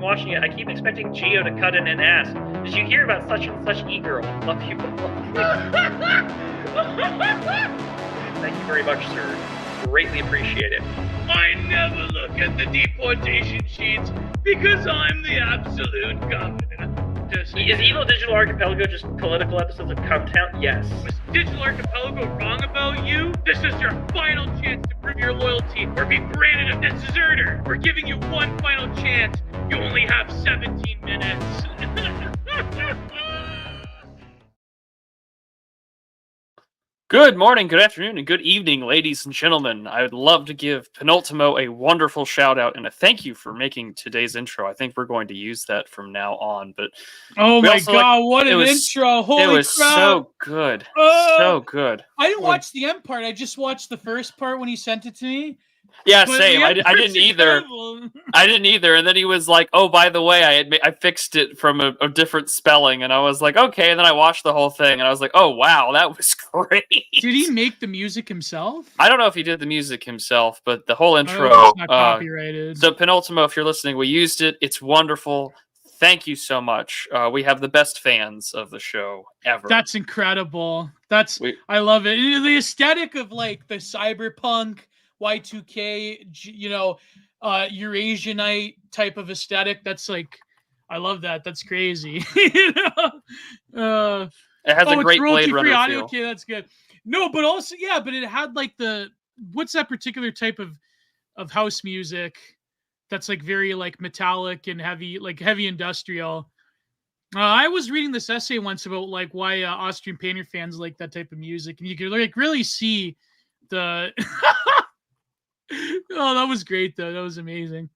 Watching it, I keep expecting Gio to cut in and ask, "Did you hear about such and such e-girl? Love you both." Thank you very much, sir. Greatly appreciate it. I never look at the deportation sheets because I'm the absolute governor. Is Evil Digital Archipelago just political episodes of Cumtown? Yes. Was Digital Archipelago wrong about you? This is your final chance to prove your loyalty or be branded a deserter. We're giving you one final chance. You only have 17 minutes. Good morning, good afternoon, and good evening, ladies and gentlemen. I would love to give Penultimo a wonderful shout out and a thank you for making today's intro. I think we're going to use that from now on. But oh my god, what an intro! Holy crap! It was so good, so good. I didn't watch the end part. I just watched the first part when he sent it to me. Yeah, same. I didn't either. I didn't either. And then he was like, "Oh, by the way, I fixed it from a different spelling." And I was like, "Okay." And then I watched the whole thing, and I was like, "Oh, wow, that was great." Did he make the music himself? I don't know if he did the music himself, but the whole intro. It's not copyrighted. So, Penultimo, if you're listening, we used it. It's wonderful. Thank you so much. We have the best fans of the show ever. That's incredible. I love it. The aesthetic of like the cyberpunk Y2K, Eurasianite type of aesthetic. That's like, I love that. That's crazy. It has a great Blade Runner audio. feel. Okay, that's good. No, but also, yeah, but it had like what's that particular type of house music that's like very like metallic and heavy, like heavy industrial. I was reading this essay once about like why Austrian painter fans like that type of music, and you could like really see the. Oh, that was great, though. That was amazing.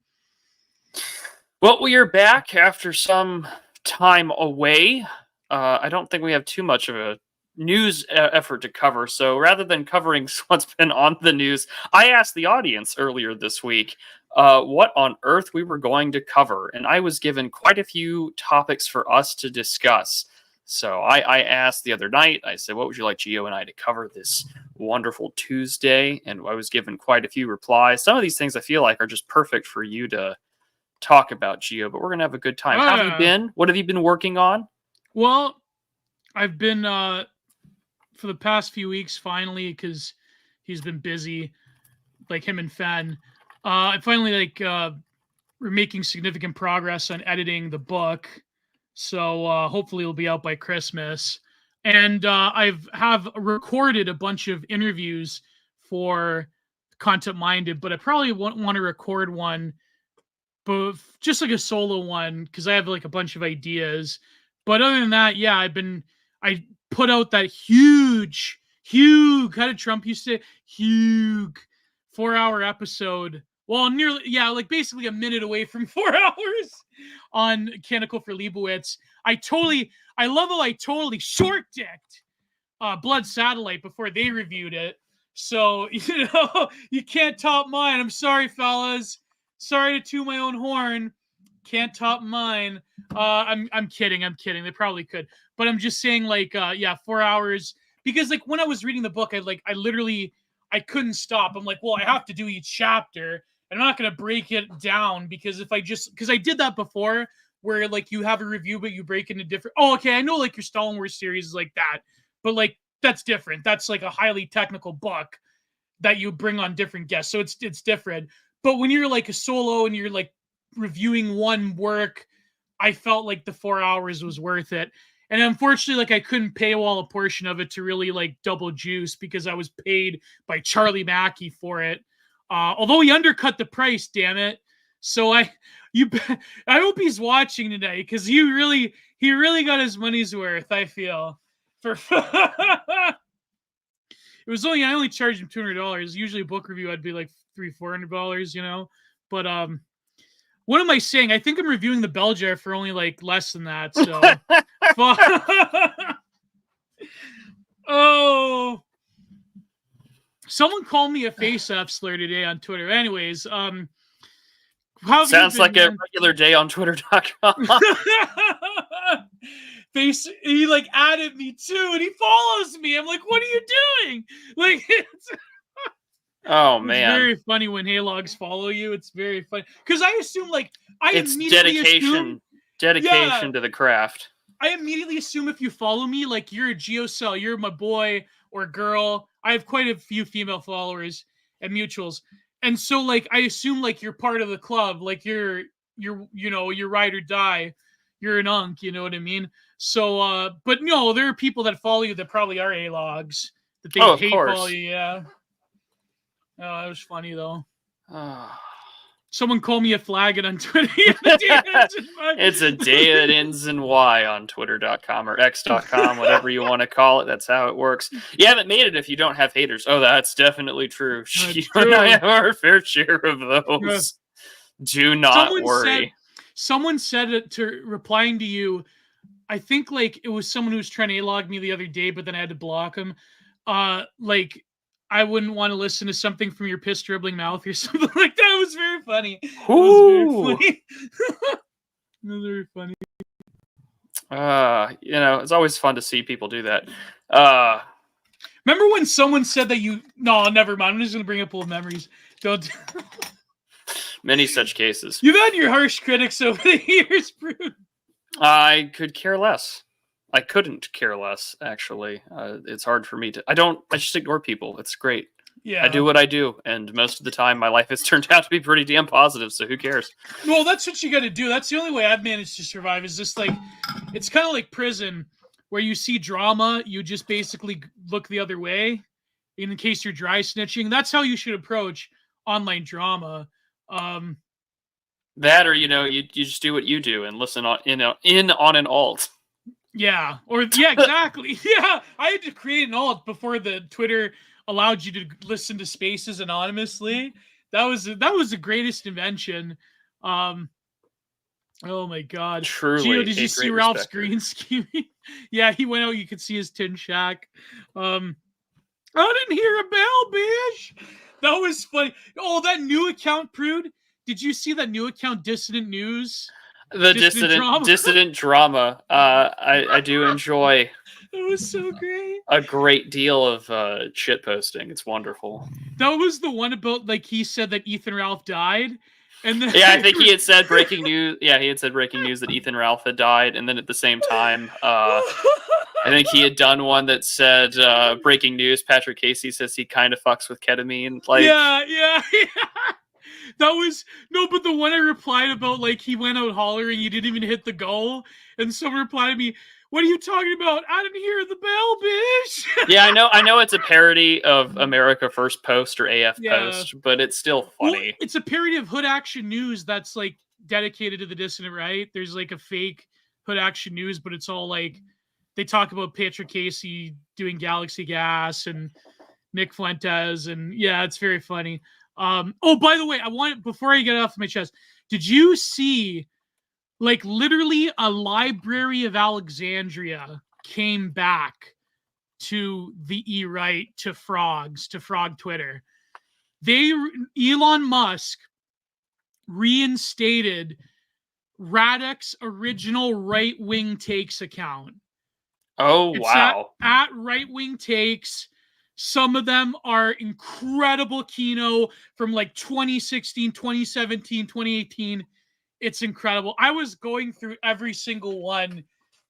Well, we are back after some time away. I don't think we have too much of a news effort to cover. So rather than covering what's been on the news, I asked the audience earlier this week what on earth we were going to cover. And I was given quite a few topics for us to discuss. So I asked the other night, I said, what would you like Gio and I to cover this wonderful Tuesday? And I was given quite a few replies. Some of these things I feel like are just perfect for you to talk about, Gio, but we're going to have a good time. How have you been? What have you been working on? Well, I've been, for the past few weeks, finally, because he's been busy, like him and Fen. I finally, we're making significant progress on editing the book. So hopefully it'll be out by Christmas. And have recorded a bunch of interviews for Content Minded, but I probably won't want to record one, but just like a solo one, because I have like a bunch of ideas. But other than that, yeah, I put out that huge, how did Trump used to say? Huge 4-hour episode. Well, nearly, yeah, like basically a minute away from 4 hours on Canticle for Leibowitz. I love how I totally short-dicked Blood Satellite before they reviewed it. So, you can't top mine. I'm sorry, fellas. Sorry to toot my own horn. Can't top mine. I'm kidding. They probably could. But I'm just saying, 4 hours. Because, like, when I was reading the book, I couldn't stop. I'm like, well, I have to do each chapter. I'm not going to break it down because because I did that before where like you have a review, but you break into different. Oh, okay. I know like your Star Wars series is like that, but like that's different. That's like a highly technical book that you bring on different guests. So it's different. But when you're like a solo and you're like reviewing one work, I felt like the 4 hours was worth it. And unfortunately, like I couldn't paywall a portion of it to really like double juice because I was paid by Charlie Mackey for it. Although he undercut the price, damn it. So I hope he's watching today because he really got his money's worth. I feel it was I only charged him $200. Usually a book review I'd be like $300-$400, But what am I saying? I think I'm reviewing the Bell Jar for only like less than that. So oh. Someone called me a FaceOffler today on Twitter. Anyways, sounds like a regular day on Twitter.com. He like added me too, and he follows me. I'm like, what are you doing? Like, Oh It's man, very funny when haylogs follow you. It's very funny because I assume it's immediately assume, dedication to the craft. I immediately assume if you follow me, like you're a GeoCell, you're my boy or girl. I have quite a few female followers and mutuals, and so like I assume like you're part of the club, like you're ride or die, you're an unk, you know what I mean? So, but no, there are people that follow you that probably are haylogs that they Of hate course. follow you. Yeah. Oh, that was funny though. Oh. Someone called me a flagon on Twitter. It's a day that ends in Y on Twitter.com or X.com, whatever you want to call it. That's how it works. You haven't made it if you don't have haters. Oh, that's definitely true. You and I have our fair share of those. Do not worry. Someone said it to replying to you. I think like it was someone who was trying to log me the other day, but then I had to block him. Like I wouldn't want to listen to something from your piss dribbling mouth or something like that. It was very funny. Ooh. It was very funny. It was very funny. It's always fun to see people do that. Remember when someone said that you? No, never mind. I'm just gonna bring up old memories. Don't. Many such cases. You've had your harsh critics over the years, Bruce. I could care less. I couldn't care less, actually. It's hard for me to... I just ignore people. It's great. Yeah. I do what I do, and most of the time my life has turned out to be pretty damn positive, so who cares? Well, that's what you got to do. That's the only way I've managed to survive, is just like... It's kind of like prison, where you see drama, you just basically look the other way, in case you're dry snitching. That's how you should approach online drama. That, or, you just do what you do and listen on an alt. Yeah, exactly. Yeah, I had to create an alt before the Twitter allowed you to listen to spaces anonymously. That was the greatest invention. Oh my God. Truly, Gio, did you see Ralph's green scheming? Yeah, he went out. You could see his tin shack. I didn't hear a bell, bish. That was funny. Oh, that new account, Prude. Did you see that new account, Dissident News? The dissident drama. I do enjoy. It was so great. A great deal of shit posting. It's wonderful. That was the one about like he said that Ethan Ralph died, and then I think he had said breaking news. Yeah, he had said breaking news that Ethan Ralph had died, and then at the same time, I think he had done one that said breaking news. Patrick Casey says he kind of fucks with ketamine. Like, yeah. That was but the one I replied about, like, he went out hollering, he didn't even hit the goal, and someone replied to me, "What are you talking about? I didn't hear the bell, bitch." Yeah, I know it's a parody of America First Post or AF Post, but it's still funny. Well, it's a parody of Hood Action News that's like dedicated to the dissident right. There's like a fake Hood Action News, but it's all like they talk about Patrick Casey doing Galaxy Gas and Nick Fuentes, and yeah, it's very funny. Oh, by the way, before I get it off my chest, did you see, like, literally a Library of Alexandria came back to the E-Right, to Frog Twitter. Elon Musk reinstated Radek's original Right Wing Takes account. Oh, wow. At Right Wing Takes. Some of them are incredible keynote from like 2016, 2017, 2018. It's incredible. I was going through every single one,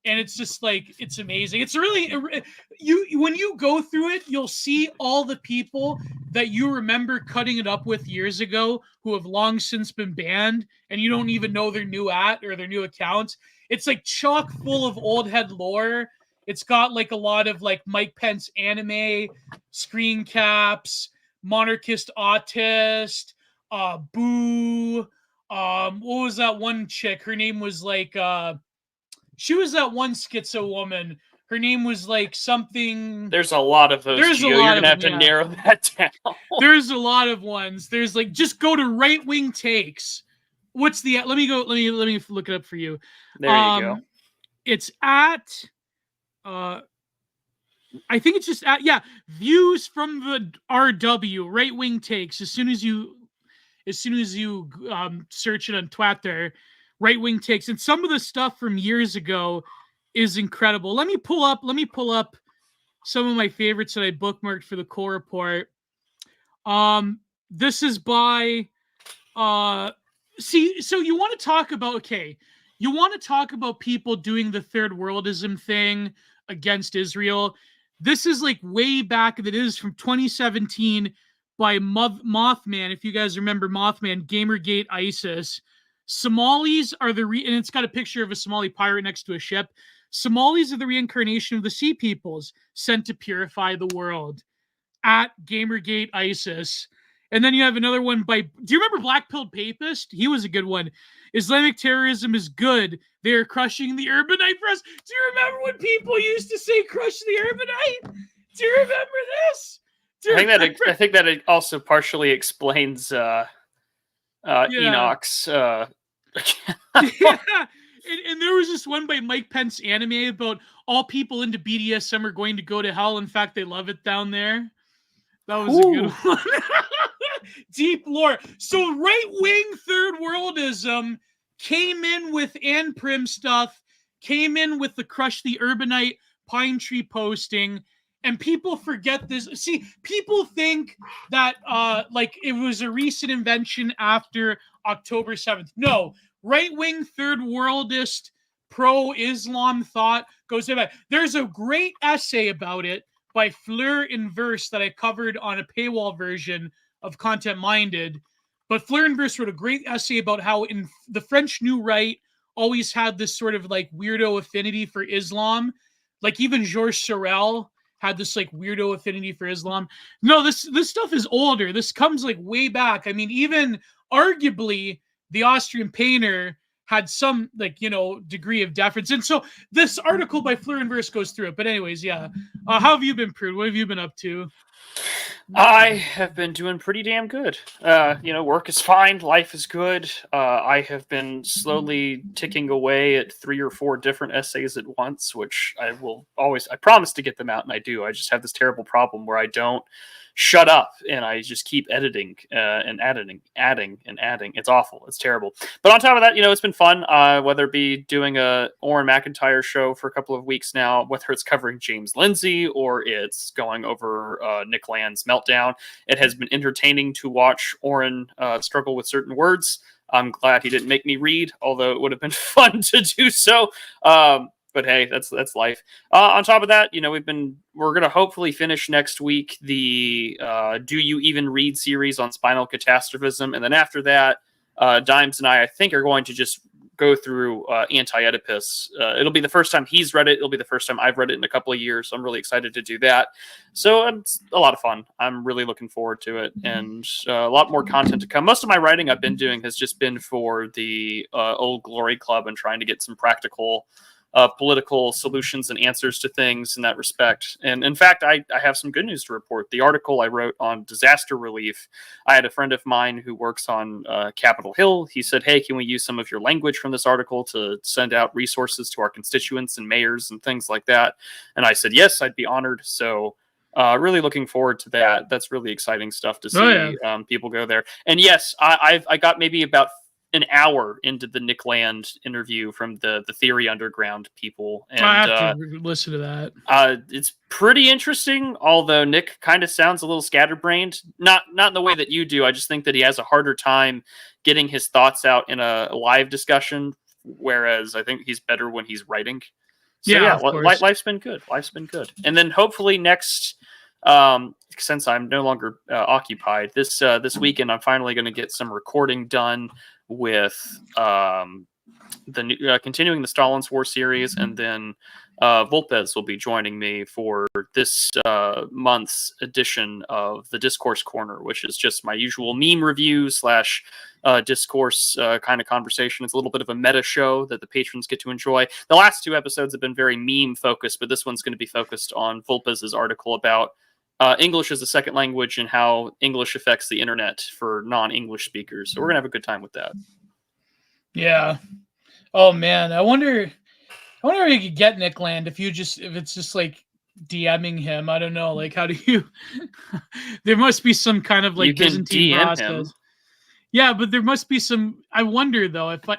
and it's just like, it's amazing. It's really, when you go through it, you'll see all the people that you remember cutting it up with years ago who have long since been banned, and you don't even know their new or their new accounts. It's like chock full of old head lore. It's got like a lot of like Mike Pence anime, screen caps, monarchist autist, boo. What was that one chick? Her name was like, she was that one schizo woman. Her name was like something. There's a lot of those. You're gonna have to narrow that down. There's a lot of ones. There's like, just go to Right Wing Takes. What's the? Let me look it up for you. There you go. It's at. I think it's just at, views from the RW, Right Wing Takes. As soon as you search it on Twitter, Right Wing Takes, and some of the stuff from years ago is incredible. Let me pull up some of my favorites that I bookmarked for the core report. This is by so you want to talk about you want to talk about people doing the third worldism thing against Israel. This is like way back, that is from 2017 by Mothman. If you guys remember Mothman, Gamergate ISIS. Somalis are and it's got a picture of a Somali pirate next to a ship. Somalis are the reincarnation of the sea peoples sent to purify the world. At Gamergate ISIS. And then you have another one by, do you remember Black Pilled Papist? He was a good one. Islamic terrorism is good. They are crushing the urbanite press. Do you remember when people used to say crush the urbanite? Do you remember this? I think that it also partially explains Enoch's. Yeah. And there was this one by Mike Pence anime about all people into BDSM are going to go to hell. In fact, they love it down there. That was a good one. Deep lore. So right-wing third worldism came in with Ann Prim stuff, came in with the Crush the Urbanite Pine Tree posting, and people forget this. See, people think that like it was a recent invention after October 7th. No, right-wing third worldist pro-Islam thought goes back. There's a great essay about it by Fleur in Verse that I covered on a paywall version of Content Minded. But Fleur in Verse wrote a great essay about how in the French New Right always had this sort of like weirdo affinity for Islam. Like even Georges Sorel had this like weirdo affinity for Islam. No, this stuff is older. This comes like way back. I mean, even arguably the Austrian painter had some like, degree of deference. And so this article by Fleur in Verse goes through it. But anyways, yeah. How have you been, Prude? What have you been up to? I have been doing pretty damn good. Work is fine. Life is good. I have been slowly ticking away at 3 or 4 different essays at once, which I promise to get them out, and I do. I just have this terrible problem where I don't shut up and I just keep editing and adding. It's awful. It's terrible. But on top of that, it's been fun, whether it be doing a Oren McIntyre show for a couple of weeks now, whether it's covering James Lindsay or it's going over Nick Land's meltdown. It has been entertaining to watch Oren struggle with certain words. I'm glad he didn't make me read, although it would have been fun to do so. But hey, that's life. On top of that, we're going to hopefully finish next week the Do You Even Read series on spinal catastrophism. And then after that, Dimes and I think, are going to just go through Anti-Oedipus. It'll be the first time he's read it. It'll be the first time I've read it in a couple of years. So I'm really excited to do that. So it's a lot of fun. I'm really looking forward to it. And a lot more content to come. Most of my writing I've been doing has just been for the Old Glory Club and trying to get some practical political solutions and answers to things in that respect. And in fact, I have some good news to report. The article I wrote on disaster relief, I had a friend of mine who works on Capitol Hill. He said, hey, can we use some of your language from this article to send out resources to our constituents and mayors and things like that? And I said, yes, I'd be honored. So really looking forward to that. That's really exciting stuff to see people go there. And yes, I got maybe about an hour into the Nick Land interview from the Theory Underground people. And I have to listen to that. It's pretty interesting, although Nick kind of sounds a little scatterbrained. Not in the way that you do. I just think that he has a harder time getting his thoughts out in a live discussion, whereas I think he's better when he's writing. So life's been good. Life's been good. And then hopefully next, since I'm no longer occupied, this weekend I'm finally going to get some recording done with the new, continuing the Stalin's War series, and then Volpez will be joining me for this month's edition of the Discourse Corner, which is just my usual meme review / discourse kind of conversation. It's a little bit of a meta show that the patrons get to enjoy. The last 2 episodes have been very meme focused, but this one's going to be focused on Volpez's article about English as a second language and how English affects the internet for non-English speakers. So we're gonna have a good time with that. Yeah. Oh man, I wonder if you could get Nick Land if it's just like DMing him. I don't know. Like, how do you? There must be some kind of like Byzantine process. Him. Yeah, but there must be some. I wonder though if I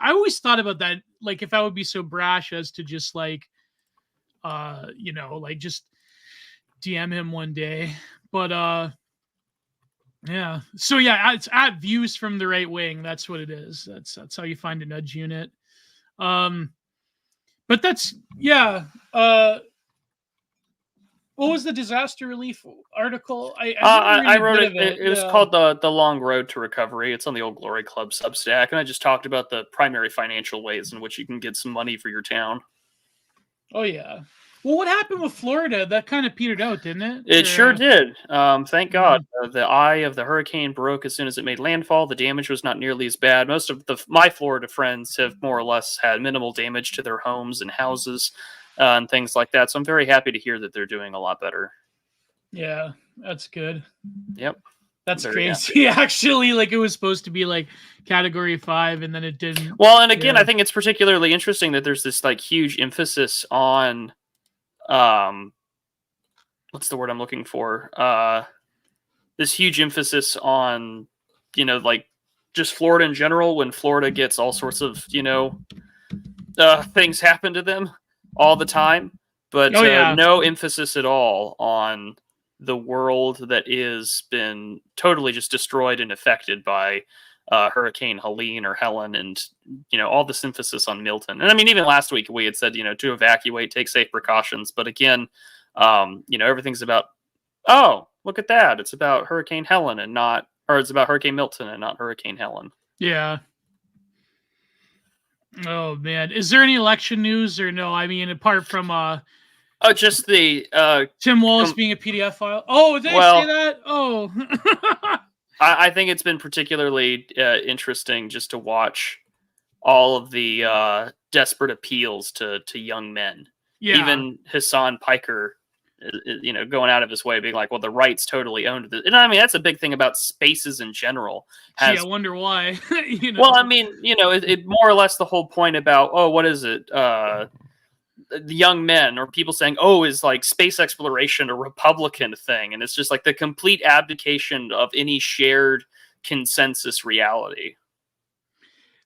always thought about that. Like, if I would be so brash as to just like, like just DM him one day. But Yeah. So yeah, it's at Views from the Right Wing. That's what it is. That's how you find a nudge unit. But that's yeah. What was the disaster relief article? I wrote it. It. It was called the Long Road to Recovery. It's on the Old Glory Club Substack, and I just talked about the primary financial ways in which you can get some money for your town. Oh yeah. Well, what happened with Florida? That kind of petered out, didn't it? It sure did. Thank God. The eye of the hurricane broke as soon as it made landfall. The damage was not nearly as bad. Most of my Florida friends have more or less had minimal damage to their homes and houses and things like that. So I'm very happy to hear that they're doing a lot better. Yeah, that's good. Yep. That's crazy. Actually, like it was supposed to be like Category 5, and then it didn't. Well, and again, I think it's particularly interesting that there's this like huge emphasis on, what's the word I'm looking for? This huge emphasis on, like just Florida in general. When Florida gets all sorts of, things happen to them all the time, but no emphasis at all on the world that is been totally just destroyed and affected by Hurricane Helene or Helen, and all this emphasis on Milton. And I mean, even last week we had said to evacuate, take safe precautions, but again, everything's about, oh, look at that, it's about Hurricane Helen and not, or it's about Hurricane Milton and not Hurricane Helen. Yeah. Oh man, is there any election news or no? I mean, apart from just the Tim Walz being a PDF file. Oh, did I say that? Oh, I think it's been particularly interesting just to watch all of the desperate appeals to young men. Yeah. Even Hassan Piker, going out of his way, being like, "Well, the right's totally owned this." And I mean, that's a big thing about spaces in general. I wonder why. Well, I mean, it more or less the whole point about, oh, what is it? The young men, or people saying, oh, is like space exploration a Republican thing? And it's just like the complete abdication of any shared consensus reality.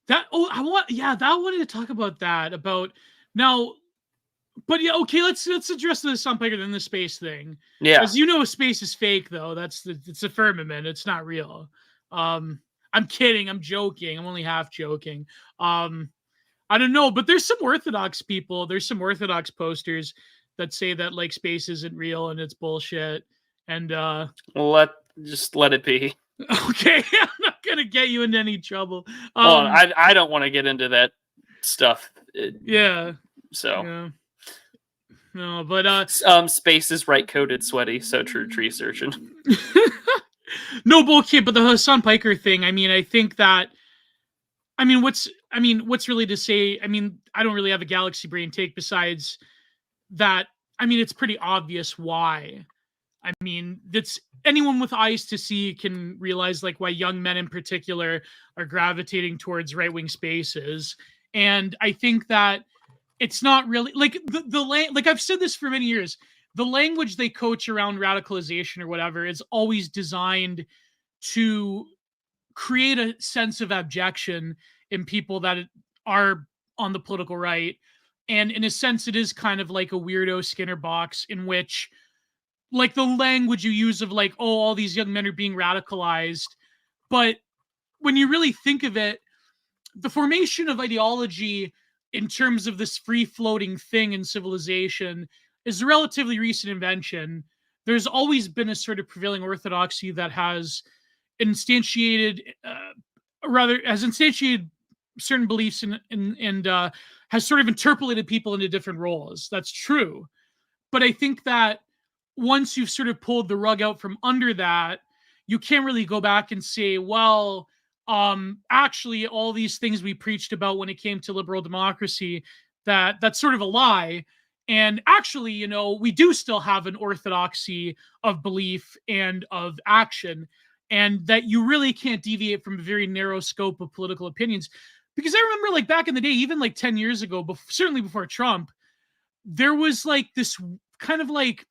I wanted to talk about that now, but yeah, okay, let's address the Hassan Piker than the space thing. Yeah. As space is fake though. It's a firmament. It's not real. I'm kidding. I'm joking. I'm only half joking. I don't know, but there's some Orthodox people. There's some Orthodox posters that say that like space isn't real and it's bullshit. And let it be. Okay, I'm not gonna get you into any trouble. I don't want to get into that stuff. Yeah. So. Yeah. No, but space is right coded, sweaty. So true, tree surgeon. No, bullshit. But the Hassan Piker thing. I mean, I think that. What's really to say? I mean, I don't really have a galaxy brain take besides that. I mean, it's pretty obvious why. I mean, that's anyone with eyes to see can realize like why young men in particular are gravitating towards right-wing spaces. And I think that it's not really like like I've said this for many years, the language they coach around radicalization or whatever is always designed to create a sense of abjection in people that are on the political right. And in a sense, it is kind of like a weirdo Skinner box in which like the language you use of like, oh, all these young men are being radicalized. But when you really think of it, the formation of ideology in terms of this free-floating thing in civilization is a relatively recent invention. There's always been a sort of prevailing orthodoxy that has instantiated certain beliefs and has sort of interpolated people into different roles. That's true. But I think that once you've sort of pulled the rug out from under that, you can't really go back and say, well, actually all these things we preached about when it came to liberal democracy, that's sort of a lie. And actually, we do still have an orthodoxy of belief and of action, and that you really can't deviate from a very narrow scope of political opinions. Because I remember like back in the day, even like 10 years ago, certainly before Trump, there was like this kind of like,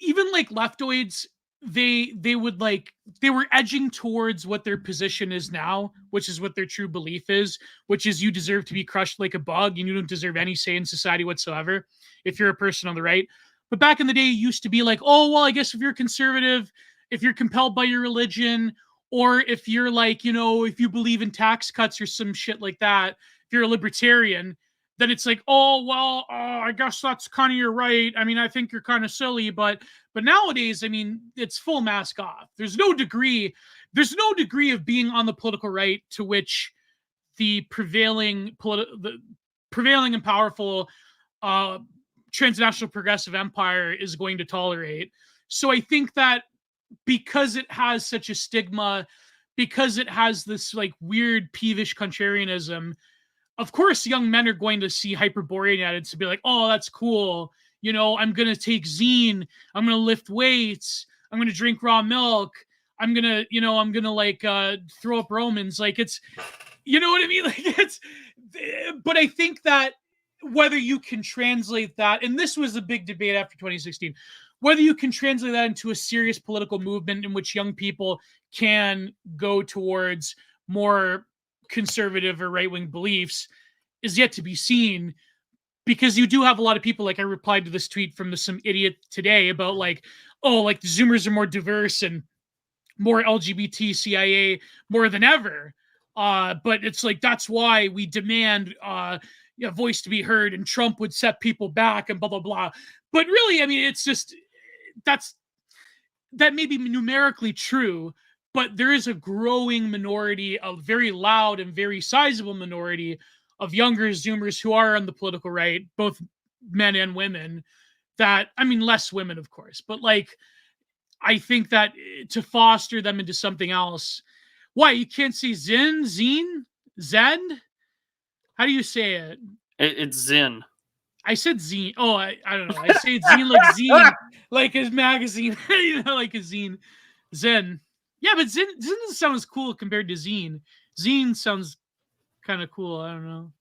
even like leftoids, they were edging towards what their position is now, which is what their true belief is, which is you deserve to be crushed like a bug and you don't deserve any say in society whatsoever if you're a person on the right. But back in the day, it used to be like, oh, well, I guess if you're conservative, if you're compelled by your religion, or if you're like, if you believe in tax cuts or some shit like that, if you're a libertarian, then it's like, oh, well, I guess that's kind of your right. I mean, I think you're kind of silly, but nowadays, I mean, it's full mask off. There's no degree of being on the political right to which the prevailing and powerful transnational progressive empire is going to tolerate. So I think that because it has such a stigma, because it has this like weird peevish contrarianism, of course young men are going to see Hyperborean at it to be like, oh, that's cool. I'm going to take zine. I'm going to lift weights. I'm going to drink raw milk. I'm going to like throw up Romans. Like it's, you know what I mean? Like it's, but I think that whether you can translate that, and this was a big debate after 2016, whether you can translate that into a serious political movement in which young people can go towards more conservative or right-wing beliefs is yet to be seen, because you do have a lot of people, like I replied to this tweet from some idiot today about like, oh, like the Zoomers are more diverse and more LGBT CIA more than ever. But it's like, that's why we demand a voice to be heard, and Trump would set people back and blah, blah, blah. But really, I mean, it's just, that may be numerically true, but there is a growing minority, a very loud and very sizable minority of younger Zoomers who are on the political right, both men and women, that, I mean, less women, of course, but like, I think that to foster them into something else. Why, you can't say zine? How do you say it? It's Zin. I said zine. Oh, I don't know. I say zine like zine, like a magazine, like a zine. Zen. Yeah, but Zin doesn't sound as cool compared to zine. Zine sounds kind of cool. I don't know.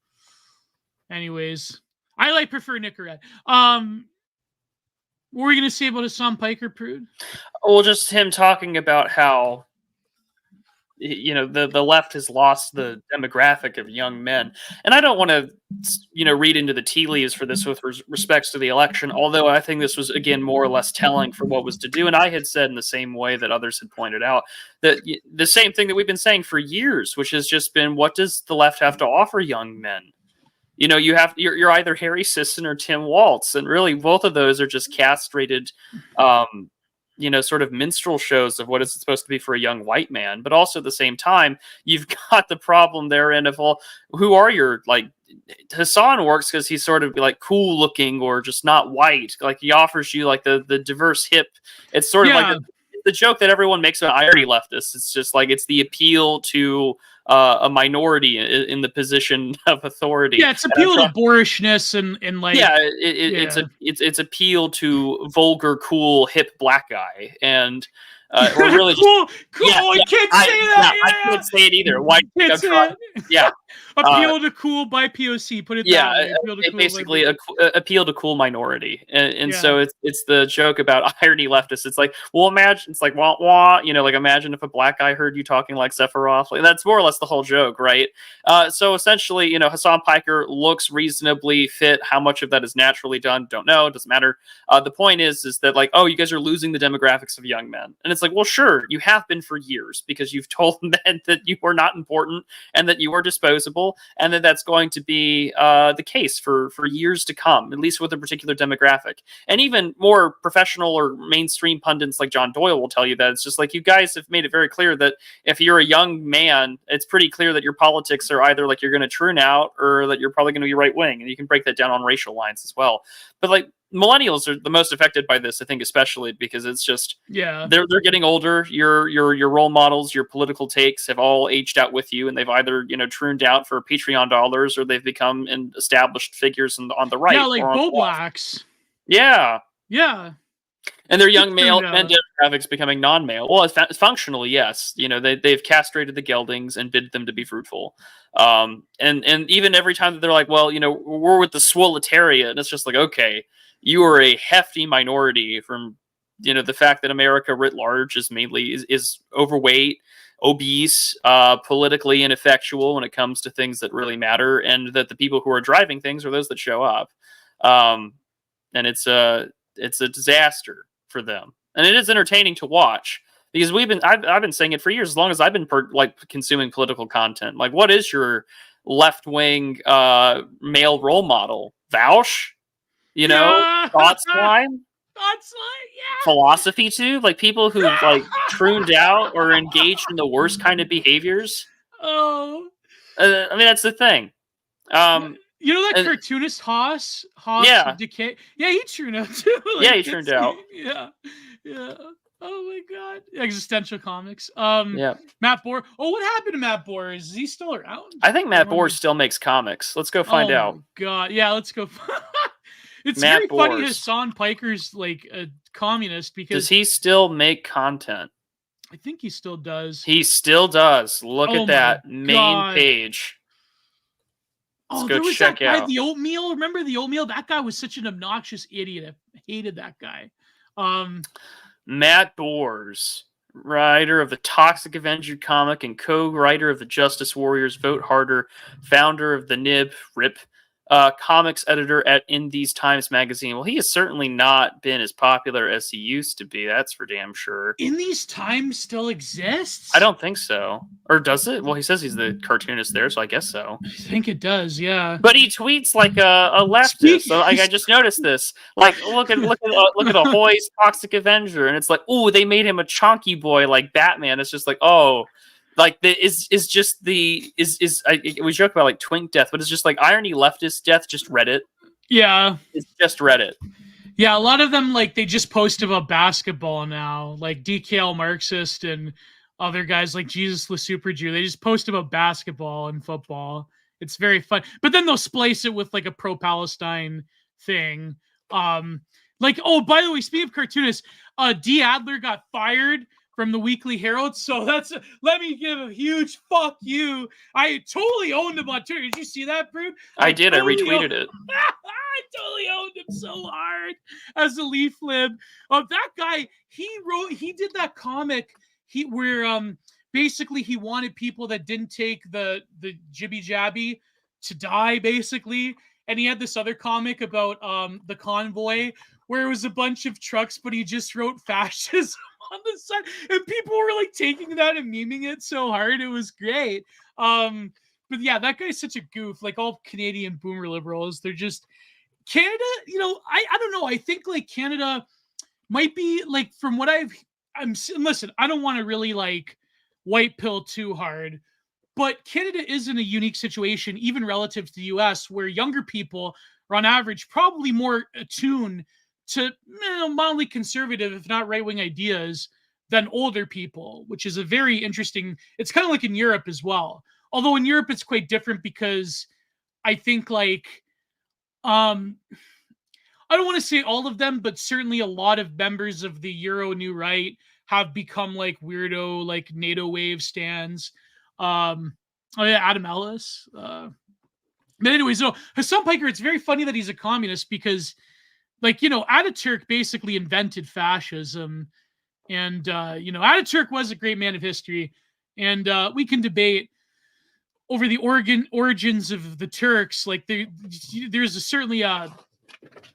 Anyways, I prefer Nicorette. What were you going to say about Hassan Piker, Prude? Well, just him talking about how, the left has lost the demographic of young men. And I don't want to, read into the tea leaves for this with respects to the election, although I think this was, again, more or less telling for what was to do. And I had said in the same way that others had pointed out, that the same thing that we've been saying for years, which has just been, what does the left have to offer young men? You're either Harry Sisson or Tim Waltz, and really both of those are just castrated, sort of minstrel shows of what it's supposed to be for a young white man. But also at the same time, you've got the problem therein of, well, who are your, like, Hassan works because he's sort of like cool looking or just not white. Like he offers you like the diverse hip. It's sort of like the joke that everyone makes about irony leftists. It's just like, it's the appeal to a minority in the position of authority. Yeah, it's appeal to boorishness and like, it's appeal to vulgar, cool, hip black guy, and or really cool. Yeah, I can't say that. I can't say it either. White, yeah. Appeal to cool by POC. Put it that way. Appeal to cool basically appeal to cool minority, and so it's the joke about irony leftists. It's like, well, imagine, it's like wah wah, like imagine if a black guy heard you talking like Sephiroth. Like, that's more or less the whole joke, right? So essentially, Hassan Piker looks reasonably fit. How much of that is naturally done, don't know. It doesn't matter. The point is that like, oh, you guys are losing the demographics of young men, and it's like, well, sure, you have been for years, because you've told men that you are not important and that you are disposable, and that's going to be the case for years to come, at least with a particular demographic. And even more professional or mainstream pundits like John Doyle will tell you that it's just like, you guys have made it very clear that if you're a young man, it's pretty clear that your politics are either like you're going to turn out or that you're probably going to be right wing, and you can break that down on racial lines as well. But like, millennials are the most affected by this, I think, especially because it's just, they're getting older. Your role models, your political takes have all aged out with you, and they've either tuned out for Patreon dollars, or they've become established figures on the right. Yeah, like Bo Blacks. Yeah. And their young male and demographics becoming non-male. Well, it's functionally, yes. They've castrated the geldings and bid them to be fruitful. And even every time that they're like, well, we're with the swoletariat, and it's just like, okay, you are a hefty minority from, the fact that America writ large is mainly is overweight, obese, politically ineffectual when it comes to things that really matter, and that the people who are driving things are those that show up. And it's a disaster for them. And it is entertaining to watch. Because I've been saying it for years, as long as I've been consuming political content. Like, what is your left wing male role model? Vaush, thoughts line, philosophy too. Like people who like crooned out or engaged in the worst kind of behaviors. Oh, I mean that's the thing. That cartoonist Haas yeah. Decay. Yeah, he turned out too. He turned out. Yeah. Oh my god. Existential comics. Yeah. Matt Bohr. Oh, what happened to Matt Bohr? Is he still around? I think Matt Bohr still makes comics. Let's go find out. Oh god. Yeah, let's go. It's Matt very funny Hassan Piker's like a communist because does he still make content? I think he still does. He still does. Look at that main page. Let's go check that guy, out the Oatmeal. Remember the Oatmeal? That guy was such an obnoxious idiot. I hated that guy. Matt Boers, writer of the Toxic Avenger comic and co-writer of the Justice Warriors Vote Harder, founder of the Nib, RIP, comics editor at In These Times magazine. Well, he has certainly not been as popular as he used to be. That's for damn sure. In These Times still exists? I don't think so. Or does it? Well, he says he's the cartoonist there, so I guess so. I think it does, yeah. But he tweets like a leftist. So I just noticed this. Like, look at Ahoy's Toxic Avenger, and it's like, oh, they made him a chonky boy like Batman. It's just like, oh. Like we joke about like twink death, but it's just like irony leftist death, just Reddit. Yeah. It's just Reddit. Yeah, a lot of them like they just post about basketball now, like DKL Marxist and other guys like Jesus the Super Jew. They just post about basketball and football. It's very fun. But then they'll splice it with like a pro-Palestine thing. Like, oh, by the way, speaking of cartoonists, D. Adler got fired from the Weekly Herald, so let me give a huge fuck you. I totally owned him on Twitter. Did you see that, Brute? I did. I retweeted it. I totally owned him so hard as a Leaf lib. That guy, he did that comic where basically he wanted people that didn't take the jibby jabby to die, basically. And he had this other comic about the convoy where it was a bunch of trucks, but he just wrote fascism on the side, and people were like taking that and memeing it so hard. It was great. But yeah, that guy's such a goof. Like all Canadian boomer liberals, they're just Canada. I don't know. I think like Canada might be like from what listen. I don't want to really like white pill too hard, but Canada is in a unique situation, even relative to the U.S., where younger people are on average probably more attuned to mildly conservative, if not right-wing ideas than older people, which is a very interesting, it's kind of like in Europe as well. Although in Europe, it's quite different because I think like, I don't want to say all of them, but certainly a lot of members of the Euro New Right have become like weirdo, like NATO wave stands. Adam Ellis. But anyway, so Hassan Piker, it's very funny that he's a communist because like, Ataturk basically invented fascism. And, Ataturk was a great man of history. And we can debate over the origins of the Turks. Like, there's certainly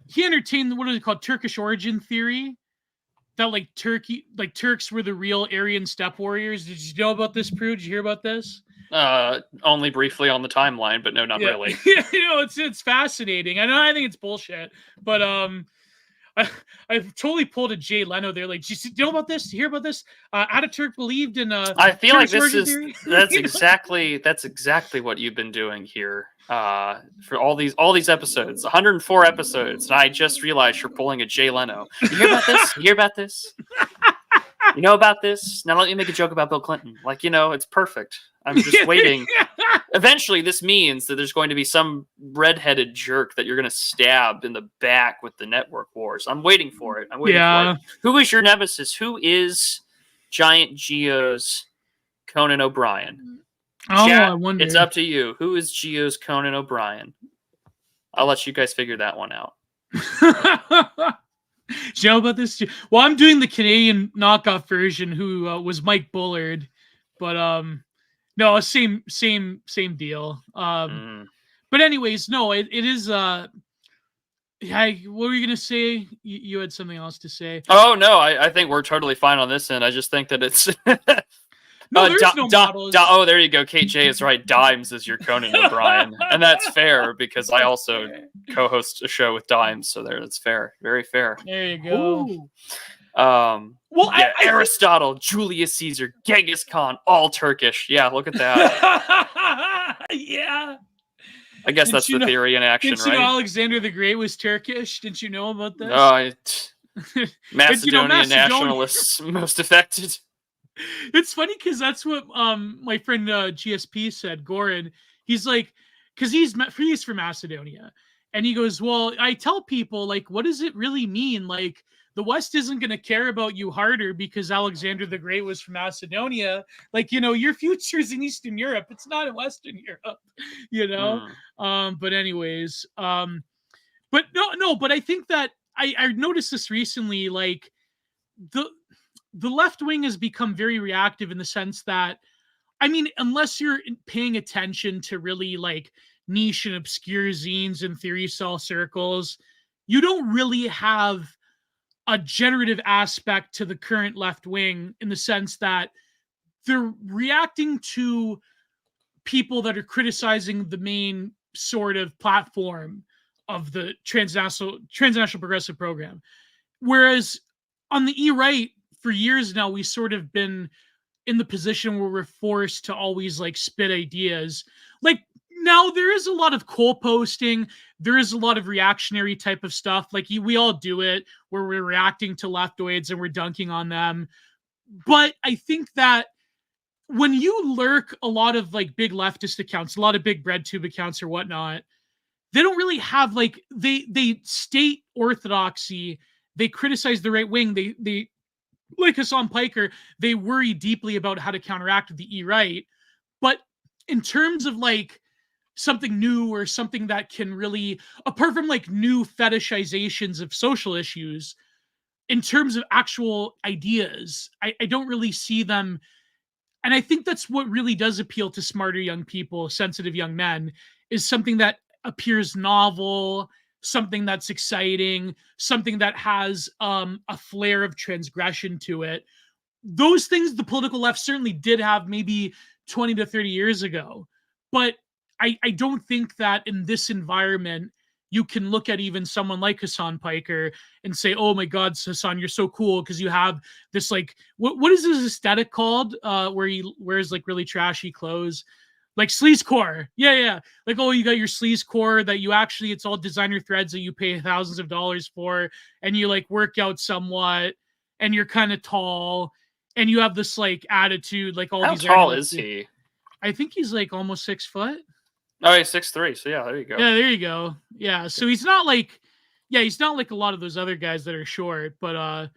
he entertained what is called Turkish origin theory. That, like, Turks were the real Aryan steppe warriors. Did you know about this, Prue? Did you hear about this? Only briefly on the timeline, but no, not really. Yeah, it's fascinating. I think it's bullshit, but I've totally pulled a Jay Leno there. Like, do you know about this? Do you hear about this? Ataturk believed in I feel like this is theory. that's exactly what you've been doing here for all these episodes, 104 episodes, and I just realized you're pulling a Jay Leno. You hear about this? You hear about this? You know about this? Now let me make a joke about Bill Clinton. Like, it's perfect. I'm just waiting. Eventually, this means that there's going to be some redheaded jerk that you're going to stab in the back with the network wars. I'm waiting for it. For it. Who is your nemesis? Who is Giant Gio's Conan O'Brien? Oh, Chat, I wonder. it's up to you. Who is Gio's Conan O'Brien? I'll let you guys figure that one out. Do you know about this? Well, I'm doing the Canadian knockoff version, who was Mike Bullard, but no, same deal. But anyways, no, it is Yeah, what were you gonna say? You had something else to say. Oh no, I think we're totally fine on this end. I just think that it's No, there's no models. Oh, there you go. Kate J is right. Dimes is your Conan O'Brien, and that's fair because I also co-host a show with Dimes, so that's fair. Very fair. There you go. Ooh. Well, yeah, Aristotle, Julius Caesar, Genghis Khan, all Turkish. Yeah, look at that. Yeah. I guess that's the theory in action, right? Didn't you know Alexander the Great was Turkish? Didn't you know about this? Macedonian nationalists most affected. It's funny because that's what my friend GSP said, Goran. He's like, because he's from Macedonia. And he goes, well, I tell people, like, what does it really mean? Like, the West isn't going to care about you harder because Alexander the Great was from Macedonia. Like, you know, your future's in Eastern Europe. It's not in Western Europe, you know? But anyways, but but I think that I noticed this recently, like, the left wing has become very reactive in the sense that, I mean, unless you're paying attention to really like niche and obscure zines and theory cell circles, you don't really have a generative aspect to the current left wing in the sense that they're reacting to people that are criticizing the main sort of platform of the transnational progressive program. Whereas on the E-right, for years now, we've sort of been in the position where we're forced to always like spit ideas. Like now there is a lot of coal posting. There is a lot of reactionary type of stuff. Like we all do it where we're reacting to leftoids and we're dunking on them. But I think that when you lurk a lot of like big leftist accounts, a lot of big bread tube accounts or whatnot, they don't really have like, they state orthodoxy. They criticize the right wing. They like Hassan Piker, they worry deeply about how to counteract the E-right. But in terms of like something new or something that can really, apart from like new fetishizations of social issues, in terms of actual ideas, I don't really see them. And I think that's what really does appeal to smarter young people, sensitive young men, is something that appears novel, something that's exciting, something that has a flair of transgression to it. Those things the political left certainly did have maybe 20 to 30 years ago. But I don't think that in this environment, you can look at even someone like Hassan Piker and say, oh my God, Hassan, you're so cool because you have this like, what is this aesthetic called where he wears like really trashy clothes? Like sleazecore. Yeah. Like, oh, you got your sleazecore that you actually, it's all designer threads that you pay thousands of dollars for, and you like work out somewhat, and you're kind of tall, and you have this like attitude, like all these. How tall is he? I think he's like almost 6 foot. Oh, he's 6'3", so yeah, there you go. Yeah, there you go. Yeah, so he's not like, he's not like a lot of those other guys that are short, but I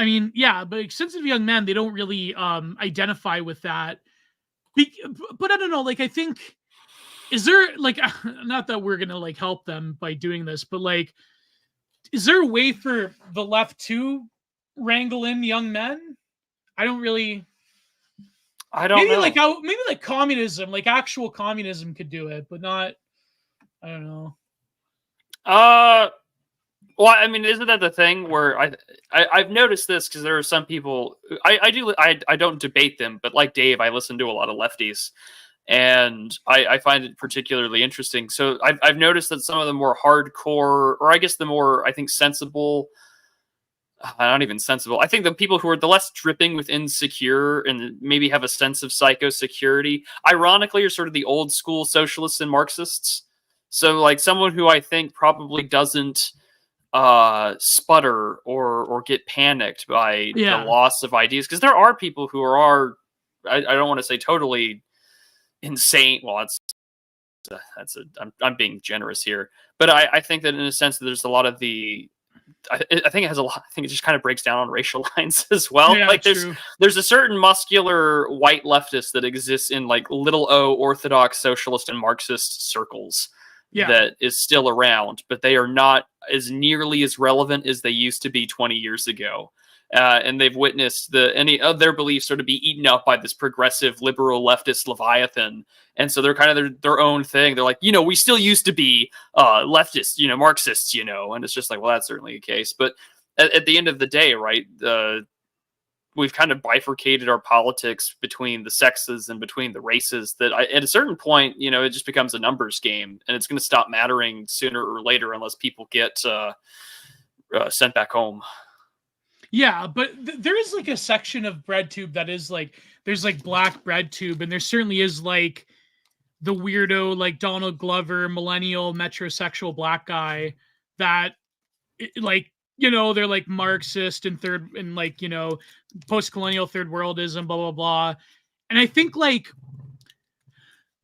mean, yeah, but sensitive young men, they don't really identify with that. But I don't know, like, I think, is there, like, not that we're going to, like, help them by doing this, but, like, is there a way for the left to wrangle in young men? I don't know. Maybe like communism, like actual communism could do it, but not, I don't know. Well, I mean, isn't that the thing where I've noticed this because there are some people I don't debate them, but like Dave, I listen to a lot of lefties, and I find it particularly interesting. So I've noticed that some of the more hardcore, or I guess the more, I think, sensible, not even sensible, I think the people who are the less dripping with insecure and maybe have a sense of psychosecurity, ironically, are sort of the old school socialists and Marxists. So like someone who I think probably doesn't sputter or get panicked by the loss of ideas, because there are people who are I don't want to say totally insane. Well, I'm being generous here, but I think that in a sense that there's a lot of the I think it has a lot. I think it just kind of breaks down on racial lines as well. Yeah, like there's a certain muscular white leftist that exists in like little o orthodox socialist and Marxist circles that is still around, but they are not as nearly as relevant as they used to be 20 years ago. and they've witnessed any of their beliefs sort of be eaten up by this progressive liberal leftist Leviathan. And so they're kind of their own thing. They're like, we still used to be leftists, Marxists, and it's just like, well, that's certainly the case. But at the end of the day, right, we've kind of bifurcated our politics between the sexes and between the races that at a certain point, it just becomes a numbers game, and it's going to stop mattering sooner or later unless people get sent back home. Yeah, but there is like a section of BreadTube that is like, there's like Black BreadTube, and there certainly is like the weirdo, like Donald Glover, millennial, metrosexual black guy that like, they're like Marxist and post-colonial third worldism, blah, blah, blah. And I think like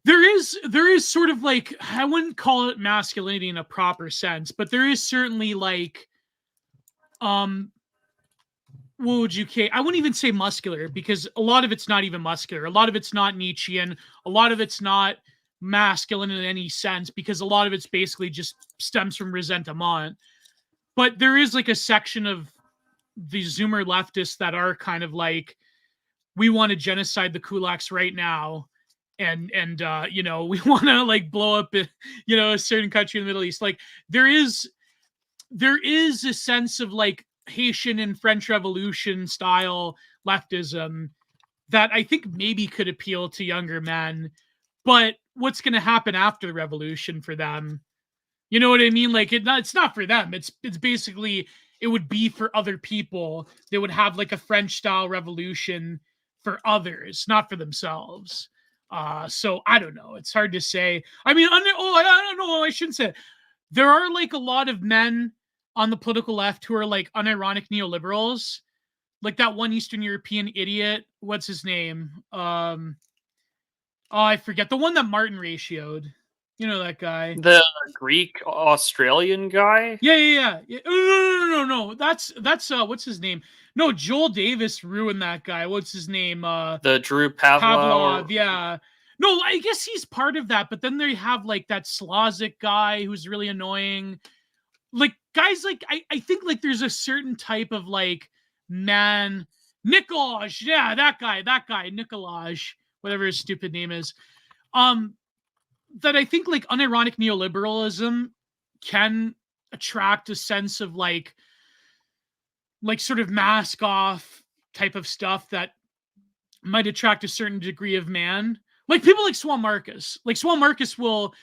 there is sort of like, I wouldn't call it masculinity in a proper sense, but there is certainly like, what would you say? I wouldn't even say muscular, because a lot of it's not even muscular. A lot of it's not Nietzschean. A lot of it's not masculine in any sense, because a lot of it's basically just stems from resentment. But there is like a section of the Zoomer leftists that are kind of like, we want to genocide the kulaks right now. And we want to like blow up, a certain country in the Middle East. Like there is a sense of like Haitian and French Revolution style leftism that I think maybe could appeal to younger men. But what's going to happen after the revolution for them? You know what I mean? Like it's not for them. It's basically, it would be for other people. They would have like a French style revolution for others, not for themselves. So I don't know. It's hard to say. I mean, I don't know. I shouldn't say it. There are like a lot of men on the political left who are like unironic neoliberals, like that one Eastern European idiot. What's his name? I forget, the one that Martin ratioed. That guy. The Greek Australian guy? Yeah. No. That's what's his name? No, Joel Davis ruined that guy. What's his name? The Drew Pavlov. Yeah. No, I guess he's part of that, but then they have like that Slavic guy who's really annoying. Like guys like I think like there's a certain type of like man, Nikolaj, yeah, that guy, Nikolaj, whatever his stupid name is. That I think like unironic neoliberalism can attract a sense of like sort of mask off type of stuff that might attract a certain degree of man. Like people like Swan Marcus. Like Swan Marcus he'll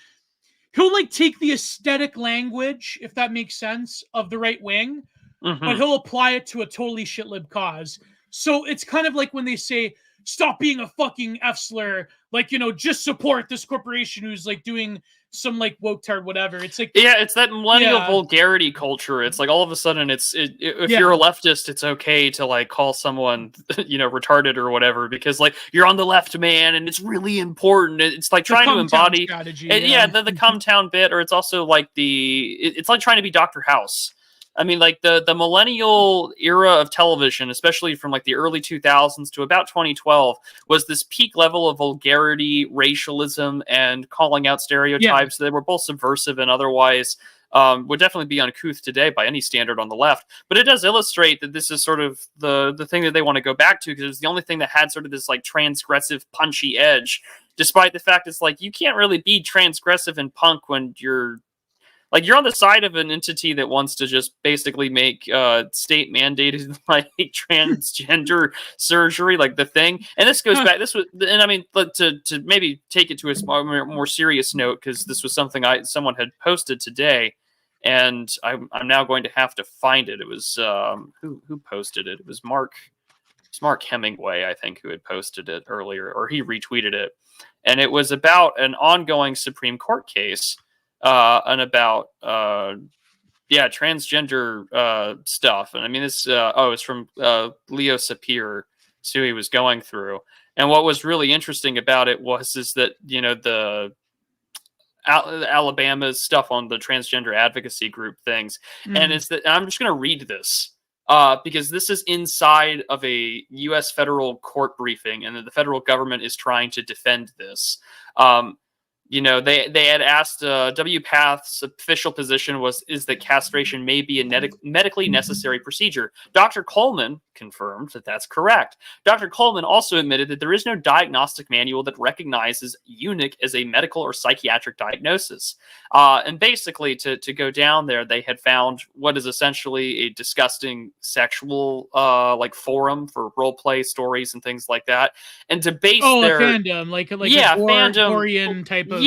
like take the aesthetic language, if that makes sense, of the right wing, but he'll apply it to a totally shitlib cause. So it's kind of like when they say, stop being a fucking F-slur, like, just support this corporation who's like doing some like woke tard whatever. It's like, yeah, it's that millennial vulgarity culture. It's like all of a sudden if you're a leftist, it's okay to like call someone retarded or whatever, because like you're on the left, man, and it's really important. It's like trying to embody strategy, the come town bit, or it's also like it's like trying to be Dr. House. I mean, like the millennial era of television, especially from like the early 2000s to about 2012, was this peak level of vulgarity, racialism, and calling out stereotypes. They were both subversive and otherwise would definitely be uncouth today by any standard on the left. But it does illustrate that this is sort of the thing that they want to go back to, because it's the only thing that had sort of this like transgressive, punchy edge, despite the fact it's like you can't really be transgressive and punk when you're on the side of an entity that wants to just basically make state mandated like transgender surgery like the thing. And this goes back. And I mean, to maybe take it to a more serious note, because this was something someone had posted today, and I'm now going to have to find it. It was who posted it? It was Mark Hemingway, I think, who had posted it earlier, or he retweeted it, and it was about an ongoing Supreme Court case. And about transgender stuff. And I mean, this it's from Leo Sapir, who he was going through. And what was really interesting about it is that the Alabama's stuff on the transgender advocacy group things, and it's that I'm just going to read this because this is inside of a U.S. federal court briefing, and the federal government is trying to defend this. they had asked WPATH's official position is that castration may be a medically necessary procedure. Dr. Coleman confirmed that that's correct. Dr. Coleman also admitted that there is no diagnostic manual that recognizes eunuch as a medical or psychiatric diagnosis. And basically, to go down there, they had found what is essentially a disgusting sexual forum for role play stories and things like that, and to base a fandom, like fandom, Gorian type of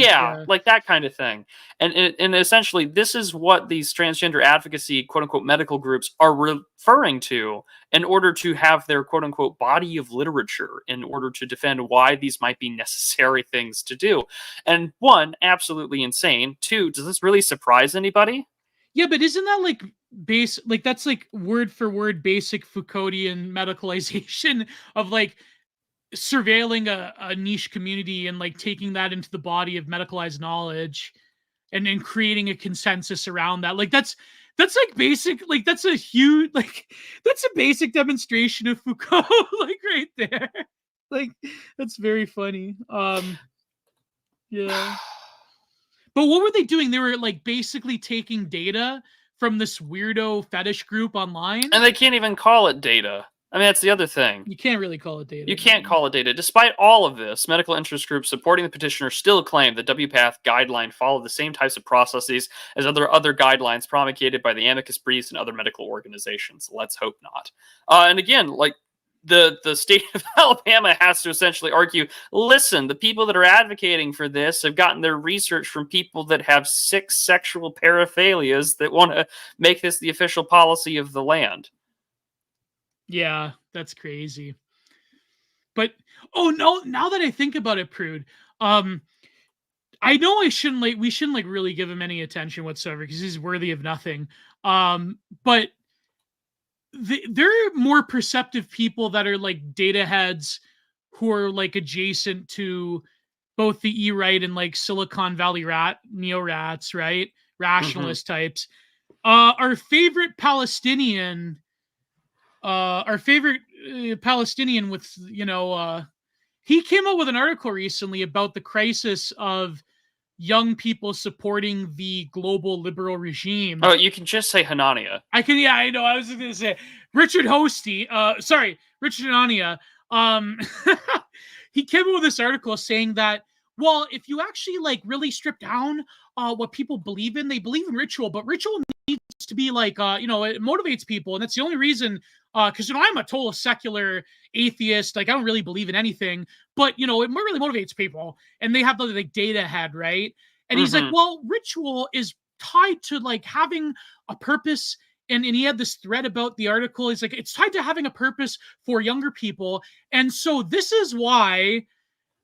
like that kind of thing. And essentially, this is what these transgender advocacy, quote unquote, medical groups are referring to in order to have their quote unquote body of literature in order to defend why these might be necessary things to do. And one, absolutely insane. Two, does this really surprise anybody? Yeah, but isn't that that's like word for word basic Foucauldian medicalization of like surveilling a niche community and like taking that into the body of medicalized knowledge and then creating a consensus around that? Like that's like basic, like that's a huge, like that's a basic demonstration of Foucault, like right there. Like that's very funny. Yeah. But what were they doing? They were like basically taking data from this weirdo fetish group online. And they can't even call it data. I mean, that's the other thing. You can't really call it data. You can't call it data. Despite all of this, medical interest groups supporting the petitioner still claim that WPATH guideline followed the same types of processes as other guidelines promulgated by the amicus briefs and other medical organizations. Let's hope not. And again, like the state of Alabama has to essentially argue, listen, the people that are advocating for this have gotten their research from people that have 6 sexual paraphilias that want to make this the official policy of the land. Yeah, that's crazy. But no, now that I think about it, Prude, I know we shouldn't really give him any attention whatsoever because he's worthy of nothing. But there are more perceptive people that are like data heads who are like adjacent to both the E-right and like Silicon Valley neo-rats, right? Rationalist types. Our favorite Palestinian with, he came out with an article recently about the crisis of young people supporting the global liberal regime. Oh, you can just say Hanania. I know. I was just going to say Richard Hanania. He came out with this article saying that, well, if you actually like really strip down what people believe in, they believe in ritual, but ritual needs to be like, it motivates people. And that's the only reason, because, I'm a total secular atheist. Like, I don't really believe in anything, but, it really motivates people. And they have the like data head, right? And he's like, well, ritual is tied to like having a purpose. And he had this thread about the article. He's like, it's tied to having a purpose for younger people. And so this is why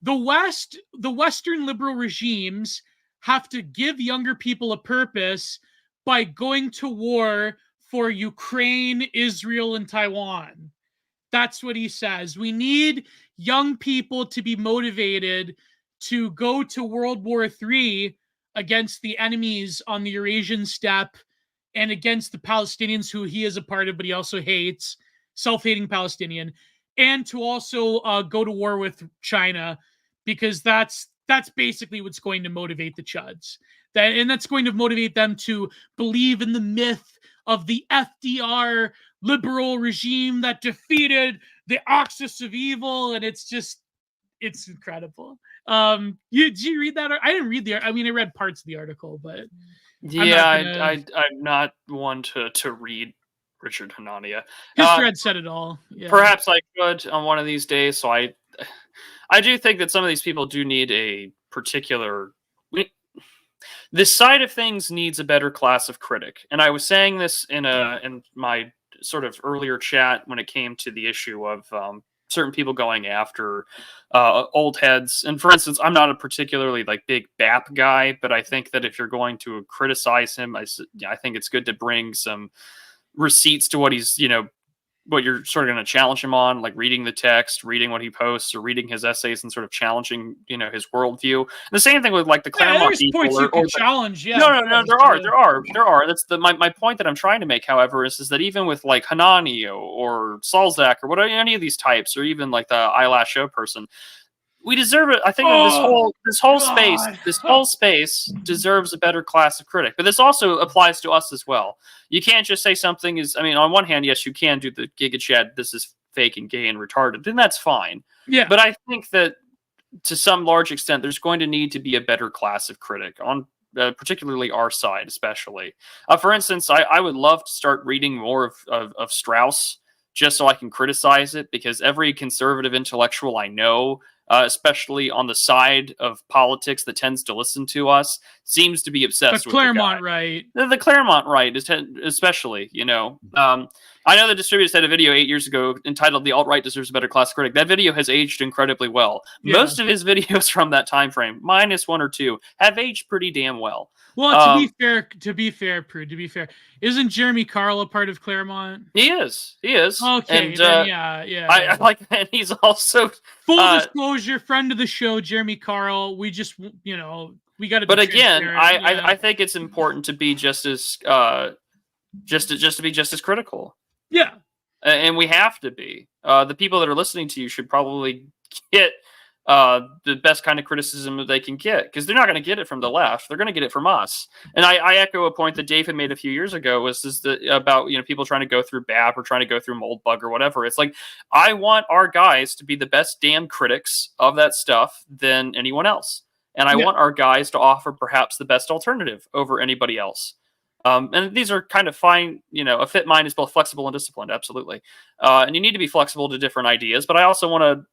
the Western liberal regimes have to give younger people a purpose by going to war for Ukraine, Israel, and Taiwan. That's what he says. We need young people to be motivated to go to World War III against the enemies on the Eurasian steppe and against the Palestinians who he is a part of, but he also hates, self-hating Palestinian, and to also go to war with China, because that's basically what's going to motivate the Chuds. That's going to motivate them to believe in the myth of the FDR liberal regime that defeated the Axis of evil, and it's incredible. Did you read that? I didn't read I read parts of the article, but yeah, I'm not one to read Richard Hanania. His thread said it all. Yeah. Perhaps I could on one of these days. So I do think that some of these people do need a particular. This side of things needs a better class of critic, and I was saying this in my sort of earlier chat when it came to the issue of certain people going after old heads. And for instance, I'm not a particularly like big BAP guy, but I think that if you're going to criticize him, I think it's good to bring some receipts to what he's, what you're sort of going to challenge him on, like reading the text, reading what he posts, or reading his essays and sort of challenging, his worldview. And the same thing with like the Claremont people. Points you can challenge. Yeah. No. There are. That's my point that I'm trying to make. However, is that even with like Hanani or Salzak or whatever, any of these types, or even like the eyelash show person, we deserve it. I think that this whole space deserves a better class of critic. But this also applies to us as well. You can't just say something is. I mean, on one hand, yes, you can do the Giga Chad. This is fake and gay and retarded, then that's fine. Yeah. But I think that to some large extent, there's going to need to be a better class of critic on. Particularly our side, especially. For instance, I would love to start reading more of Strauss just so I can criticize it, because every conservative intellectual I know, especially on the side of politics that tends to listen to us, seems to be obsessed with Claremont right. The Claremont right, especially, you know. I know the Distributors had a video 8 years ago entitled "The Alt-Right Deserves a Better Class Critic." That video has aged incredibly well. Yeah. Most of his videos from that time frame, minus one or two, have aged pretty damn well. Well, to be fair, Prude, to be fair, isn't Jeremy Carl a part of Claremont? He is. Okay, and, then yeah. I like that. And he's also full disclosure, friend of the show, Jeremy Carl. We just, you know, we got to. But again, I think it's important to be just as critical. Yeah, and we have to be. The people that are listening to you should probably get the best kind of criticism that they can get, because they're not going to get it from the left. They're going to get it from us. And I echo a point that David made a few years ago, about, you know, people trying to go through BAP or trying to go through Moldbug or whatever. It's like, I want our guys to be the best damn critics of that stuff than anyone else. And I want our guys to offer perhaps the best alternative over anybody else. And these are kind of fine, you know, a fit mind is both flexible and disciplined. Absolutely. And you need to be flexible to different ideas, but I also want to,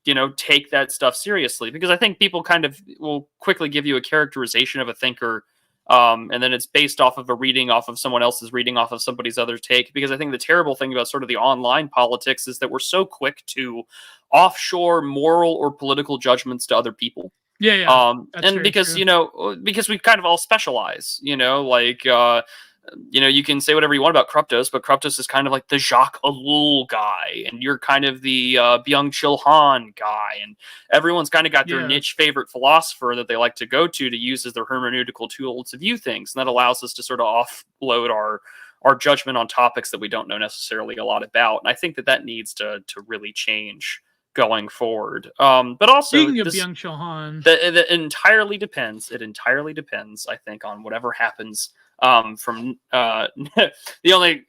you know, take that stuff seriously, because I think people kind of will quickly give you a characterization of a thinker. And then it's based off of a reading off of someone else's reading off of somebody's other take. Because I think the terrible thing about sort of the online politics is that we're so quick to offshore moral or political judgments to other people. Yeah. And because, true. You know, because we kind of all specialize, you know, like, you know, you can say whatever you want about Kruptos, but Kruptos is kind of like the Jacques Ellul guy, and you're kind of the Byung-Chul Han guy, and everyone's kind of got their niche favorite philosopher that they like to go to use as their hermeneutical tool to view things, and that allows us to sort of offload our judgment on topics that we don't know necessarily a lot about. And I think that needs to really change going forward. But also, speaking of Byung-Chul Han, it entirely depends. It entirely depends, I think, on whatever happens. From the only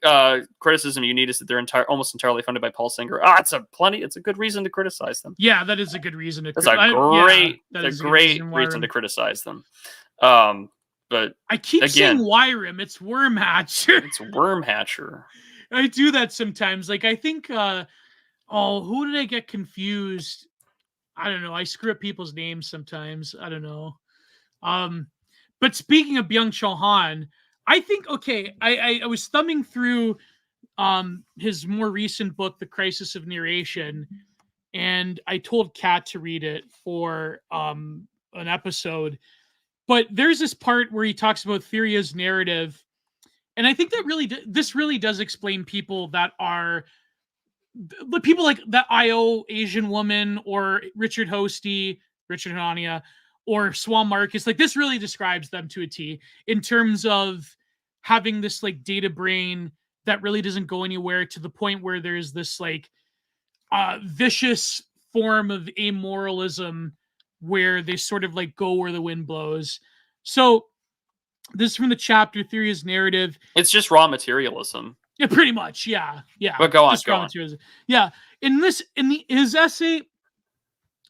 criticism you need is that they're almost entirely funded by Paul Singer. It's a good reason to criticize them. Yeah, that is a good reason to. That's a great reason to criticize them. But I keep saying Wyram. It's Wormhatcher. It's Wormhatcher. I do that sometimes. Like, I think. Who did I get confused? I don't know. I screw up people's names sometimes. I don't know. But speaking of Byung-Chul Han, I think, I was thumbing through his more recent book, The Crisis of Narration, and I told Kat to read it for an episode. But there's this part where he talks about theory as narrative, and I think that this really does explain people that are the people like that IO Asian woman or Richard Hanania, or Swam Marcus. Like, this really describes them to a T in terms of having this like data brain that really doesn't go anywhere, to the point where there's this like vicious form of amoralism where they sort of like go where the wind blows. So this is from the chapter Theory as Narrative. It's just raw materialism. Yeah, pretty much. Yeah. But go on. Yeah. In the essay,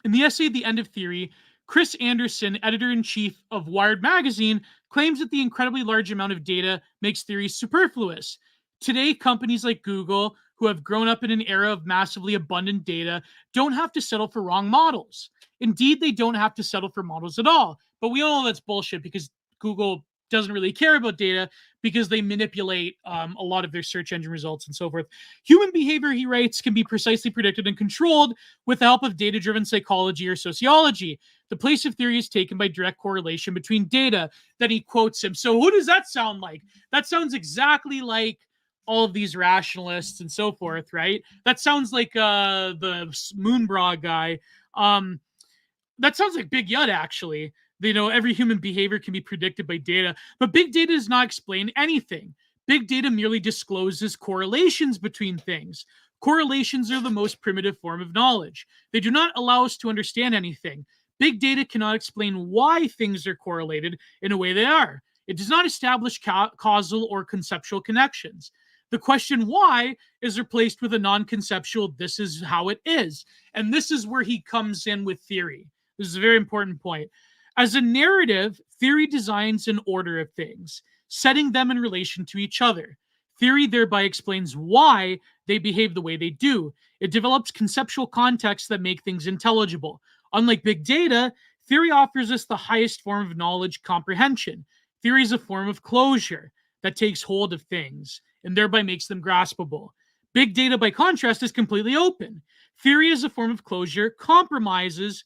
at the end of Theory, Chris Anderson, editor-in-chief of Wired magazine, claims that the incredibly large amount of data makes theory superfluous. Today, companies like Google, who have grown up in an era of massively abundant data, don't have to settle for wrong models. Indeed, they don't have to settle for models at all. But we all know that's bullshit, because Google doesn't really care about data, because they manipulate a lot of their search engine results and so forth. Human behavior, he writes, can be precisely predicted and controlled with the help of data-driven psychology or sociology. The place of theory is taken by direct correlation between data. Then he quotes him. So who does that sound like? That sounds exactly like all of these rationalists and so forth, right? That sounds like the Moonbra guy. That sounds like Big Yud, actually. You know, every human behavior can be predicted by data, but big data does not explain anything. Big data merely discloses correlations between things. Correlations are the most primitive form of knowledge. They do not allow us to understand anything. Big data cannot explain why things are correlated in a way they are. It does not establish causal or conceptual connections. The question why is replaced with a non-conceptual this is how it is. And this is where he comes in with theory. This is a very important point. As a narrative, theory designs an order of things, setting them in relation to each other. Theory thereby explains why they behave the way they do. It develops conceptual contexts that make things intelligible. Unlike big data, theory offers us the highest form of knowledge comprehension. Theory is a form of closure that takes hold of things and thereby makes them graspable. Big data, by contrast, is completely open. Theory is a form of closure, comprises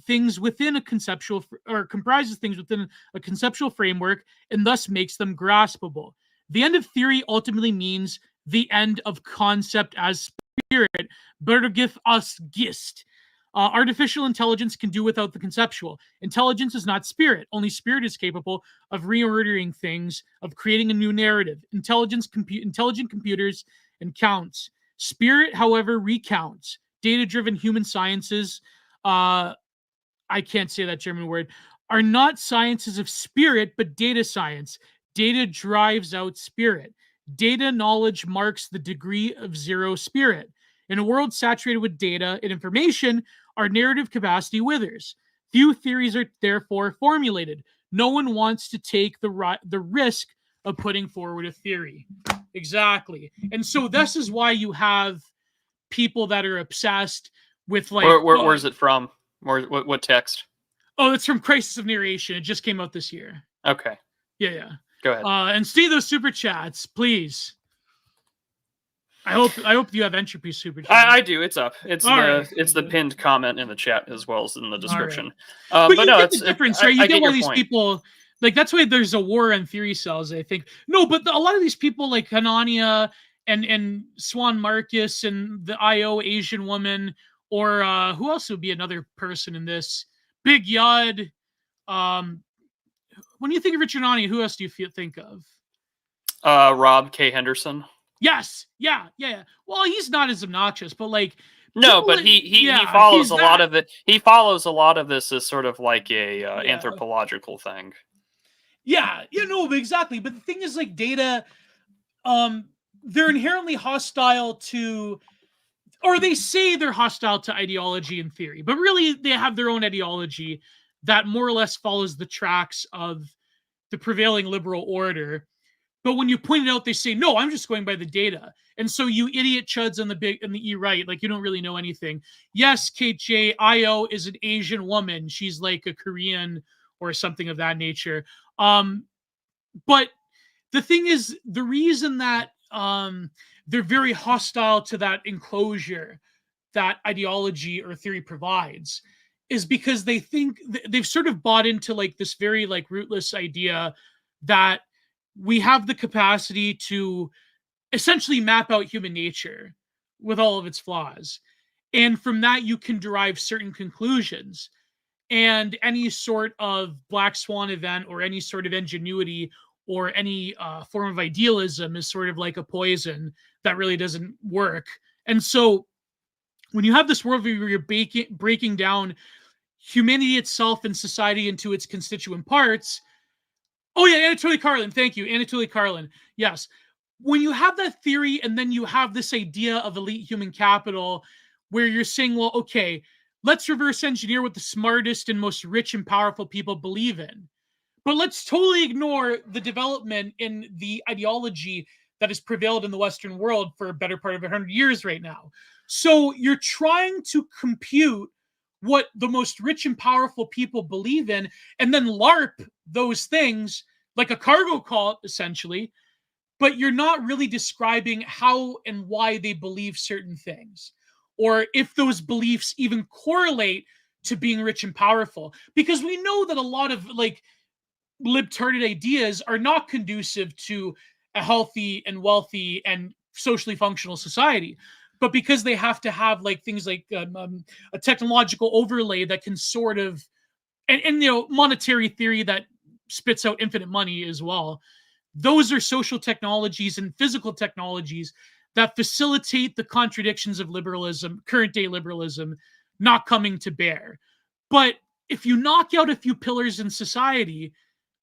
things within a conceptual framework, and thus makes them graspable. The end of theory ultimately means the end of concept as spirit. Bergif us gist. Artificial intelligence can do without the conceptual. Intelligence is not spirit. Only spirit is capable of reordering things, of creating a new narrative. Intelligent computers and counts. Spirit, however, recounts. Data-driven human sciences, I can't say that German word, are not sciences of spirit, but data science. Data drives out spirit. Data knowledge marks the degree of zero spirit. In a world saturated with data and information, our narrative capacity withers. Few theories are therefore formulated. No one wants to take the risk of putting forward a theory. Exactly. And so this is why you have people that are obsessed with like... Where's it from? What text? Oh, it's from Crisis of Narration. It just came out this year. Okay. Yeah. Go ahead. And see those super chats, please. I hope you have entropy super chat. I do. It's up. It's the pinned comment in the chat as well as in the description. Right. But no, it's the difference, right? You get one of these point. people, like that's why there's a war on theory cells, I think. No, but a lot of these people like Hanania and Swan Marcus and the IO Asian woman, or who else would be another person in this? Big Yud. When you think of Richard Hanania, who else do you think of? Rob K. Henderson. Yes. Yeah. Well, he's not as obnoxious, but like no, but he follows a lot of it. He follows a lot of this as sort of like a anthropological thing. Yeah, but exactly. But the thing is, like data, they're inherently hostile to, or they say they're hostile to ideology and theory, but really they have their own ideology that more or less follows the tracks of the prevailing liberal order. But when you point it out, they say, no, I'm just going by the data. And so you idiot chuds on the E-right, like you don't really know anything. Yes, KJ, IO is an Asian woman. She's like a Korean or something of that nature. But the thing is, the reason that they're very hostile to that enclosure that ideology or theory provides is because they think they've sort of bought into like this very like rootless idea that we have the capacity to essentially map out human nature with all of its flaws. And from that, you can derive certain conclusions. And any sort of black swan event or any sort of ingenuity or any form of idealism is sort of like a poison that really doesn't work. And so when you have this worldview where you're breaking down humanity itself and society into its constituent parts. Oh yeah, Anatoly Karlin. Thank you, Anatoly Karlin. Yes. When you have that theory and then you have this idea of elite human capital where you're saying, well, okay, let's reverse engineer what the smartest and most rich and powerful people believe in. But let's totally ignore the development in the ideology that has prevailed in the Western world for a better part of 100 years right now. So you're trying to compute what the most rich and powerful people believe in and then LARP those things like a cargo cult, essentially, but you're not really describing how and why they believe certain things, or if those beliefs even correlate to being rich and powerful. Because we know that a lot of like libtarded ideas are not conducive to a healthy and wealthy and socially functional society. But because they have to have like things like a technological overlay that can sort of, and monetary theory that spits out infinite money as well, those are social technologies and physical technologies that facilitate the contradictions of liberalism, current day liberalism, not coming to bear. But if you knock out a few pillars in society,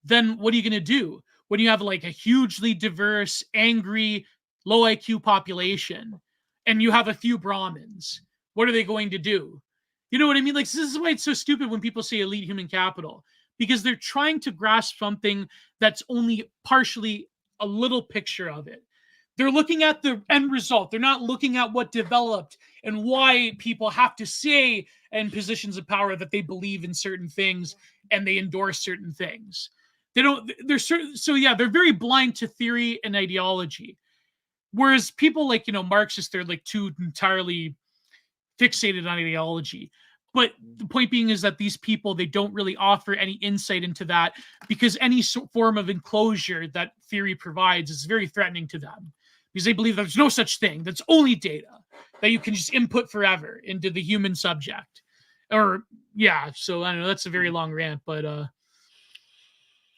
then what are you going to do when you have like a hugely diverse, angry, low IQ population and you have a few Brahmins? What are they going to do? You know what I mean? Like, this is why it's so stupid when people say elite human capital, because they're trying to grasp something that's only partially a little picture of it. They're looking at the end result. They're not looking at what developed and why people have to say in positions of power that they believe in certain things and they endorse certain things. They don't, they're certain. So yeah, they're very blind to theory and ideology. Whereas people like, Marxists, they're like too entirely fixated on ideology. But the point being is that these people, they don't really offer any insight into that, because any form of enclosure that theory provides is very threatening to them, because they believe there's no such thing. That's only data that you can just input forever into the human subject. Or, yeah, so I don't know, that's a very long rant, but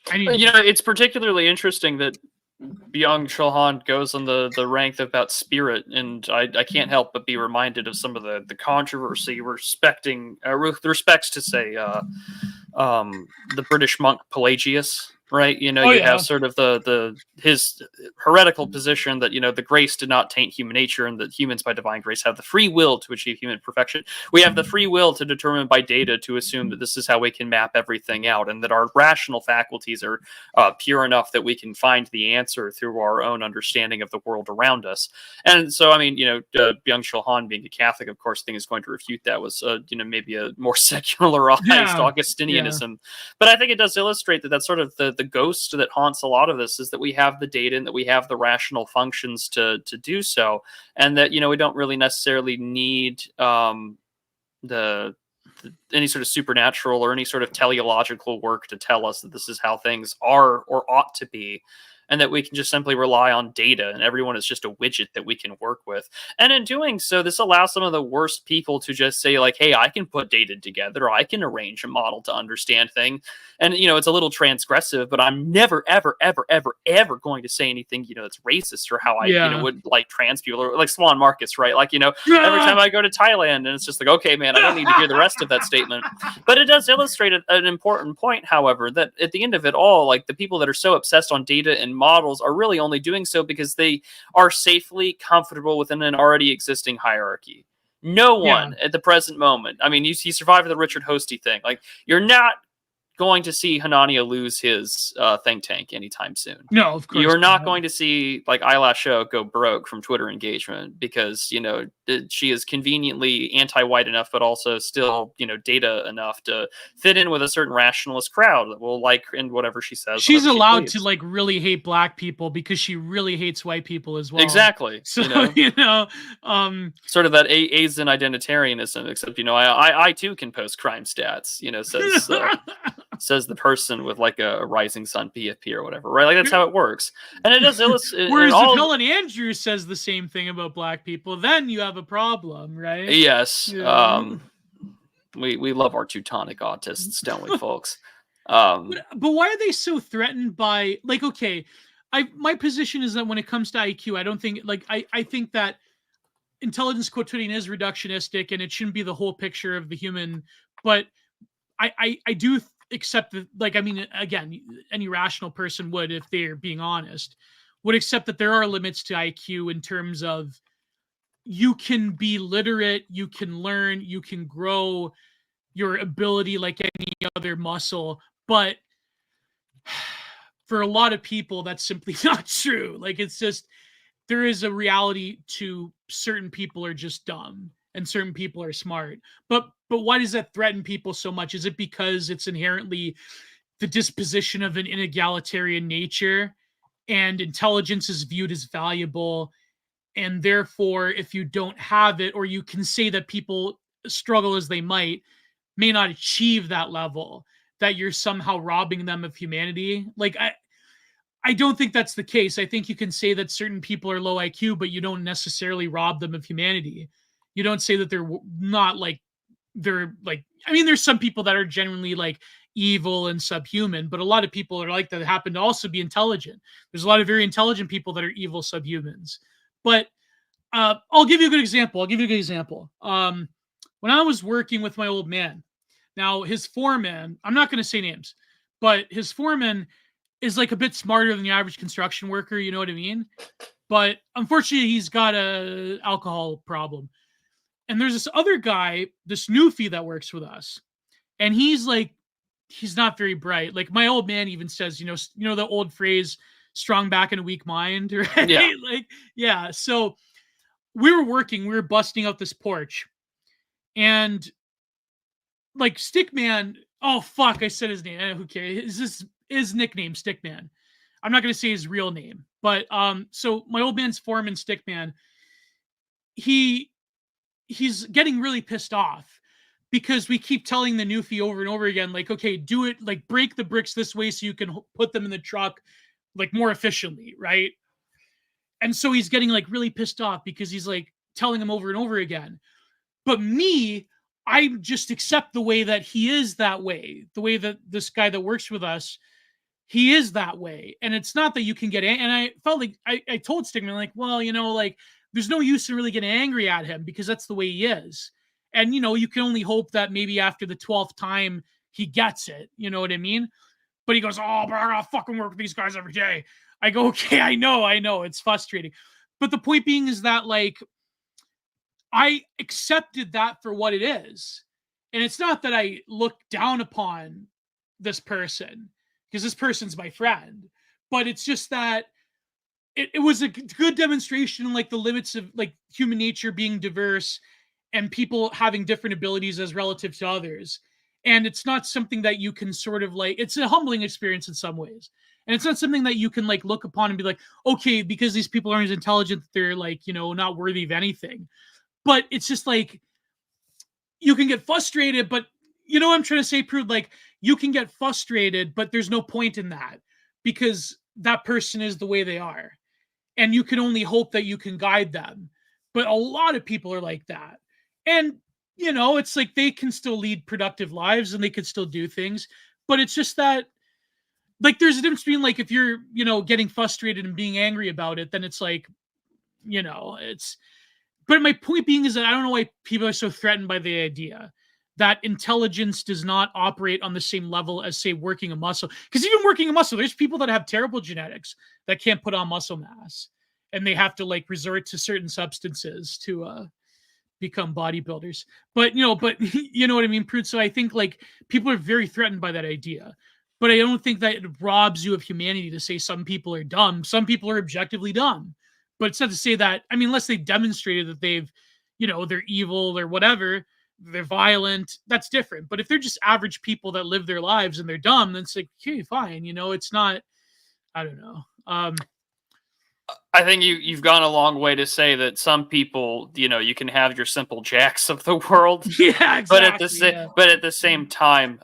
it's particularly interesting that young Chohan goes on the rank about spirit, and I can't help but be reminded of some of the controversy with respects to, say, the British monk Pelagius, right? You have sort of his heretical position that, the grace did not taint human nature, and that humans by divine grace have the free will to achieve human perfection. We have the free will to determine by data to assume that this is how we can map everything out, and that our rational faculties are pure enough that we can find the answer through our own understanding of the world around us. And so, I mean, young Chohan, being a Catholic, of course, is going to refute that with, maybe a more secularized Augustinianism. But I think it does illustrate that that's sort of the ghost that haunts a lot of this, is that we have the data and that we have the rational functions to do so, and that we don't really necessarily need any sort of supernatural or any sort of teleological work to tell us that this is how things are or ought to be, and that we can just simply rely on data, and everyone is just a widget that we can work with. And in doing so, this allows some of the worst people to just say, like, hey, I can put data together, or I can arrange a model to understand things. And, it's a little transgressive, but I'm never, ever, ever, ever, ever going to say anything, that's racist, or how I, would like trans people, or like Swan Marcus, right? Like, every time I go to Thailand, and it's just like, okay, man, I don't need to hear the rest of that statement. But it does illustrate an important point, however, that at the end of it all, like, the people that are so obsessed on data and models are really only doing so because they are safely comfortable within an already existing hierarchy. No one at the present moment, I mean, you survived the Richard Hosty thing. Like, you're not going to see Hanania lose his think tank anytime soon. No, of course. You're not going to see, like, Eyelash Show go broke from Twitter engagement, because, she is conveniently anti-white enough, but also still, data enough to fit in with a certain rationalist crowd that will like in whatever she says. She's allowed to, like, really hate black people because she really hates white people as well. Exactly. So, sort of that Asian identitarianism, except, I too can post crime stats, says the person with, like, a rising sun PFP or whatever, right? Like, that's how it works. And it does illustrate. Whereas if Helen Andrews says the same thing about black people, then you have a problem, right? Yes. Yeah. We love our Teutonic autists, don't we, folks? But why are they so threatened by, like, okay, my position is that when it comes to IQ, I don't think, like, I think that intelligence quotidian is reductionistic, and it shouldn't be the whole picture of the human, but I do accept that, like, I mean, again, any rational person would, if they're being honest, would accept that there are limits to IQ in terms of you can be literate, you can learn, you can grow your ability like any other muscle, but for a lot of people, that's simply not true. Like, it's just, there is a reality to certain people are just dumb and certain people are smart. But why does that threaten people so much? Is it because it's inherently the disposition of an inegalitarian nature, and intelligence is viewed as valuable, and therefore if you don't have it, or you can say that people struggle as they may not achieve that level, that you're somehow robbing them of humanity? Like, I don't think that's the case. I think you can say that certain people are low IQ, but you don't necessarily rob them of humanity. You don't say that they're not, like, they're like, I mean, there's some people that are genuinely, like, evil and subhuman, but a lot of people are like that happen to also be intelligent. There's a lot of very intelligent people that are evil subhumans. But I'll give you a good example. When I was working with my old man, now his foreman, I'm not going to say names, but his foreman is like a bit smarter than the average construction worker, you know what I mean? But unfortunately, he's got a alcohol problem. And there's this other guy, this newfie that works with us. And he's not very bright. Like my old man even says, you know the old phrase, strong back and a weak mind, right? Yeah. Yeah. So we were busting out this porch. And like Stickman, oh fuck, I said his name. Who cares? His nickname, Stickman. I'm not gonna say his real name, but so my old man's foreman, Stickman, he's getting really pissed off because we keep telling the newfie over and over again, like, okay, do it, like break the bricks this way so you can put them in the truck like more efficiently, right? And so he's getting like really pissed off because he's like telling him over and over again. But me, I just accept the way that he is that way, the way that this guy that works with us, he is that way. And it's not that you can get, and I felt like I told Stigman, like, well, like there's no use in really getting angry at him because that's the way he is. And, you can only hope that maybe after the 12th time he gets it. You know what I mean? But he goes, oh, but I gotta fucking work with these guys every day. I go, okay, I know. It's frustrating. But the point being is that, like, I accepted that for what it is. And it's not that I look down upon this person because this person's my friend. But it's just that it was a good demonstration, like the limits of like human nature being diverse and people having different abilities as relative to others. And it's not something that you can sort of like, it's a humbling experience in some ways. And it's not something that you can like look upon and be like, okay, because these people aren't as intelligent, they're like, not worthy of anything. But it's just like, you can get frustrated, but what I'm trying to say, Prude, like you can get frustrated, but there's no point in that because that person is the way they are. And you can only hope that you can guide them. But a lot of people are like that. And, it's like they can still lead productive lives and they can still do things. But it's just that, like, there's a difference between, like, if you're, getting frustrated and being angry about it, then it's like, it's. But my point being is that I don't know why people are so threatened by the idea that intelligence does not operate on the same level as, say, working a muscle. Because even working a muscle, there's people that have terrible genetics that can't put on muscle mass. And they have to, like, resort to certain substances to become bodybuilders. But, you know what I mean, Prude? So I think, like, people are very threatened by that idea. But I don't think that it robs you of humanity to say some people are dumb. Some people are objectively dumb. But it's not to say that, I mean, unless they demonstrated that they've, they're evil or whatever, they're violent, that's different. But if they're just average people that live their lives and they're dumb, then it's like, okay, fine. It's not, I don't know. I think you've gone a long way to say that some people, you can have your simple jacks of the world. Yeah, exactly. But at the same time,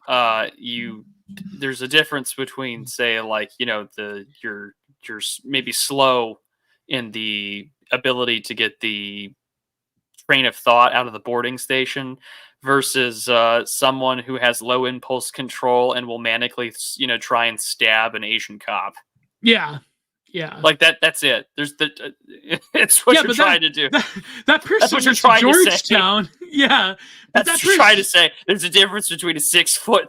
there's a difference between, say, like, you're maybe slow in the ability to get the train of thought out of the boarding station versus someone who has low impulse control and will manically, try and stab an Asian cop. Yeah. Like that's it. It's what you're trying to do. That person that's what you're was trying Georgetown. To say. Yeah. That's what you're trying to say. There's a difference between a 6'5"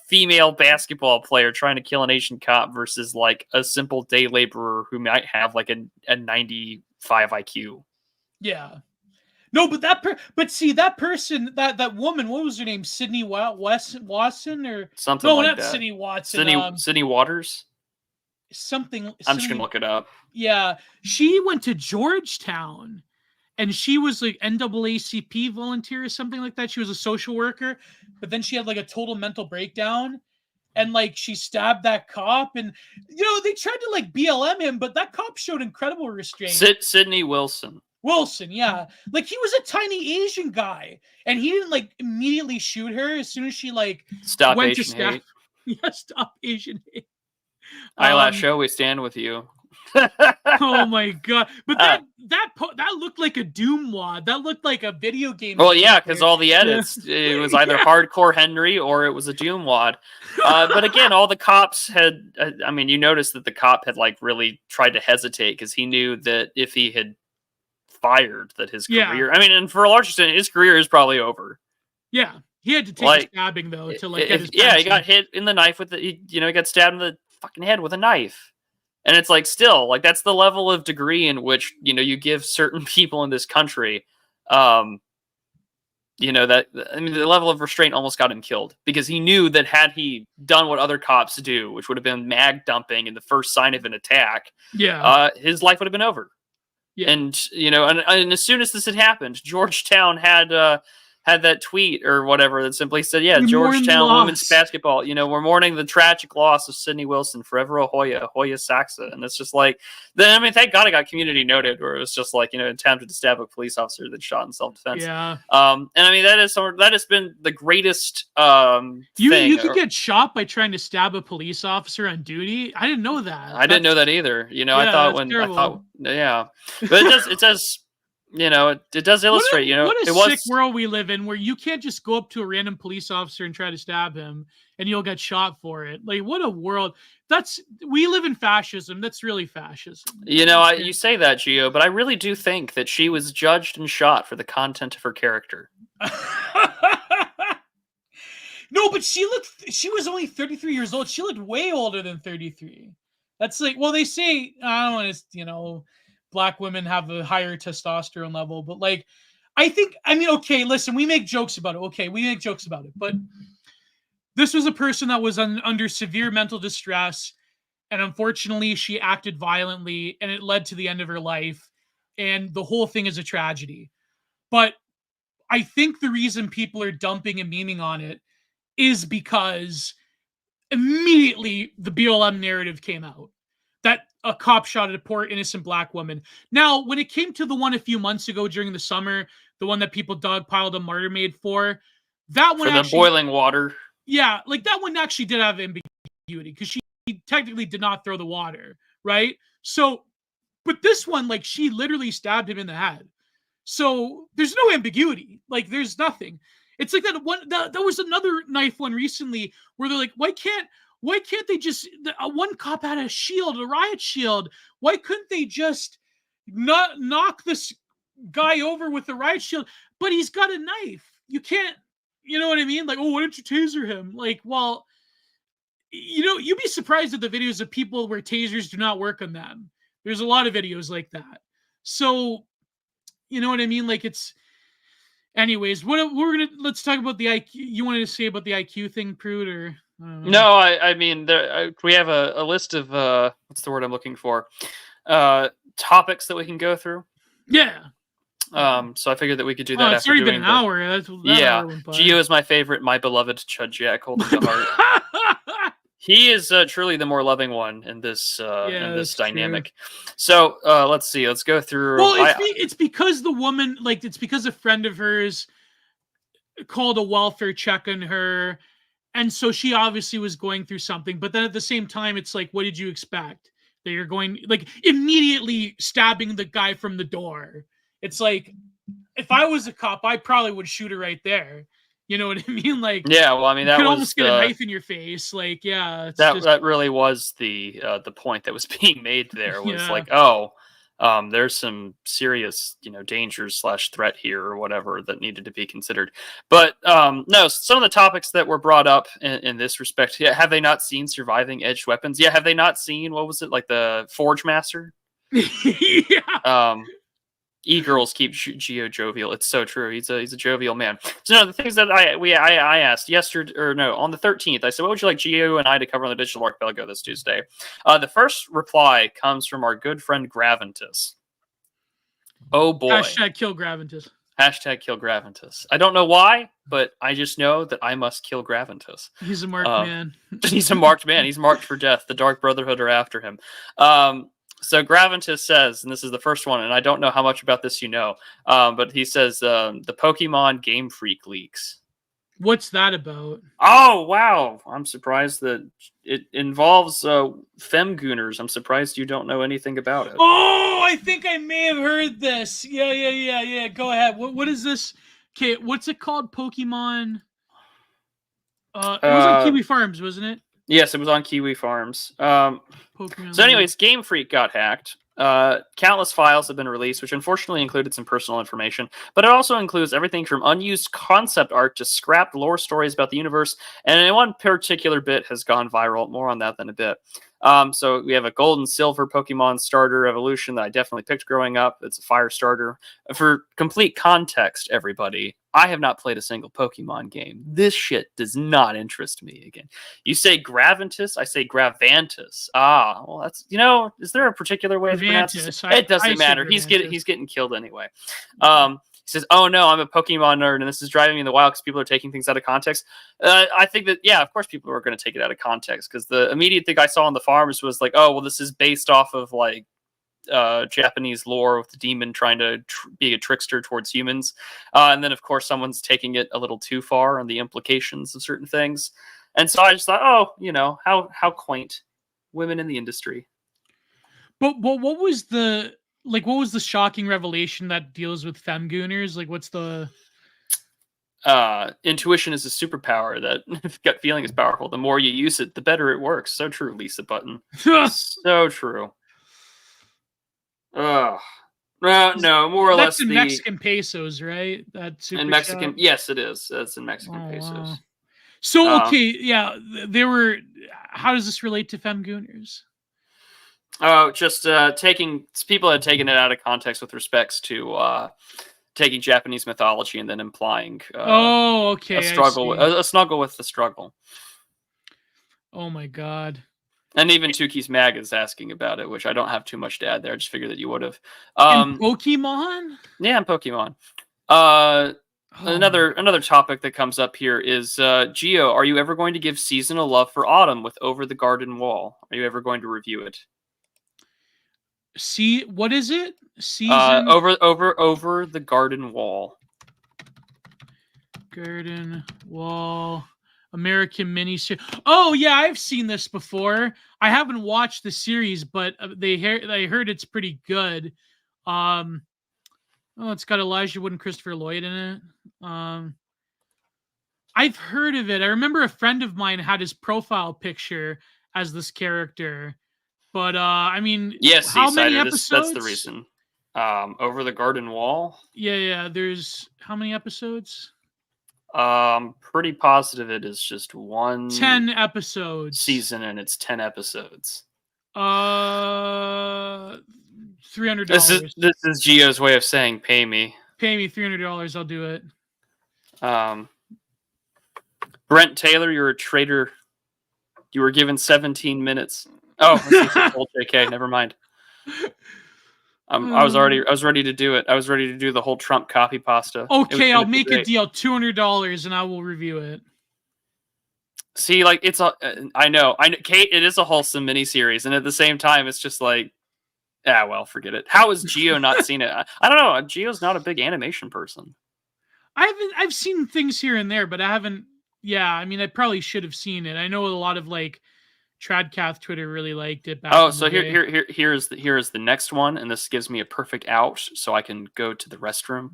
female basketball player trying to kill an Asian cop versus like a simple day laborer who might have like a 95 IQ. Yeah. No, but see that person, that woman, what was her name? Sydney Watson or something like that? No, not Sydney Watson. Sydney Waters. Something. I'm just gonna look it up. Yeah, she went to Georgetown, and she was like NAACP volunteer or something like that. She was a social worker, but then she had like a total mental breakdown, and like she stabbed that cop, and they tried to like BLM him, but that cop showed incredible restraint. Sidney Wilson, yeah. Like he was a tiny Asian guy and he didn't like immediately shoot her as soon as she like stop went Asian to hate. Yeah, stop Asian Hate. Eyelash show, we stand with you. Oh my God. But that that looked like a Doom wad. That looked like a video game. Well, yeah, because all the edits, it was either hardcore Henry or it was a Doom wad. But again, all the cops had, I mean, you noticed that the cop had like really tried to hesitate because he knew that if he had fired, that his career, I mean, and for a large extent, his career is probably over. Yeah. He had to take a stabbing though to like get his he got hit in the knife with he got stabbed in the fucking head with a knife. And it's like still like that's the level of degree in which you give certain people in this country, that I mean the level of restraint almost got him killed because he knew that had he done what other cops do, which would have been mag dumping in the first sign of an attack, his life would have been over. Yeah. And and as soon as this had happened, Georgetown had that tweet or whatever that simply said, Georgetown women's basketball, we're mourning the tragic loss of Sydney Wilson, forever a Hoya Saxa. And it's just like, then, I mean, thank God it got community noted where it was just like, attempted to stab a police officer that shot in self-defense. Yeah. And I mean, that has been the greatest thing. You could get shot by trying to stab a police officer on duty. I didn't know that. I didn't know that either. But it does, it does illustrate, what a sick world we live in where you can't just go up to a random police officer and try to stab him and you'll get shot for it. Like, what a world. We live in fascism. That's really fascism. You say that, Gio, but I really do think that she was judged and shot for the content of her character. No, but she was only 33 years old. She looked way older than 33. That's like, well, they say, I don't want to, Black women have a higher testosterone level, but like, okay, listen, we make jokes about it. But this was a person that was under severe mental distress. And unfortunately, she acted violently and it led to the end of her life. And the whole thing is a tragedy. But I think the reason people are dumping and memeing on it is because immediately the BLM narrative came out. That a cop shot at a poor innocent Black woman. Now, when it came to the one a few months ago during the summer, the one that people dogpiled a martyr maid for, that one for the boiling water. Yeah, like that one actually did have ambiguity because she technically did not throw the water, right? So, but this one, like she literally stabbed him in the head. So there's no ambiguity. Like there's nothing. It's like that one. There was another knife one recently where they're like, why can't they just, one cop had a shield, a riot shield. Why couldn't they just not knock this guy over with the riot shield? But he's got a knife. You can't, you know what I mean? Like, oh, why don't you taser him? Like, well, you'd be surprised at the videos of people where tasers do not work on them. There's a lot of videos like that. So, you know what I mean? Like anyways, let's talk about the IQ. You wanted to say about the IQ thing, Prude, or? No, I mean, we have a list of, what's the word I'm looking for? Topics that we can go through. Yeah. So I figured that we could do that after it's already been an hour. Gio is my favorite, my beloved Chud Jack, holding the heart. He is truly the more loving one in this dynamic. True. So let's see. Let's go through. Well, it's because the woman, like, it's because a friend of hers called a welfare check on her. And so she obviously was going through something. But then at the same time, it's like, what did you expect? That you're going, like, immediately stabbing the guy from the door. It's like, if I was a cop, I probably would shoot her right there. You know what I mean? Like, yeah, well, I mean, that you could was almost get a knife in your face. Like, yeah, that really was the point that was being made there. Was like, there's some serious, dangers / threat here or whatever that needed to be considered. But no, some of the topics that were brought up in this respect. Yeah, have they not seen surviving edged weapons? Yeah, have they not seen, what was it, like the Forge Master? Yeah. E-girls keep Gio jovial. It's so true. He's a jovial man. So no, the things that I asked yesterday, or no, on the 13th, I said, what would you like Gio and I to cover on the Digital Archipelago this Tuesday? The first reply comes from our good friend Graventus. Oh boy. Hashtag kill Graventus. Hashtag kill Graventus. I don't know why, but I just know that I must kill Graventus. He's a marked man. He's a marked man. He's marked for death. The Dark Brotherhood are after him. So Graventus says, and this is the first one, and I don't know how much about this but he says the Pokemon Game Freak leaks. What's that about? Oh, wow. I'm surprised that it involves femgooners. I'm surprised you don't know anything about it. Oh, I think I may have heard this. Yeah. Go ahead. What is this? Okay, what's it called? Pokemon. It was on Kiwi Farms, wasn't it? Yes, it was on Kiwi Farms. Pokemon. So anyways, Game Freak got hacked. Countless files have been released, which unfortunately included some personal information, but it also includes everything from unused concept art to scrapped lore stories about the universe, and one particular bit has gone viral. More on that in a bit. So we have a gold and silver Pokemon starter evolution that I definitely picked growing up. It's a fire starter. For complete context, everybody, I have not played a single Pokemon game. This shit does not interest me. Again, you say Graventus, I say Gravantus. Ah, well, that's, is there a particular way to pronounce it? It doesn't matter. He's getting killed anyway. He says, "Oh no, I'm a Pokemon nerd, and this is driving me in the wild because people are taking things out of context." I think that, yeah, of course, people are going to take it out of context, because the immediate thing I saw on the forums was like, "Oh, well, this is based off of like Japanese lore with the demon trying to be a trickster towards humans," and then of course someone's taking it a little too far on the implications of certain things, and so I just thought, oh, how quaint, women in the industry. But what was the shocking revelation that deals with femgooners? Like, what's the... Intuition is a superpower that gut feeling is powerful. The more you use it, the better it works. So true, Lisa Button. So true. No, more or less that's in Mexican pesos, right? That super in Mexican, shot? Yes, it is. That's in Mexican pesos. Wow. So okay, yeah, they were. How does this relate to femgooners? Oh, just people had taken it out of context with respects to taking Japanese mythology and then implying a snuggle with the struggle. Oh my god. And even Tuki's Mag is asking about it, which I don't have too much to add there. I just figured that you would have. In Pokemon? Yeah, in Pokemon. Another topic that comes up here is, Gio, are you ever going to give seasonal love for autumn with Over the Garden Wall? Are you ever going to review it? What is it? Season over the Garden Wall. Garden Wall American miniseries. Oh yeah, I've seen this before. I haven't watched the series, but I heard it's pretty good. It's got Elijah Wood and Christopher Lloyd in it. I've heard of it. I remember a friend of mine had his profile picture as this character. But I mean, yes, how many episodes? That's the reason. Over the Garden Wall. Yeah. There's how many episodes? Pretty positive it is just 10 episodes season, and it's 10 episodes. $300. This is Gio's way of saying pay me. Pay me $300. I'll do it. Brent Taylor, you're a traitor. You were given 17 minutes. Oh, old JK. Never mind. I was ready to do it. I was ready to do the whole Trump copy pasta. Okay, I'll make a deal. $200, and I will review it. See, like I know, Kate. It is a wholesome miniseries, and at the same time, it's just like, well, forget it. How has Gio not seen it? I don't know. Gio's not a big animation person. I've seen things here and there, but I haven't. Yeah, I mean, I probably should have seen it. I know a lot of like Tradcath Twitter really liked it. So here is the next one, and this gives me a perfect out, so I can go to the restroom.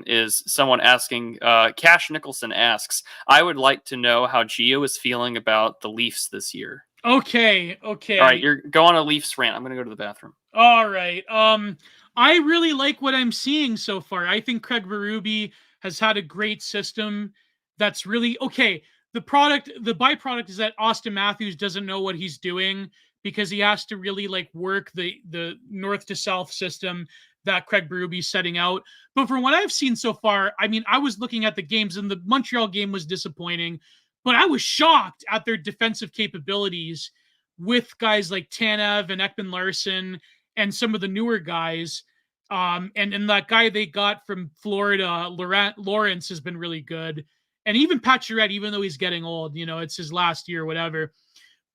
Is someone asking? Cash Nicholson asks, "I would like to know how Gio is feeling about the Leafs this year." Okay. All right, you're go on a Leafs rant. I'm gonna go to the bathroom. All right. I really like what I'm seeing so far. I think Craig Berube has had a great system. That's really okay. The byproduct is that Austin Matthews doesn't know what he's doing because he has to really like work the north to south system that Craig Berube is setting out. But from what I've seen so far, I mean, I was looking at the games, and the Montreal game was disappointing, but I was shocked at their defensive capabilities with guys like Tanev and Ekman Larson and some of the newer guys. And that guy they got from Florida, Lawrence, has been really good. And even Pacioretty, even though he's getting old, it's his last year, whatever.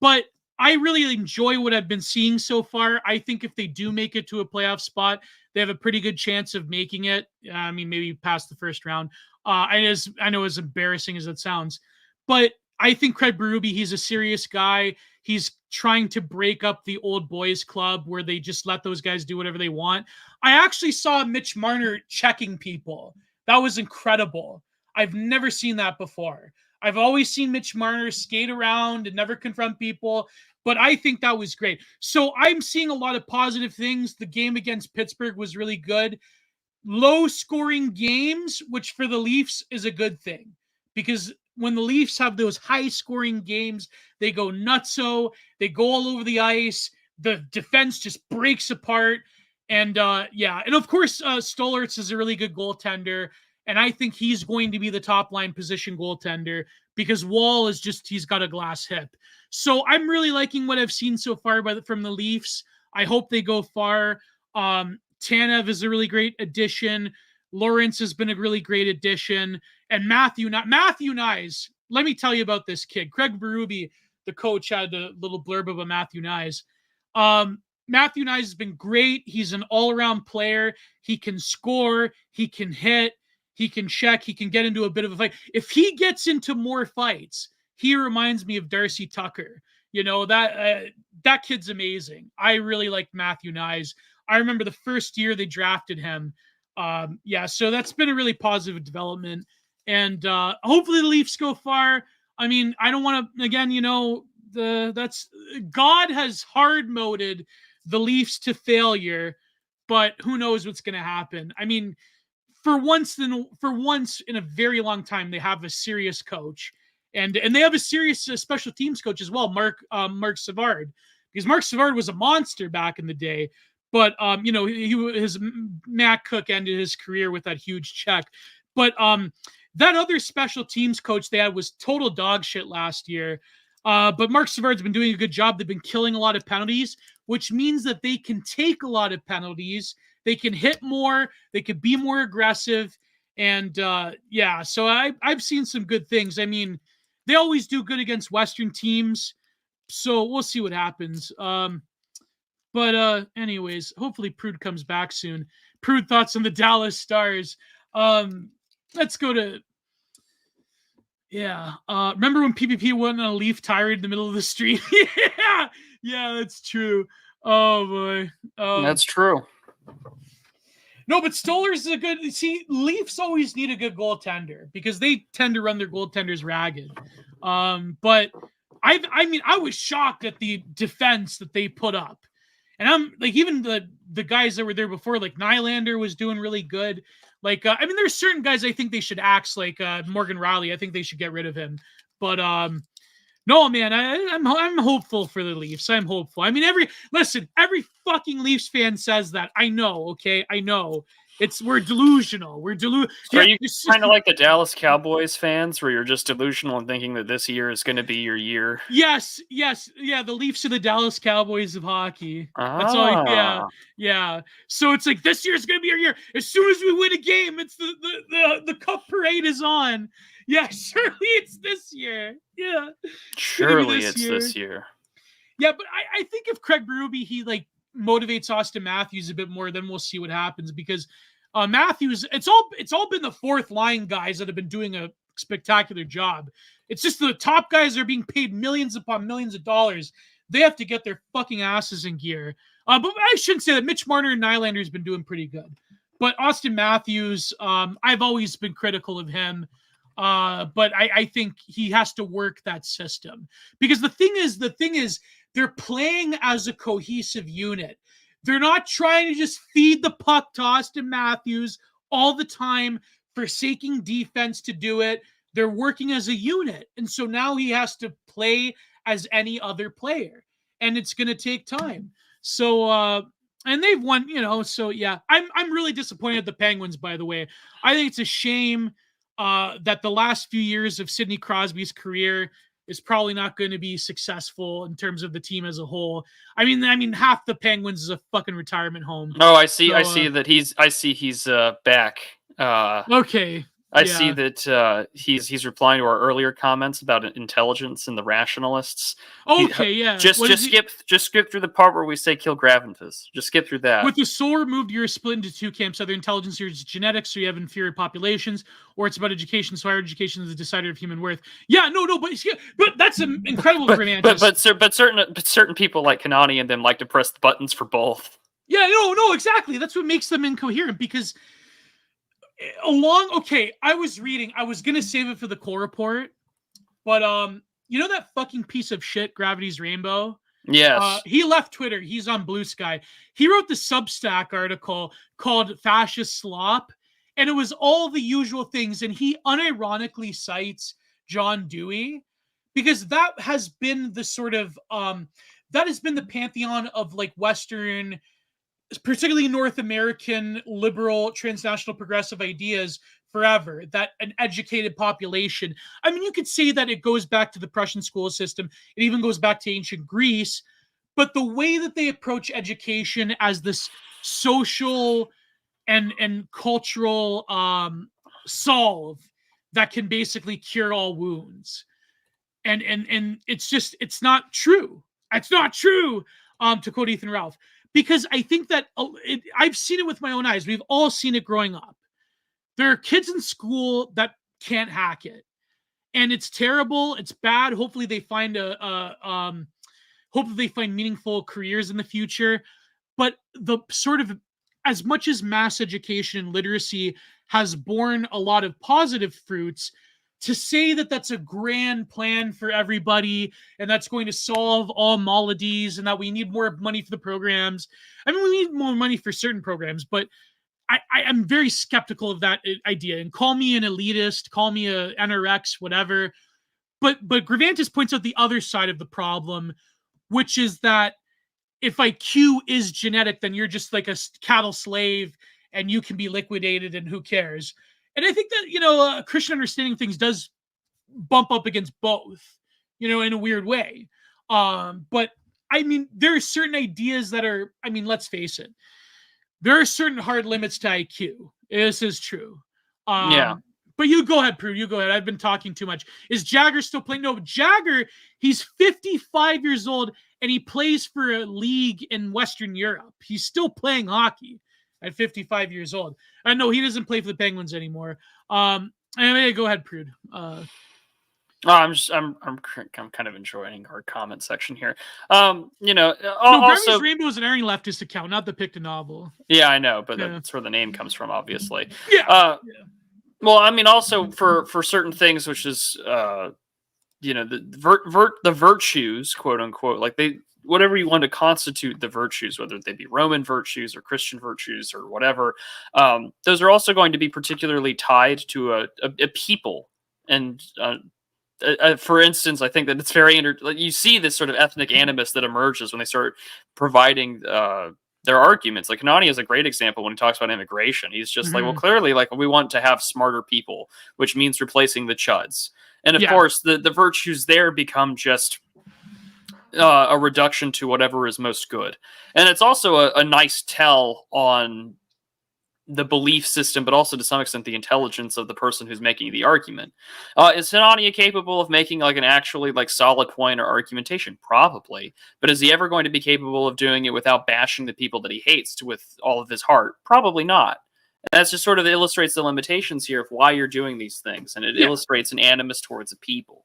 But I really enjoy what I've been seeing so far. I think if they do make it to a playoff spot, they have a pretty good chance of making it. I mean, maybe past the first round. I know as embarrassing as it sounds, but I think Craig Berube, he's a serious guy. He's trying to break up the old boys club where they just let those guys do whatever they want. I actually saw Mitch Marner checking people. That was incredible. I've never seen that before. I've always seen Mitch Marner skate around and never confront people, but I think that was great. So I'm seeing a lot of positive things. The game against Pittsburgh was really good. Low scoring games, which for the Leafs is a good thing, because when the Leafs have those high scoring games, they go nutso, they go all over the ice, the defense just breaks apart. And and of course, Stolarz is a really good goaltender, and I think he's going to be the top line position goaltender because Wall is just, he's got a glass hip. So I'm really liking what I've seen so far from the Leafs. I hope they go far. Tanev is a really great addition. Lawrence has been a really great addition. And Matthew Nyes, let me tell you about this kid. Craig Berube, the coach, had a little blurb about Matthew Nyes. Matthew Nyes has been great. He's an all-around player. He can score. He can hit. He can check. He can get into a bit of a fight. If he gets into more fights, he reminds me of Darcy Tucker. That kid's amazing. I really like Matthew Nyes. I remember the first year they drafted him. So that's been a really positive development. And hopefully the Leafs go far. I mean, I don't want to, again, God has hard moded the Leafs to failure, but who knows what's going to happen. I mean, for once in a very long time, they have a serious coach, and they have a serious special teams coach as well, Mark Savard, because Mark Savard was a monster back in the day. But, his Matt Cook ended his career with that huge check. But that other special teams coach they had was total dog shit last year. But Mark Savard's been doing a good job. They've been killing a lot of penalties, which means that they can take a lot of penalties. They can hit more. They can be more aggressive. And, so I've seen some good things. I mean, they always do good against Western teams. So we'll see what happens. But anyways, hopefully Prude comes back soon. Prude, thoughts on the Dallas Stars. Let's go to, remember when PPP went on a Leaf tirade in the middle of the street? yeah, that's true. Oh boy. That's true. No, but Stolarz is a good, Leafs always need a good goaltender because they tend to run their goaltenders ragged. But I was shocked at the defense that they put up. And I'm like, even the guys that were there before, like Nylander was doing really good. Like, there's certain guys I think they should axe, like Morgan Rielly. I think they should get rid of him. But no, man, I'm hopeful for the Leafs. I'm hopeful. I mean, every fucking Leafs fan says that. I know, okay? I know. We're delusional. So are you kind of like the Dallas Cowboys fans where you're just delusional and thinking that this year is going to be your year? Yes. Yeah, the Leafs are the Dallas Cowboys of hockey. That's all. Yeah. So it's like this year's going to be our year. As soon as we win a game, it's the cup parade is on. Yeah, surely it's this year. Yeah. Surely it's this year. Yeah, but I think if Craig Berube, he motivates Austin Matthews a bit more, then we'll see what happens, because Matthews, it's all been the fourth line guys that have been doing a spectacular job. It's just the top guys are being paid millions upon millions of dollars. They have to get their fucking asses in gear. But I shouldn't say that. Mitch Marner and Nylander has been doing pretty good. But Austin Matthews, I've always been critical of him. But I think he has to work that system, because the thing is they're playing as a cohesive unit. They're not trying to just feed the puck to Austin Matthews all the time, forsaking defense to do it. They're working as a unit. And so now he has to play as any other player, and it's going to take time. So, and they've won, so yeah, I'm really disappointed at the Penguins, by the way. I think it's a shame that the last few years of Sidney Crosby's career is probably not going to be successful in terms of the team as a whole. I mean, half the Penguins is a fucking retirement home. Oh, I see. So, I see that he's back. Okay. I see that he's replying to our earlier comments about intelligence and the rationalists. Okay, yeah. Just skip through the part where we say kill Graventus. Just skip through that. With the soul removed, you're split into two camps. Either intelligence or genetics, so you have inferior populations, or it's about education, so higher education is the decider of human worth. Yeah, but that's an incredible Gravantis. But certain people like Kanani and them like to press the buttons for both. Yeah, no, exactly. That's what makes them incoherent, because I was gonna save it for the core report, but you know that fucking piece of shit, Gravity's Rainbow? Yes. He left Twitter. He's on Blue Sky. He wrote the Substack article called Fascist Slop, and it was all the usual things, and he unironically cites John Dewey, because that has been the sort of that has been the pantheon of like Western, particularly North American liberal transnational progressive ideas forever, that an educated population. I mean, you could say that it goes back to the Prussian school system. It even goes back to ancient Greece. But the way that they approach education as this social and cultural solve that can basically cure all wounds. And it's not true. It's not true, to quote Ethan Ralph. Because I think that I've seen it with my own eyes. We've all seen it growing up. There are kids in school that can't hack it, and it's terrible. It's bad. Hopefully, they find meaningful careers in the future. But the sort of, as much as mass education and literacy has borne a lot of positive fruits, to say that that's a grand plan for everybody and that's going to solve all maladies and that we need more money for the programs. I mean, we need more money for certain programs, but I am very skeptical of that idea. And call me an elitist, call me a NRX, whatever. But Gravantis points out the other side of the problem, which is that if IQ is genetic, then you're just like a cattle slave and you can be liquidated and who cares? And I think that, Christian understanding things does bump up against both, in a weird way. But I mean, there are certain ideas that are, let's face it, there are certain hard limits to IQ. This is true. Yeah. But you go ahead, Prude. You go ahead. I've been talking too much. Is Jagger still playing? No, Jagger, he's 55 years old and he plays for a league in Western Europe. He's still playing hockey at 55 years old. I know he doesn't play for the Penguins anymore. Anyway, go ahead, Prude. I'm kind of enjoying our comment section here. Grammy's Rainbow is an airing leftist account, not the Picta novel. Yeah, I know, but that's where the name comes from, obviously. Yeah. Well, I mean, also for certain things, which is the virtues, quote unquote, like whatever you want to constitute the virtues, whether they be Roman virtues or Christian virtues or whatever, those are also going to be particularly tied to a people. And for instance, I think that it's very you see this sort of ethnic animus that emerges when they start providing their arguments. Like Kanani is a great example when he talks about immigration. He's just like, well, clearly, like we want to have smarter people, which means replacing the chuds. And of course, the virtues there become just a reduction to whatever is most good. And it's also a nice tell on the belief system, but also to some extent the intelligence of the person who's making the argument. Is Hanania capable of making like an actually like solid point or argumentation? Probably. But is he ever going to be capable of doing it without bashing the people that he hates with all of his heart? Probably not. And that's just sort of illustrates the limitations here of why you're doing these things. And it illustrates an animus towards a people.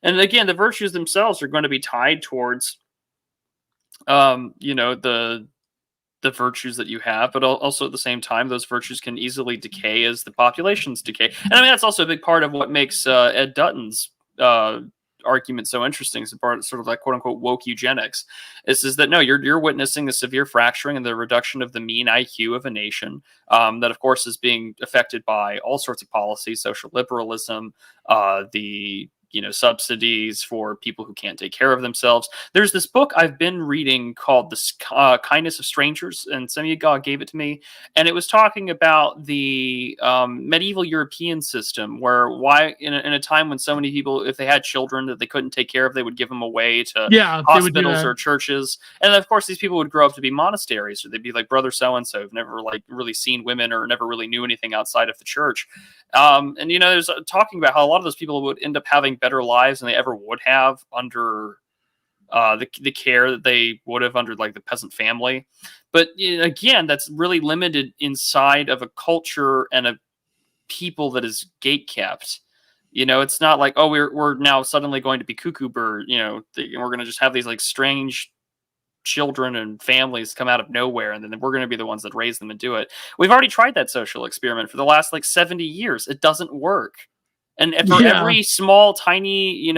And again, the virtues themselves are going to be tied towards, the virtues that you have, but also at the same time, those virtues can easily decay as the populations decay. And I mean, that's also a big part of what makes Ed Dutton's argument so interesting. It's part sort of like quote unquote woke eugenics. Is that no, you're witnessing the severe fracturing and the reduction of the mean IQ of a nation that, of course, is being affected by all sorts of policies, social liberalism, the subsidies for people who can't take care of themselves. There's this book I've been reading called The Kindness of Strangers, and Semyagog gave it to me, and it was talking about the medieval European system, where why in a time when so many people, if they had children that they couldn't take care of, they would give them away to hospitals or churches, and of course these people would grow up to be monasteries, or they'd be like brother so and so, who've never like really seen women or never really knew anything outside of the church. And there's talking about how a lot of those people would end up having better lives than they ever would have under the care that they would have under like the peasant family. But again, that's really limited inside of a culture and a people that is gate kept. It's not like, oh, we're now suddenly going to be cuckoo bird. We're going to just have these like strange children and families come out of nowhere, and then we're going to be the ones that raise them and do it. We've already tried that social experiment for the last like 70 years. It doesn't work. And for every small, tiny,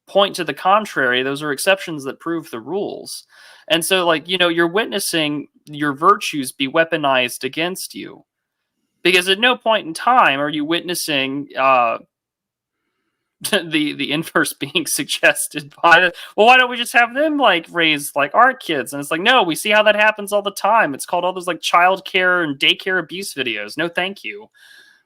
point to the contrary, those are exceptions that prove the rules. And so, like, you're witnessing your virtues be weaponized against you. Because at no point in time are you witnessing the inverse being suggested by well, why don't we just have them like raise like our kids? And it's like, no, we see how that happens all the time. It's called all those like child care and daycare abuse videos. No, thank you.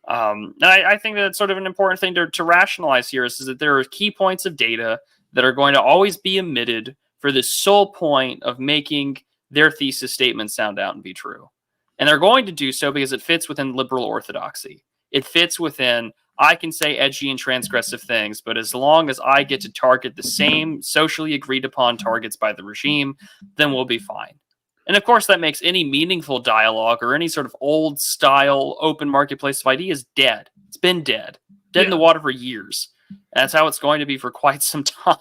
And I think that's sort of an important thing to rationalize here is that there are key points of data that are going to always be omitted for the sole point of making their thesis statement sound out and be true. And they're going to do so because it fits within liberal orthodoxy. It fits within, I can say edgy and transgressive things, but as long as I get to target the same socially agreed upon targets by the regime, then we'll be fine. And of course, that makes any meaningful dialogue or any sort of old style open marketplace of ideas dead. It's been dead in the water for years. And that's how it's going to be for quite some time.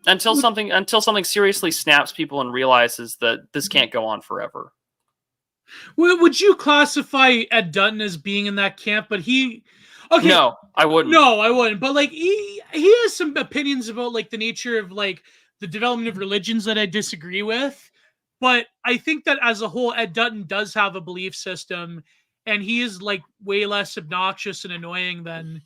Until something seriously snaps people and realizes that this can't go on forever. Would you classify Ed Dutton as being in that camp? But no, I wouldn't. No, I wouldn't. But like he has some opinions about like the nature of like the development of religions that I disagree with. But I think that as a whole, Ed Dutton does have a belief system, and he is like way less obnoxious and annoying than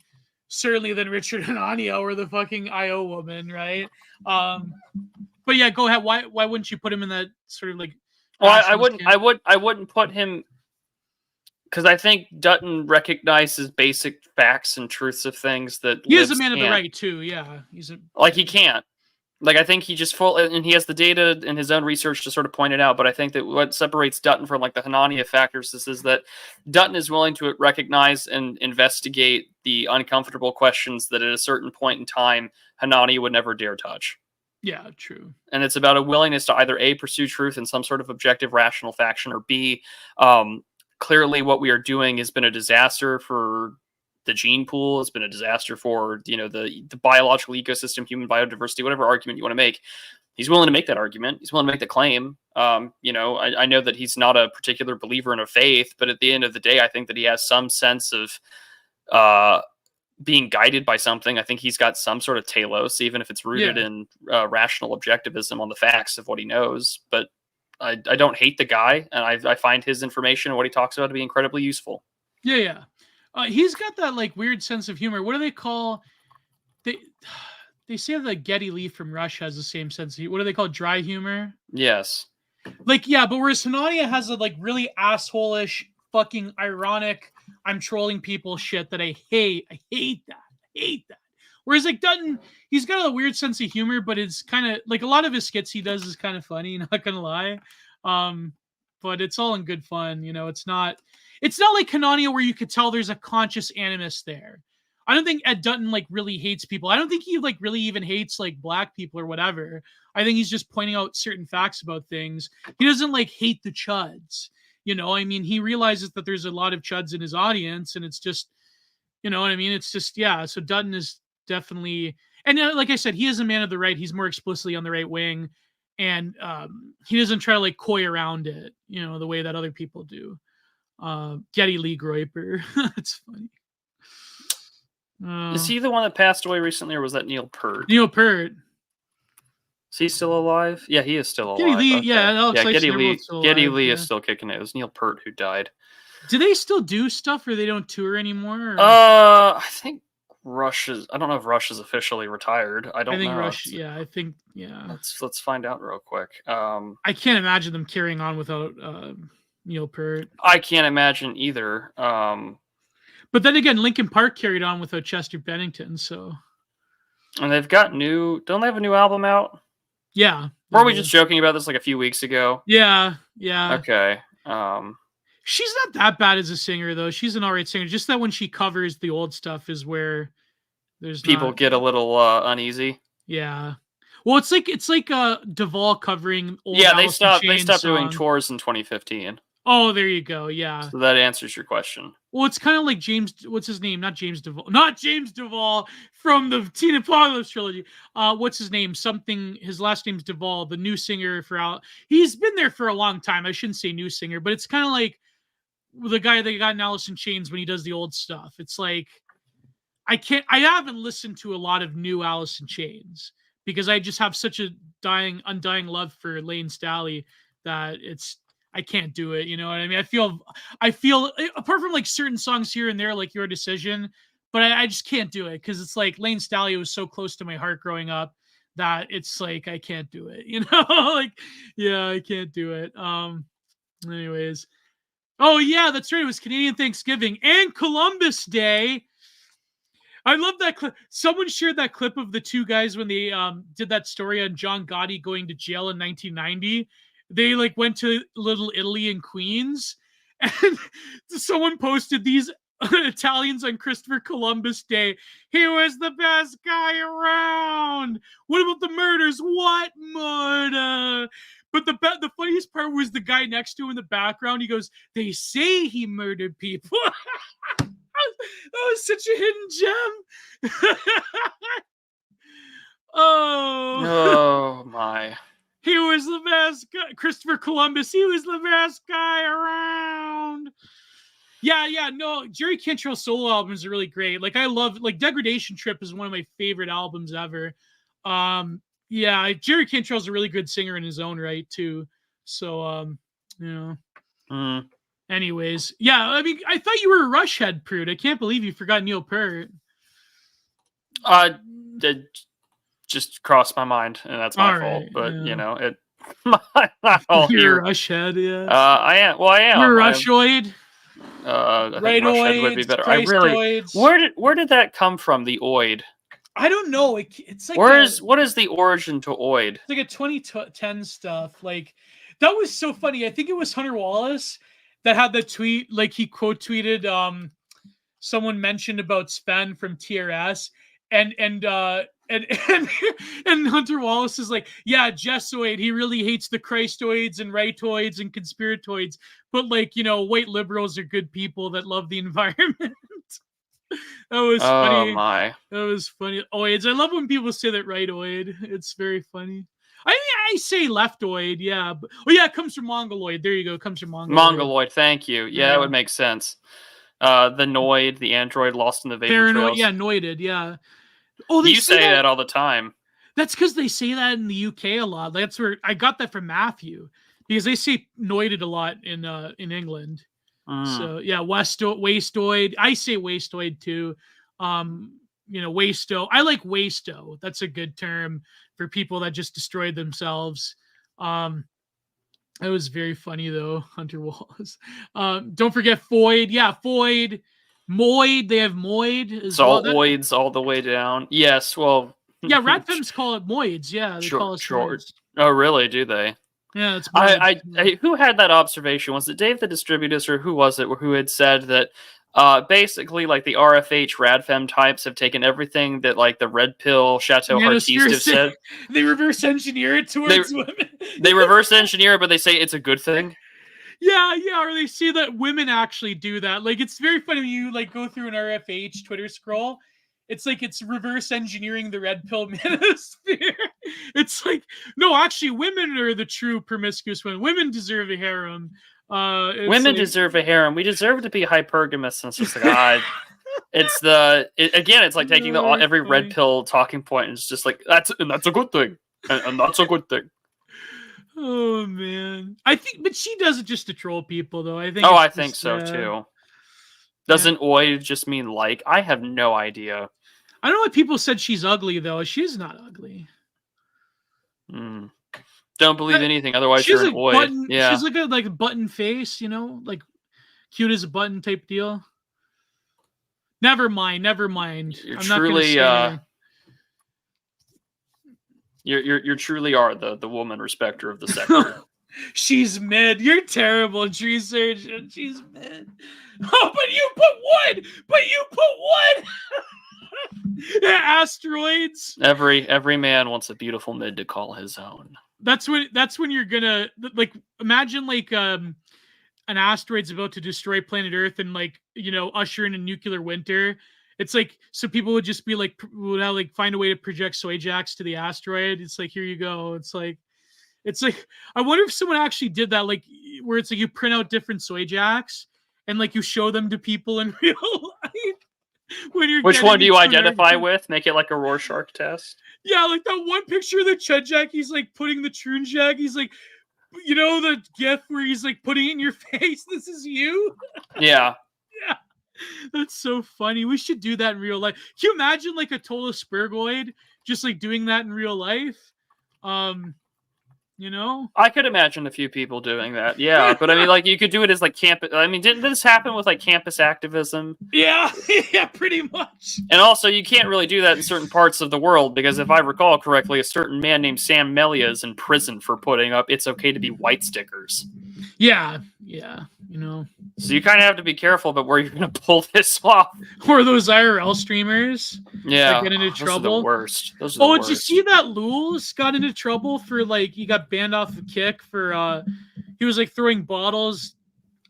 Richard Hanania or the fucking IO woman, right? But yeah, go ahead. Why wouldn't you put him in that sort of like? Well, I wouldn't put him because I think Dutton recognizes basic facts and truths of things that he is a man of the right too. Yeah, he can't. Like, I think he just and he has the data in his own research to sort of point it out. But I think that what separates Dutton from like the Hanania factors is that Dutton is willing to recognize and investigate the uncomfortable questions that at a certain point in time Hanania would never dare touch. Yeah, true. And it's about a willingness to either A, pursue truth in some sort of objective, rational faction, or B, clearly what we are doing has been a disaster for the gene pool. It's been a disaster for, the biological ecosystem, human biodiversity, whatever argument you want to make. He's willing to make that argument. He's willing to make the claim. I know that he's not a particular believer in a faith, but at the end of the day, I think that he has some sense of being guided by something. I think he's got some sort of telos, even if it's rooted in rational objectivism on the facts of what he knows. But I don't hate the guy, and I find his information and what he talks about to be incredibly useful. Yeah. He's got that like weird sense of humor. What do they call? They say that Geddy Lee from Rush has the same sense of humor. What do they call dry humor? Yes. Like, yeah, but whereas Hanania has a like really asshole-ish, fucking ironic, I'm trolling people shit that I hate. I hate that. Whereas like Dutton, he's got a weird sense of humor, but it's kind of like a lot of his skits he does is kind of funny, not gonna lie. But it's all in good fun, it's not like Hanania where you could tell there's a conscious animus there. I don't think Ed Dutton like really hates people. I don't think he like really even hates like black people or whatever. I think he's just pointing out certain facts about things. He doesn't like hate the chuds. He realizes that there's a lot of chuds in his audience, and it's just, It's just, yeah. So Dutton is definitely, and like I said, he is a man of the right. He's more explicitly on the right wing, and he doesn't try to like coy around it, the way that other people do. Geddy Lee Groiper. That's funny. Is he the one that passed away recently, or was that Neil Peart? Neil Peart. Is he still alive? Yeah, he is still alive. Geddy Lee, okay. Geddy Lee is still kicking it. It was Neil Peart who died. Do they still do stuff, or they don't tour anymore? Or? I think Rush is. I don't know if Rush is officially retired. I don't I think know. Rush. Yeah, I think. Yeah. Let's find out real quick. I can't imagine them carrying on without Neil Peart. I can't imagine either. But then again, Linkin Park carried on without Chester Bennington. So. And they've got new. Don't they have a new album out? Yeah. Were we just joking about this like a few weeks ago? Yeah. Okay. She's not that bad as a singer, though. She's an alright singer. Just that when she covers the old stuff is where there's people get a little uneasy. Yeah. Well, it's like Duvall covering old. Yeah, Alice they stopped doing tours in 2015. Oh, there you go. Yeah. So that answers your question. Well, it's kind of like James. What's his name? Not James Duvall. Not James Duvall from the Teen Apocalypse trilogy. What's his name? Something. His last name's Duvall. The new singer for Al. He's been there for a long time. I shouldn't say new singer, but it's kind of like the guy that got in Alice in Chains when he does the old stuff. It's like I haven't listened to a lot of new Alice in Chains because I just have such a undying love for Lane Staley that I can't do it. You know what I mean? I feel apart from like certain songs here and there, like Your Decision, but I just can't do it because it's like Lane Staley was so close to my heart growing up that it's like I can't do it. You know, like yeah, I can't do it. Anyways, oh yeah, that's right. It was Canadian Thanksgiving and Columbus Day. I love that clip. Someone shared that clip of the two guys when they did that story on John Gotti going to jail in 1990. They like went to Little Italy in Queens, and someone posted these Italians on Christopher Columbus Day. He was the best guy around. What about the murders? What murder? But the funniest part was the guy next to him in the background. He goes, "They say he murdered people." That was such a hidden gem. Oh my. He was the best guy. Christopher Columbus, he was the best guy around. Yeah, no, Jerry Cantrell's solo albums are really great. Like I love, like Degradation Trip is one of my favorite albums ever. Yeah, Jerry Cantrell's a really good singer in his own right too. So, you know. Anyways, yeah, I mean, I thought you were a Rush head, Prude. I can't believe you forgot Neil Peart. Did just crossed my mind, and that's my fault. But you know, it. You're a Rush head, yeah. I am. Well, I am. You're a Rushoid. I think Rush head would be better. I really. Where did that come from? The oid. I don't know. It's like what is the origin to oid? It's like a 2010 stuff. Like that was so funny. I think it was Hunter Wallace that had the tweet, like he quote tweeted someone mentioned about Sven from TRS and Hunter Wallace is like, yeah, Jessoid, he really hates the Christoids and rightoids and conspiratoids, but like, you know, white liberals are good people that love the environment. That was funny. Oh my. That was funny. Oids. I love when people say that rightoid. It's very funny. I say leftoid, yeah. But, it comes from Mongoloid. There you go. It comes from Mongoloid. Mongoloid, thank you. Yeah, that would make sense. The Noid, the android lost in the vapor trails. Yeah, Noided, yeah. Oh, you say that all the time. That's because they say that in the UK a lot. That's where I got that from Matthew. Because they say Noided a lot in England. So, yeah, Wastoid. I say Wastoid, too. You know, Wasto. I like Wasto. That's a good term for people that just destroyed themselves. It was very funny though, Hunter Wallace. Don't forget Foyd. Yeah, Foyd. Moid. They have Moid. It's all oids all the way down. Yes, well. Yeah, Rat Femmes call it Moids. Yeah, they call it Moids. Oh, really? Do they? Yeah, it's I who had that observation? Was it Dave the Distributist or who was it who had said that basically like the RFH Radfem types have taken everything that like the Red Pill Chateau Heartiste have said. They reverse engineer it towards women. They reverse engineer it, but they say it's a good thing. Yeah, or they say that women actually do that. Like it's very funny when you like go through an RFH Twitter scroll. It's like it's reverse engineering the Red Pill manosphere. It's like, no, actually, women are the true promiscuous women. Women deserve a harem. Women deserve a harem. We deserve to be hypergamous. And it's just like, it's like taking every red pill talking point and it's just like, that's a good thing. And that's a good thing. Oh, man. But she does it just to troll people, though. I think so, too. Doesn't oid just mean like? I have no idea. I don't know why people said she's ugly though. She's not ugly. Don't believe anything, otherwise She has you're an a oid. button. Yeah. She's like a button face, you know, like cute as a button type deal. Never mind. You're I'm truly, not gonna say. you truly are the woman respecter of the sector. She's mid. You're terrible, tree surgeon. She's mid. Oh, but you put wood. Asteroids. Every man wants a beautiful mid to call his own. That's when you're gonna like imagine like an asteroid's about to destroy planet Earth and like, you know, usher in a nuclear winter. It's like, so people would just be like, would have like find a way to project soy jacks to the asteroid. It's like, here you go. It's like, I wonder if someone actually did that, like where it's like you print out different soy jacks and like you show them to people in real life. When you're Which one do you identify American. with? Make it like a Rorschach test. Yeah, like that one picture of the Chud Jack, he's like putting the Troon Jack, he's like, you know, the gif where he's like putting it in your face, this is you? Yeah. Yeah. That's so funny. We should do that in real life. Can you imagine like a total Spurgoid just like doing that in real life? You know? I could imagine a few people doing that. Yeah, but I mean, like, you could do it as like campus. I mean, didn't this happen with like campus activism? Yeah, yeah, pretty much. And also, you can't really do that in certain parts of the world because, if I recall correctly, a certain man named Sam Melia is in prison for putting up "It's okay to be white" stickers. Yeah, you know. So you kind of have to be careful about where you're going to pull this off. Or those IRL streamers. Yeah, get into trouble. Those are the worst. Those are the worst. Did you see that Lulz got into trouble for like he got banned off a kick for he was like throwing bottles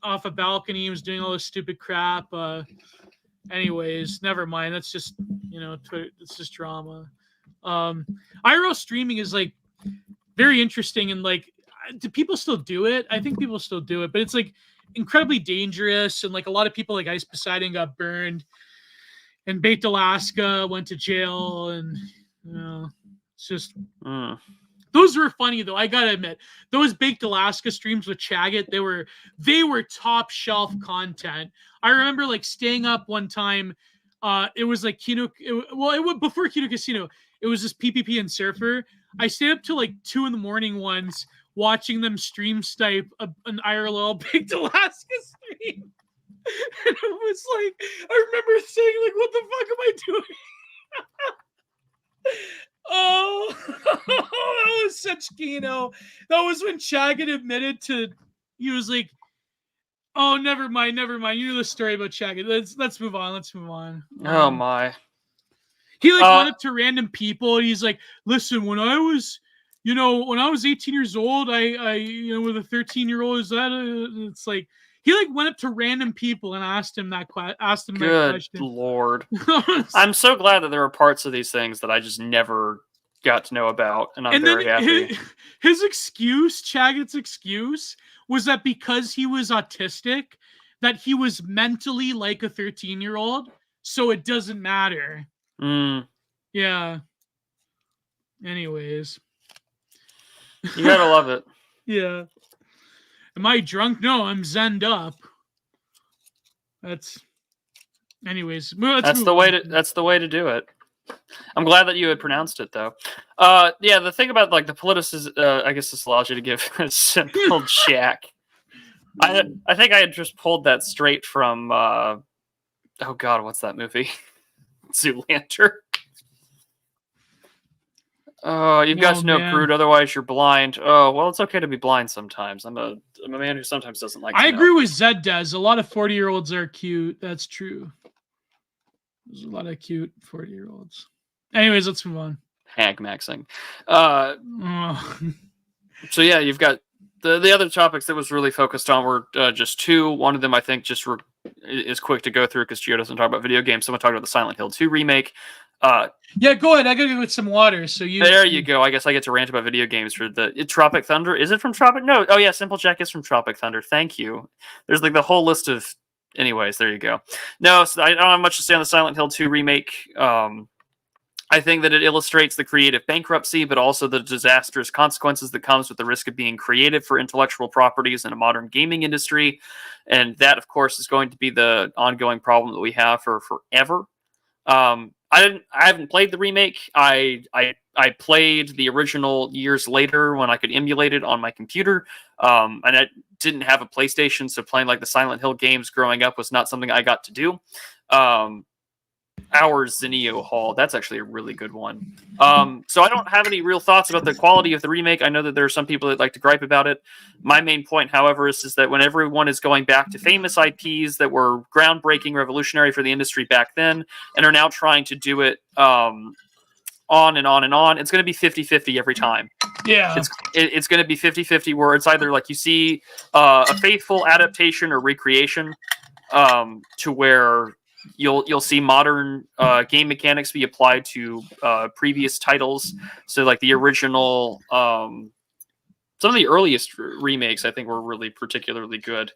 off a balcony. He was doing all this stupid crap. Anyways, never mind. That's just, you know, it's just drama. IRL streaming is like very interesting, and like, do people still do it? I think people still do it, but it's like incredibly dangerous, and like a lot of people like Ice Poseidon got burned, and Baked Alaska went to jail, and you know, it's just those were funny though. I gotta admit, those Baked Alaska streams with Chagget, they were top shelf content. I remember like staying up one time. It was like it was before Kino Casino. It was just PPP and Surfer. I stayed up till like 2 a.m. once, watching them stream snipe an IRL Baked Alaska stream. And it was like, I remember saying, like, what the fuck am I doing? Oh, that was such Kino. That was when Chagget admitted to, he was like, oh, never mind. You know the story about Chagget. Let's move on. Oh my. He like went up to random people and he's like, listen, when I was 18 years old, I with a 13-year-old, is that it's like, he like went up to random people and asked him that question. Good Lord. I'm so glad that there are parts of these things that I just never got to know about, and I'm very happy. His excuse, Chagget's excuse, was that because he was autistic, that he was mentally like a 13-year-old, so it doesn't matter. Yeah. Anyways. You gotta love it. Yeah. Am I drunk? No, I'm zenned up. Anyways. That's the way to do it. I'm glad that you had pronounced it though. Yeah, the thing about like the politicization, I guess this allows you to give a simple check. I think I had just pulled that straight from oh god, what's that movie? Zoolander. Oh, you've got to know Prude, otherwise you're blind. Oh, well, it's okay to be blind sometimes. I'm a man who sometimes doesn't like to know. I agree with Zed Des. A lot of 40-year-olds are cute. That's true. There's a lot of cute 40-year-olds. Anyways, let's move on. Hag maxing. So yeah, you've got the other topics that was really focused on were just two. One of them, I think, just is quick to go through because Gio doesn't talk about video games. Someone talked about the Silent Hill 2 remake. Yeah, go ahead. I gotta go get some water. So there you go. I guess I get to rant about video games for Tropic Thunder. Is it from Tropic? No. Oh yeah, Simple Jack is from Tropic Thunder. Thank you. There's like the whole list of. Anyways, there you go. No, so I don't have much to say on the Silent Hill 2 remake. I think that it illustrates the creative bankruptcy, but also the disastrous consequences that comes with the risk of being creative for intellectual properties in a modern gaming industry. And that, of course, is going to be the ongoing problem that we have for forever. I haven't played the remake. I played the original years later when I could emulate it on my computer. And I didn't have a PlayStation, so playing like the Silent Hill games growing up was not something I got to do. Our Zinio Hall, that's actually a really good one. So I don't have any real thoughts about the quality of the remake. I know that there are some people that like to gripe about it. My main point, however, is that when everyone is going back to famous IPs that were groundbreaking, revolutionary for the industry back then, and are now trying to do it on and on and on, it's going to be 50-50 every time. Yeah. It's going to be 50-50 where it's either like you see a faithful adaptation or recreation to where you'll see modern game mechanics be applied to previous titles. So like the original, some of the earliest remakes I think were really particularly good.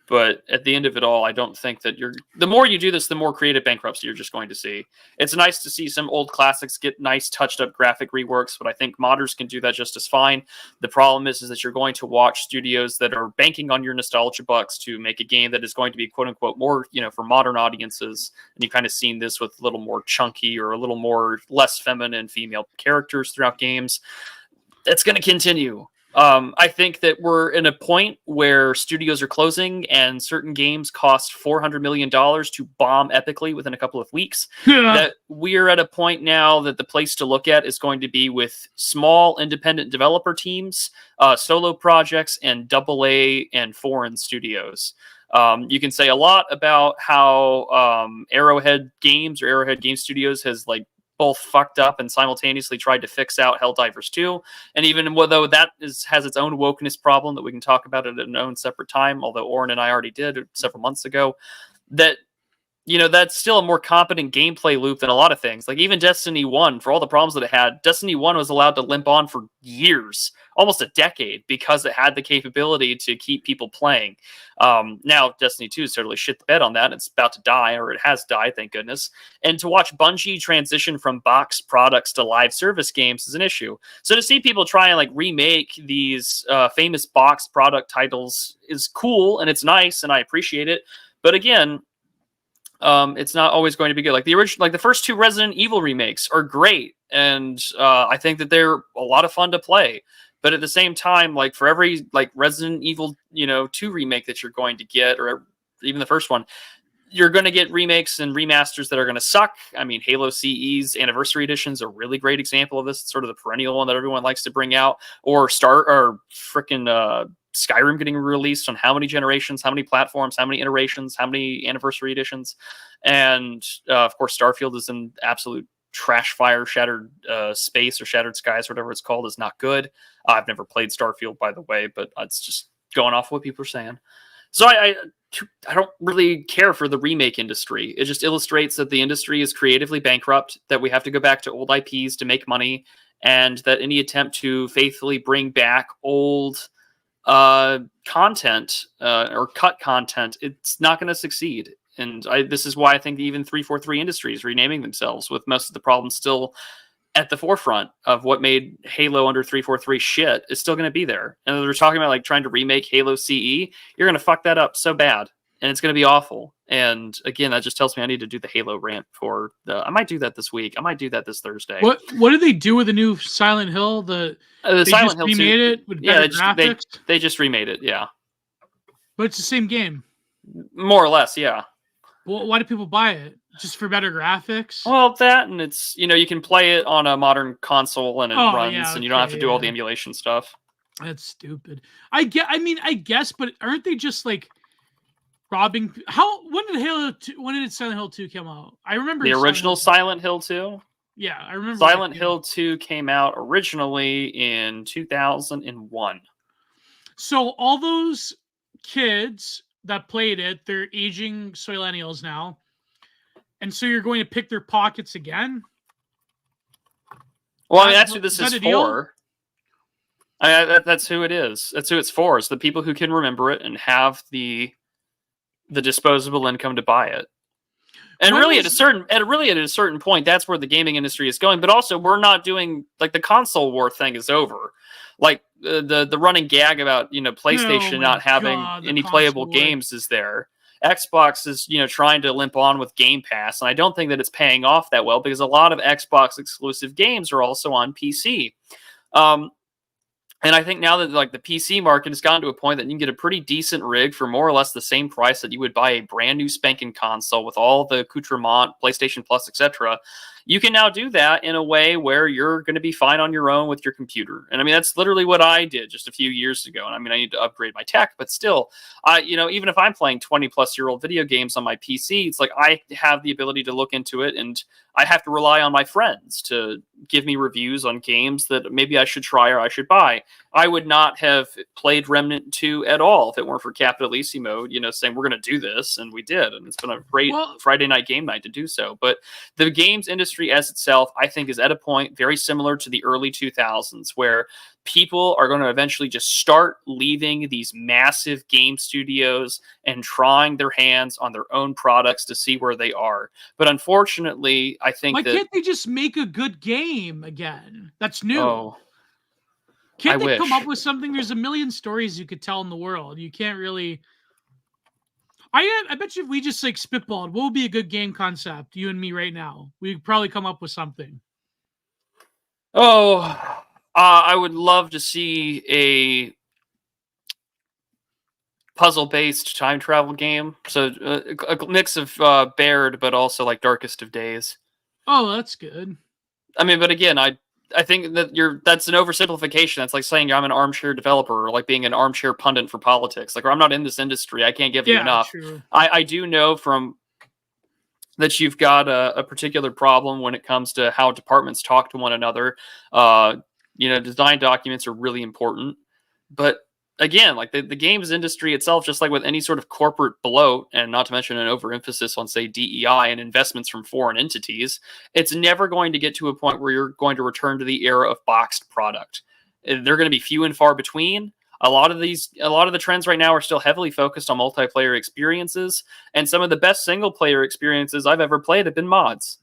But at the end of it all, I don't think that the more you do this, the more creative bankruptcy you're just going to see. It's nice to see some old classics get nice touched up graphic reworks, but I think modders can do that just as fine. The problem is that you're going to watch studios that are banking on your nostalgia bucks to make a game that is going to be quote unquote more, for modern audiences. And you've kind of seen this with a little more chunky or a little more less feminine female characters throughout games. That's going to continue. I think that we're in a point where studios are closing and certain games cost $400 million to bomb epically within a couple of weeks. That we're at a point now that the place to look at is going to be with small independent developer teams, solo projects, and AA and foreign studios. You can say a lot about how Arrowhead Games or Arrowhead Game Studios has both fucked up and simultaneously tried to fix out Helldivers 2. And even though that has its own wokeness problem that we can talk about at an own separate time, although Oren and I already did several months ago, that that's still a more competent gameplay loop than a lot of things. Like even Destiny 1, for all the problems that it had, Destiny 1 was allowed to limp on for years, almost a decade, because it had the capability to keep people playing. Now, Destiny 2 has totally shit the bed on that. It's about to die, or it has died, thank goodness. And to watch Bungie transition from box products to live service games is an issue. So to see people try and remake these famous box product titles is cool, and it's nice, and I appreciate it. But again, it's not always going to be good. Like the original, the first two Resident Evil remakes are great, and I think that they're a lot of fun to play. But at the same time, for every Resident Evil 2 remake that you're going to get, or even the first one, you're going to get remakes and remasters that are going to suck. I mean, Halo CE's Anniversary Edition is a really great example of this. It's sort of the perennial one that everyone likes to bring out. Or Skyrim getting released on how many generations, how many platforms, how many iterations, how many Anniversary Editions. And of course, Starfield is an absolute trash fire. Shattered Space or Shattered Skies, whatever it's called, is not good. I've never played Starfield, by the way, but it's just going off what people are saying. So I don't really care for the remake industry. It just illustrates that the industry is creatively bankrupt, that we have to go back to old IPs to make money, and that any attempt to faithfully bring back old content or cut content, it's not going to succeed. And this is why I think even 343 Industries renaming themselves, with most of the problems still at the forefront of what made Halo under 343 shit, is still going to be there. And they're talking about trying to remake Halo CE. You're going to fuck that up so bad, and it's going to be awful. And again, that just tells me I need to do the Halo rant I might do that this week. I might do that this Thursday. What did they do with the new Silent Hill? They Silent Hill remade 2, it with better graphics? They just remade it, yeah. But it's the same game. More or less, yeah. Well, why do people buy it? Just for better graphics? Well, that, and it's, you can play it on a modern console and it runs, yeah, and you don't have to do all the emulation stuff. That's stupid. I guess, but aren't they just robbing? When did Silent Hill 2 come out? I remember the original Silent Hill 2. Yeah, I remember. Silent Hill 2 came out originally in 2001. So all those kids that played it, they're aging millennials now, and so you're going to pick their pockets again. Well, that's who this is for. That's who it is. That's who it's for. It's the people who can remember it and have the disposable income to buy it. And really, at a certain point, that's where the gaming industry is going. But also, we're not doing the console war thing is over. The running gag about PlayStation not having any playable games is there. Xbox is, trying to limp on with Game Pass, and I don't think that it's paying off that well because a lot of Xbox exclusive games are also on PC. And I think now that the PC market has gotten to a point that you can get a pretty decent rig for more or less the same price that you would buy a brand new spanking console with all the accoutrement, PlayStation Plus, etc. You can now do that in a way where you're going to be fine on your own with your computer. And I mean, that's literally what I did just a few years ago. And I mean, I need to upgrade my tech, but still, even if I'm playing 20-plus-year-old video games on my PC, it's like I have the ability to look into it, and I have to rely on my friends to give me reviews on games that maybe I should try or I should buy. I would not have played Remnant 2 at all if it weren't for Capitalissimo, saying we're going to do this, and we did. And it's been a great Friday night game night to do so. But the games industry as itself, I think, is at a point very similar to the early 2000s, where people are going to eventually just start leaving these massive game studios and trying their hands on their own products to see where they are. But unfortunately, I think why can't they just make a good game again? That's new. Oh, can't they come up with something? There's a million stories you could tell in the world. You can't really. I bet you if we just spitballed, what would be a good game concept, you and me right now? We'd probably come up with something. Oh, I would love to see a puzzle-based time travel game. So a mix of Baird, but also like Darkest of Days. Oh, that's good. I mean, but again, I think that that's an oversimplification. That's like saying I'm an armchair developer, or like being an armchair pundit for politics. Like, or I'm not in this industry. I can't give you enough. True. I do know from that you've got a particular problem when it comes to how departments talk to one another. Design documents are really important. But again, like the games industry itself, just like with any sort of corporate bloat, and not to mention an overemphasis on, say, DEI and investments from foreign entities, it's never going to get to a point where you're going to return to the era of boxed product. They're going to be few and far between. A lot of the trends right now are still heavily focused on multiplayer experiences, and some of the best single player experiences I've ever played have been mods.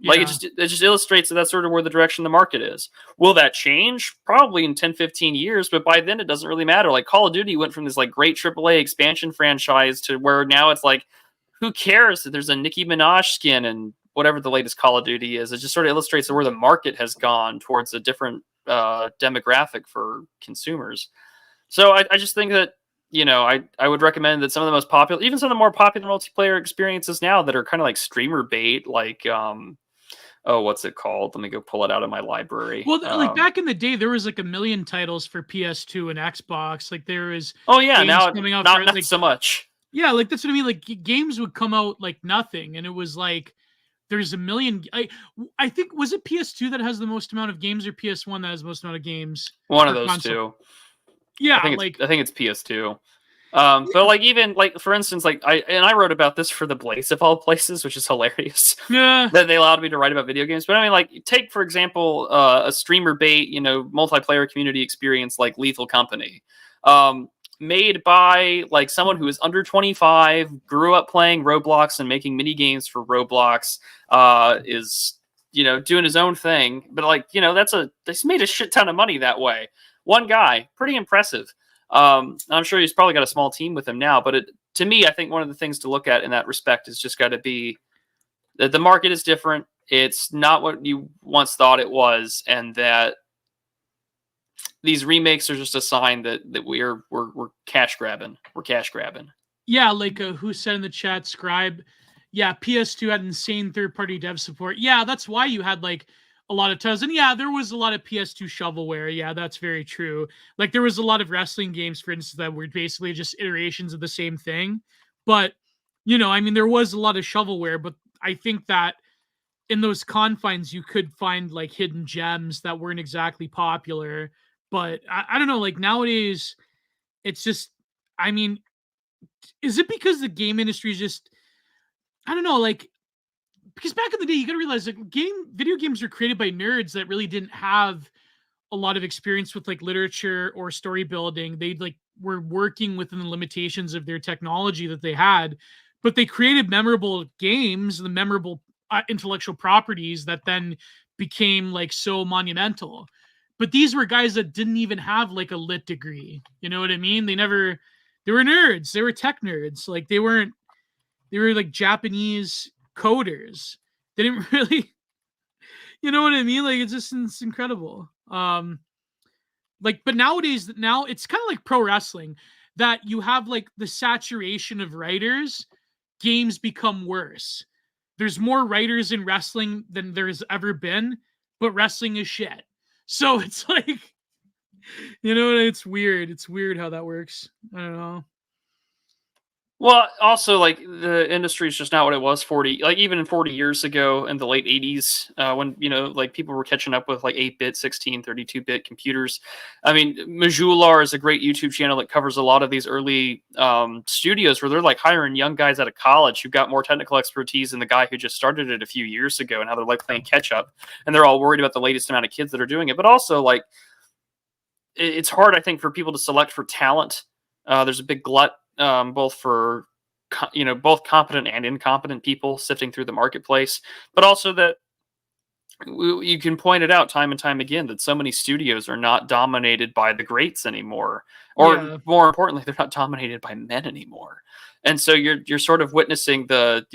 Yeah. Like, it just illustrates that that's sort of where the direction the market is. Will that change? Probably in 10, 15 years, but by then it doesn't really matter. Like, Call of Duty went from this like great AAA expansion franchise to where now it's like, who cares that there's a Nicki Minaj skin and whatever the latest Call of Duty is? It just sort of illustrates where the market has gone towards a different demographic for consumers. So I just think that, I would recommend that some of the most popular, even some of the more popular multiplayer experiences now that are kind of like streamer bait, like, what's it called? Let me go pull it out of my library. Well, like back in the day, there was like a million titles for PS2 and Xbox. Like there is. Oh yeah, now coming out not so much. Yeah, like that's what I mean. Like games would come out like nothing, and it was like there's a million. I think, was it PS2 that has the most amount of games, or PS1 that has the most amount of games? One of those two. Yeah, I think it's PS2. But like, even like, for instance, like I wrote about this for The Blaze of all places, which is hilarious. Yeah, that they allowed me to write about video games. But I mean, like, take for example a streamer bait, multiplayer community experience like Lethal Company, made by like someone who is under 25, grew up playing Roblox and making mini games for Roblox, is doing his own thing. But like, he's made a shit ton of money that way. One guy, pretty impressive. I'm sure he's probably got a small team with him now, but to me, I think one of the things to look at in that respect is just got to be that the market is different. It's not what you once thought it was, and that these remakes are just a sign that we're cash grabbing. We're cash grabbing. Yeah, like who said in the chat, Scribe? Yeah, PS2 had insane third-party dev support. Yeah, that's why you had like a lot of titles. And yeah, there was a lot of PS2 shovelware. Yeah, that's very true. Like there was a lot of wrestling games, for instance, that were basically just iterations of the same thing. But, there was a lot of shovelware, but I think that in those confines, you could find like hidden gems that weren't exactly popular. But I don't know, like nowadays, it's just, is it because the game industry is just, I don't know, like, because back in the day, you got to realize that video games were created by nerds that really didn't have a lot of experience with like literature or story building. They like were working within the limitations of their technology that they had, but they created memorable games, the memorable intellectual properties that then became like so monumental. But these were guys that didn't even have like a lit degree. You know what I mean? They never They were nerds. They were tech nerds. Like they were like Japanese coders. They didn't really, you know what I mean? Like it's incredible. Like, but nowadays, now it's kind of like pro wrestling that you have like the saturation of writers. Games become worse. There's more writers in wrestling than there's ever been, but wrestling is shit. So it's like, you know, it's weird. It's weird how that works. I don't know. Well, also, like, the industry is just not what it was even 40 years ago in the late 80s, when, like, people were catching up with, like, 8-bit, 16, 32-bit computers. I mean, Majular is a great YouTube channel that covers a lot of these early studios where they're, like, hiring young guys out of college who've got more technical expertise than the guy who just started it a few years ago, and how they're, like, playing catch-up, and they're all worried about the latest amount of kids that are doing it. But also, like, it's hard, I think, for people to select for talent. There's a big glut, both for both competent and incompetent people sifting through the marketplace, but also that you can point it out time and time again that so many studios are not dominated by the greats anymore, or more importantly, they're not dominated by men anymore. And so you're sort of witnessing the,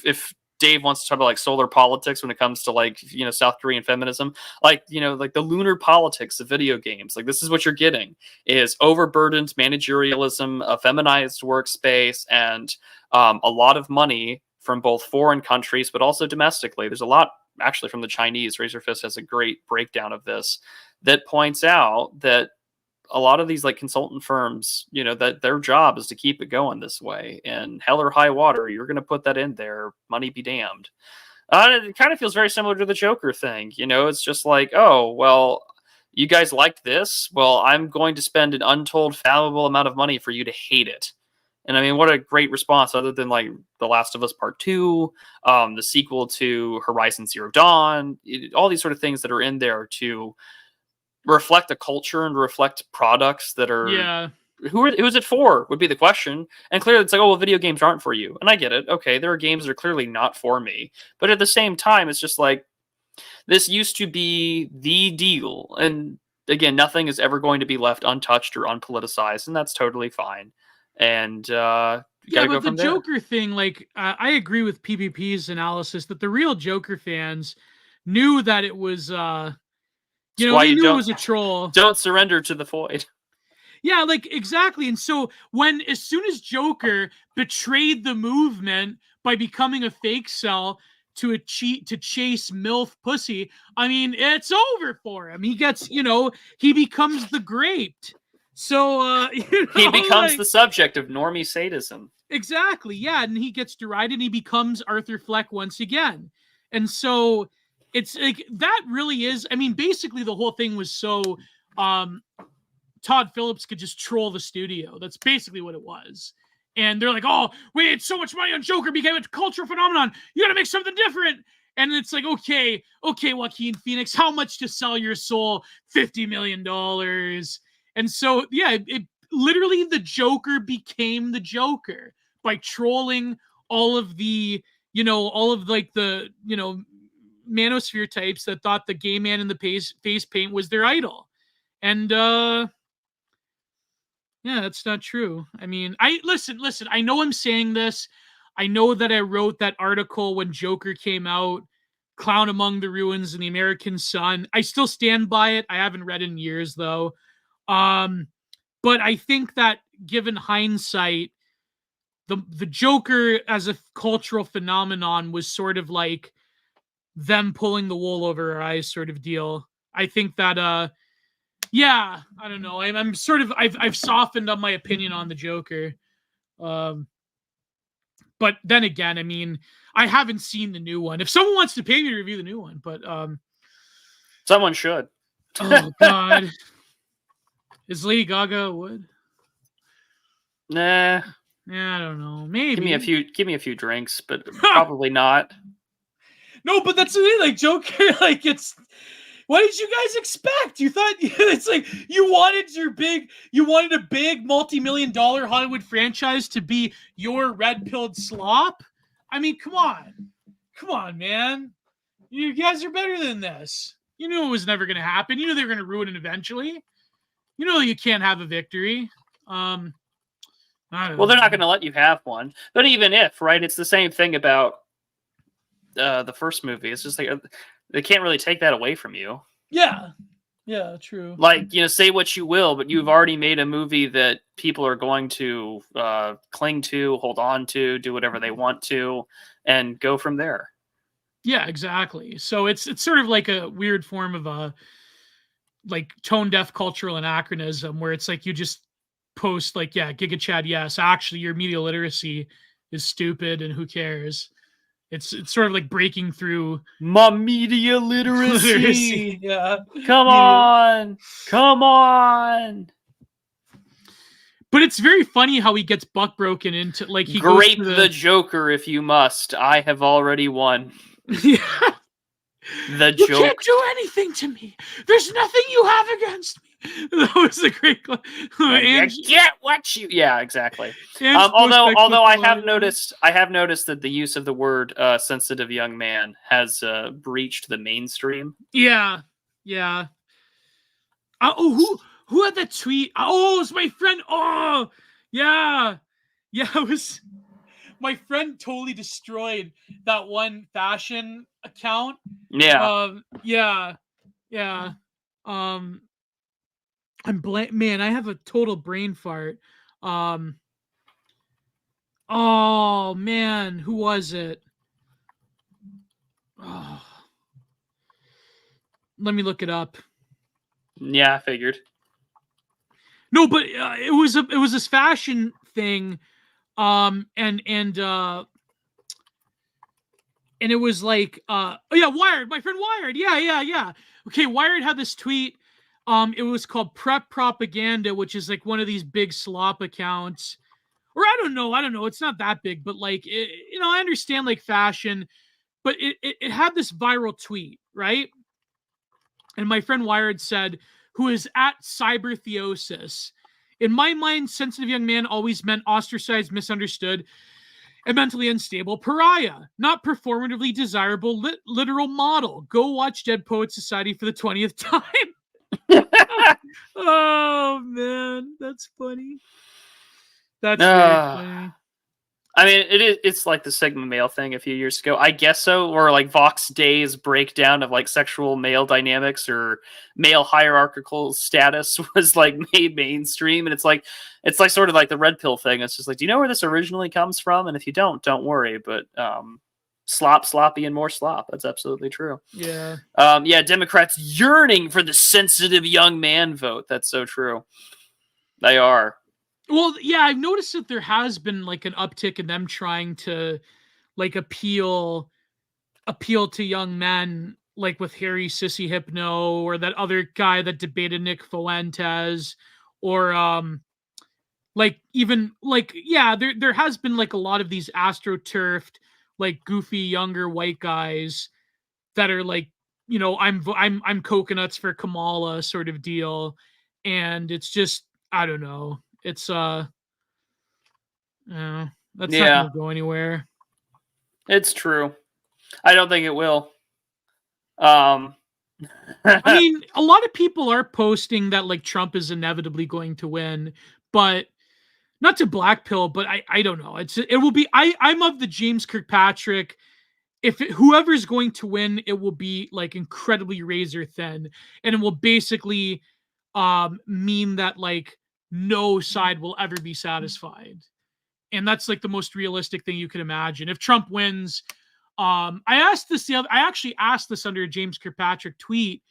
if Dave wants to talk about like solar politics when it comes to like, South Korean feminism, like, like the lunar politics of video games. Like, this is what you're getting is overburdened managerialism, a feminized workspace, and a lot of money from both foreign countries, but also domestically. There's a lot actually from the Chinese. Razorfist has a great breakdown of this that points out that a lot of these like consultant firms, that their job is to keep it going this way, and hell or high water, you're going to put that in there, money be damned. It kind of feels very similar to the Joker thing. It's just like, oh, well, you guys liked this. Well, I'm going to spend an untold valuable amount of money for you to hate it. And I mean, what a great response, other than like The Last of Us Part 2, the sequel to Horizon Zero Dawn, all these sort of things that are in there to reflect a culture and reflect products that are who's it for would be the question. And clearly it's like, oh, well, video games aren't for you. And I get it. Okay, there are games that are clearly not for me. But at the same time, it's just like, this used to be the deal. And again, nothing is ever going to be left untouched or unpoliticized, and that's totally fine. And but the Joker thing, like, I agree with PPP's analysis that the real Joker fans knew that it was they knew it was a troll. Don't surrender to the void. Yeah, like, exactly. And so as soon as Joker betrayed the movement by becoming a fake cell to chase MILF pussy, I mean, it's over for him. He gets, he becomes the graped. So he becomes the subject of normie sadism. Exactly. Yeah, and he gets derided and he becomes Arthur Fleck once again. And so it's like, that really is, I mean, basically the whole thing was so Todd Phillips could just troll the studio. That's basically what it was. And they're like, oh, we had so much money on Joker, became a cultural phenomenon. You got to make something different. And it's like, okay, Joaquin Phoenix, how much to sell your soul? $50 million. And so, yeah, it literally, the Joker became the Joker by trolling all of the, the manosphere types that thought the gay man in the face paint was their idol. And yeah, that's not true. I mean, listen, I know I'm saying this. I know that I wrote that article when Joker came out, Clown Among the Ruins in the American Sun. I still stand by it. I haven't read it in years, though. But I think that given hindsight, the Joker as a cultural phenomenon was sort of like them pulling the wool over our eyes sort of deal. I think that, I don't know. I'm sort of, I've softened on my opinion on the Joker. But then again, I mean, I haven't seen the new one. If someone wants to pay me to review the new one, but someone should. Oh God. Is Lady Gaga would? Nah. Yeah, I don't know. Maybe. Give me a few drinks, but probably not. No, but that's the thing, like, Joker, like, it's, what did you guys expect? You thought, it's like, you wanted a big multi-million-dollar Hollywood franchise to be your red-pilled slop? I mean, come on, man. You guys are better than this. You knew it was never going to happen. You knew they were going to ruin it eventually. You know you can't have a victory. I don't Well, they're not know. going to let you have one. But even if, right, it's the same thing about the first movie. It's just like they can't really take that away from you. Yeah. Yeah, true. Like, say what you will, but you've already made a movie that people are going to cling to, hold on to, do whatever they want to, and go from there. Yeah, exactly. So it's sort of like a weird form of a like tone deaf cultural anachronism where it's like you just post like, yeah, Giga Chad, yes, actually your media literacy is stupid and who cares? It's sort of like breaking through My media literacy. Yeah. Come on. Come on. But it's very funny how he gets buck broken into like he Grape goes to the Joker if you must. I have already won. Yeah. The You joke. can't do anything to me. There's nothing you have against me. That was a great clip. And you get what you. Yeah, exactly. Ange Although I have line. noticed that the use of the word "sensitive young man" has breached the mainstream. Yeah, yeah. Who had that tweet? Oh, it was my friend. Oh, yeah, yeah. It was my friend. Totally destroyed that one fashion account. Yeah. Yeah, yeah. Man, I have a total brain fart. Oh man, who was it? Oh. Let me look it up. Yeah, I figured. No, but it was this fashion thing, and it was like, oh yeah, Wired, my friend Wired, yeah. Okay, Wired had this tweet. It was called Prep Propaganda, which is like one of these big slop accounts, or I don't know. It's not that big, but like, I understand like fashion, but it had this viral tweet, right? And my friend Wired said, who is at cybertheosis. In my mind, sensitive young man always meant ostracized, misunderstood, and mentally unstable pariah, not performatively desirable literal model. Go watch Dead Poets Society for the 20th time. Oh, man. That's funny. That's very funny. I mean, it's like the Sigma male thing a few years ago. I guess so. Or like Vox Day's breakdown of like sexual male dynamics or male hierarchical status was like made mainstream. And it's like sort of like the red pill thing. It's just like, do you know where this originally comes from? And if you don't worry. But sloppy, and more slop. That's absolutely true. Yeah. Yeah, Democrats yearning for the sensitive young man vote. That's so true. They are. Well, yeah, I've noticed that there has been like an uptick in them trying to like appeal to young men, like with Harry Sissy Hypno or that other guy that debated Nick Fuentes, or like even like yeah, there has been like a lot of these astroturfed, like goofy younger white guys that are like, I'm coconuts for Kamala sort of deal, and it's just I don't know. It's that's not gonna go anywhere. It's true. I don't think it will. I mean, a lot of people are posting that like Trump is inevitably going to win, but not to blackpill, but I don't know. It will be I'm of the James Kirkpatrick. If whoever's going to win, it will be like incredibly razor thin, and it will basically mean that like no side will ever be satisfied. And that's like the most realistic thing you could imagine. If Trump wins, I actually asked this under a James Kirkpatrick tweet.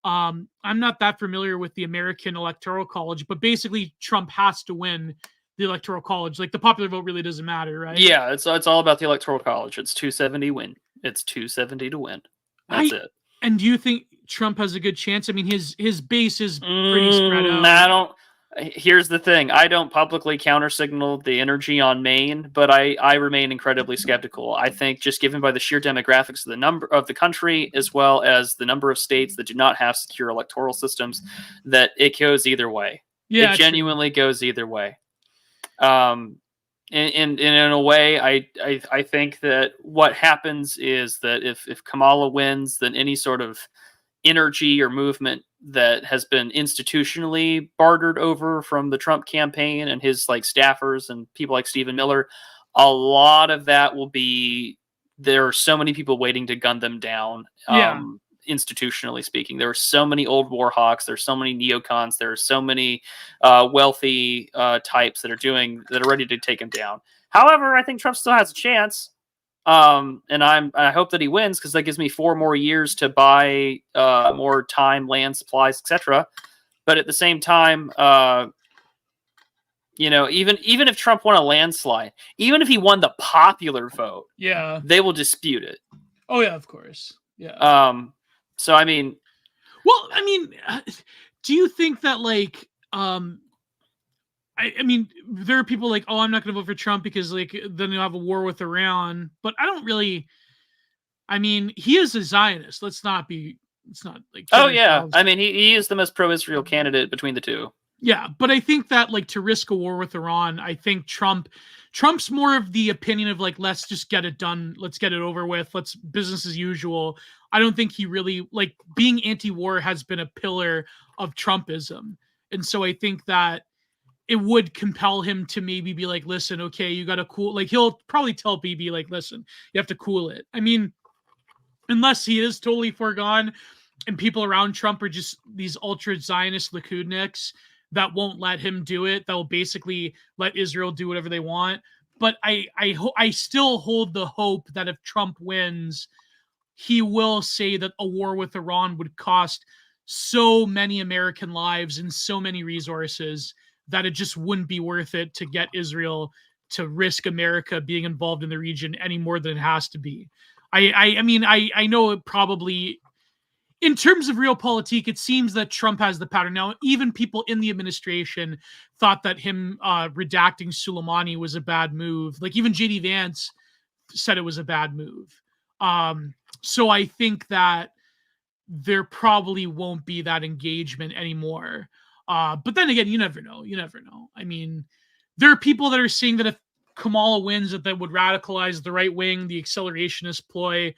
I'm not that familiar with the American Electoral College, but basically Trump has to win the Electoral College. Like the popular vote really doesn't matter, right? Yeah, it's all about the Electoral College. It's 270 win. It's 270 to win. That's it. And do you think Trump has a good chance? I mean, his base is pretty spread out. Here's the thing. I don't publicly countersignal the energy on Maine, but I remain incredibly skeptical. I think just given by the sheer demographics of the number of the country, as well as the number of states that do not have secure electoral systems, that it goes either way. Yeah, it genuinely goes either way. In a way, I think that what happens is that if Kamala wins, then any sort of energy or movement that has been institutionally bartered over from the Trump campaign and his like staffers and people like Stephen Miller, a lot of that will be, there are so many people waiting to gun them down. Yeah. Institutionally speaking, there are so many old war hawks, there's so many neocons, there are so many wealthy types that are ready to take him down. However, I think Trump still has a chance. And I hope that he wins, because that gives me 4 more years to buy more time, land, supplies, etc. But at the same time, you know, even if Trump won a landslide, even if he won the popular vote, Yeah. they will dispute it. Oh yeah, of course. Yeah. So I mean, well, I mean, do you think that like I mean, there are people like, oh, I'm not going to vote for Trump because like then you'll have a war with Iran. But I don't really. I mean, he is a Zionist. Let's not like. Oh yeah, I mean, he is the most pro-Israel candidate between the two. Yeah, but I think that like to risk a war with Iran, I think Trump's more of the opinion of like, let's just get it done, let's get it over with, let's business as usual. I don't think he really like being anti-war has been a pillar of Trumpism, and so I think that it would compel him to maybe be like, listen, okay, you got to cool. Like he'll probably tell BB like, listen, you have to cool it. I mean, unless he is totally foregone, and people around Trump are just these ultra Zionist Likudniks that won't let him do it. That will basically let Israel do whatever they want. But I still hold the hope that if Trump wins, he will say that a war with Iran would cost so many American lives and so many resources that it just wouldn't be worth it to get Israel to risk America being involved in the region any more than it has to be. I mean, I know it probably, in terms of realpolitik, it seems that Trump has the pattern. Now, even people in the administration thought that him redacting Soleimani was a bad move. Like even J.D. Vance said it was a bad move. So I think that there probably won't be that engagement anymore. But then again, you never know. You never know. I mean, there are people that are saying that if Kamala wins, that would radicalize the right wing, the accelerationist ploy.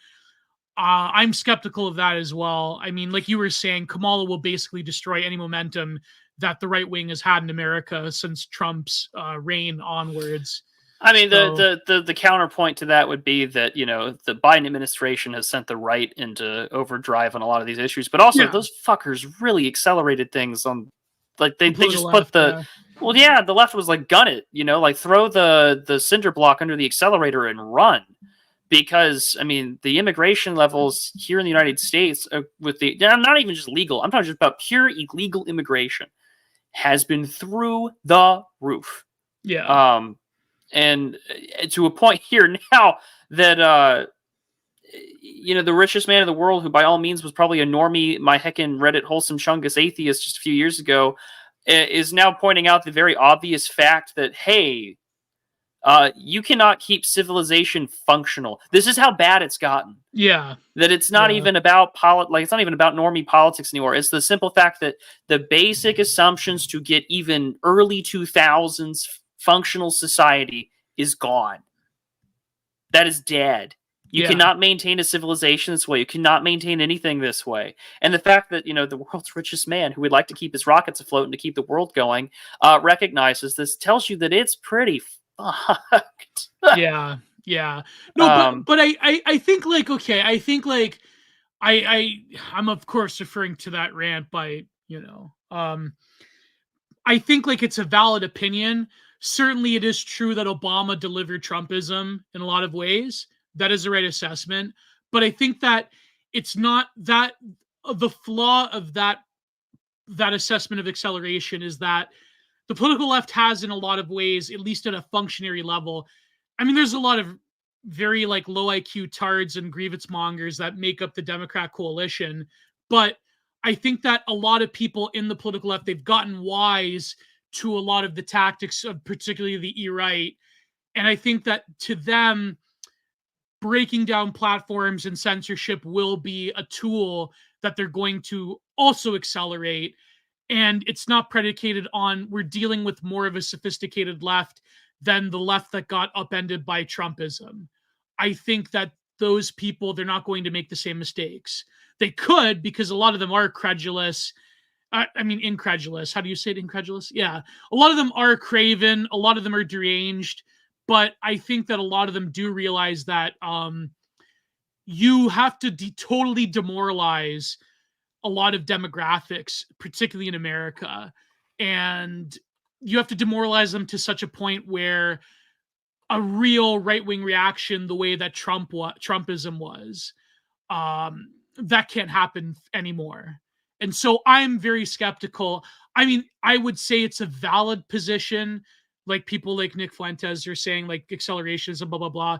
I'm skeptical of that as well. I mean, like you were saying, Kamala will basically destroy any momentum that the right wing has had in America since Trump's reign onwards. I mean, the counterpoint to that would be that, you know, the Biden administration has sent the right into overdrive on a lot of these issues, but also those fuckers really accelerated things on, like they just put the well, yeah, the left was like, gun it, you know, like throw the cinder block under the accelerator and run. Because, I mean, the immigration levels here in the United States with the, not even just legal, I'm talking just about pure illegal immigration, has been through the roof. Yeah. And to a point here now that, you know, the richest man in the world, who by all means was probably a normie, my heckin' Reddit wholesome chungus atheist just a few years ago, is now pointing out the very obvious fact that, hey, you cannot keep civilization functional. This is how bad it's gotten. Yeah. That it's not even about it's not even about normie politics anymore. It's the simple fact that the basic assumptions to get even early 2000s functional society is gone. That is dead. You cannot maintain a civilization this way. You cannot maintain anything this way. And the fact that, you know, the world's richest man, who would like to keep his rockets afloat and to keep the world going, recognizes this, tells you that it's pretty fucked. Yeah. No, but I think like, okay, I think like I'm of course referring to that rant by, you know, I think like it's a valid opinion. Certainly it is true that Obama delivered Trumpism in a lot of ways. That is the right assessment. But I think that it's not that the flaw of that assessment of acceleration is that the political left has, in a lot of ways, at least at a functionary level, I mean, there's a lot of very like low IQ tards and grievance mongers that make up the Democrat coalition. But I think that a lot of people in the political left, they've gotten wise to a lot of the tactics of particularly the E-right. And I think that to them, breaking down platforms and censorship will be a tool that they're going to also accelerate. And it's not predicated on, we're dealing with more of a sophisticated left than the left that got upended by Trumpism. I think that those people, they're not going to make the same mistakes. They could, because a lot of them are credulous. I mean, incredulous. How do you say it? Incredulous? Yeah. A lot of them are craven. A lot of them are deranged. But I think that a lot of them do realize that you have to totally demoralize a lot of demographics, particularly in America. And you have to demoralize them to such a point where a real right-wing reaction, the way that Trumpism was, that can't happen anymore. And so I'm very skeptical. I mean, I would say it's a valid position. Like people like Nick Fuentes are saying, like accelerations and blah, blah, blah.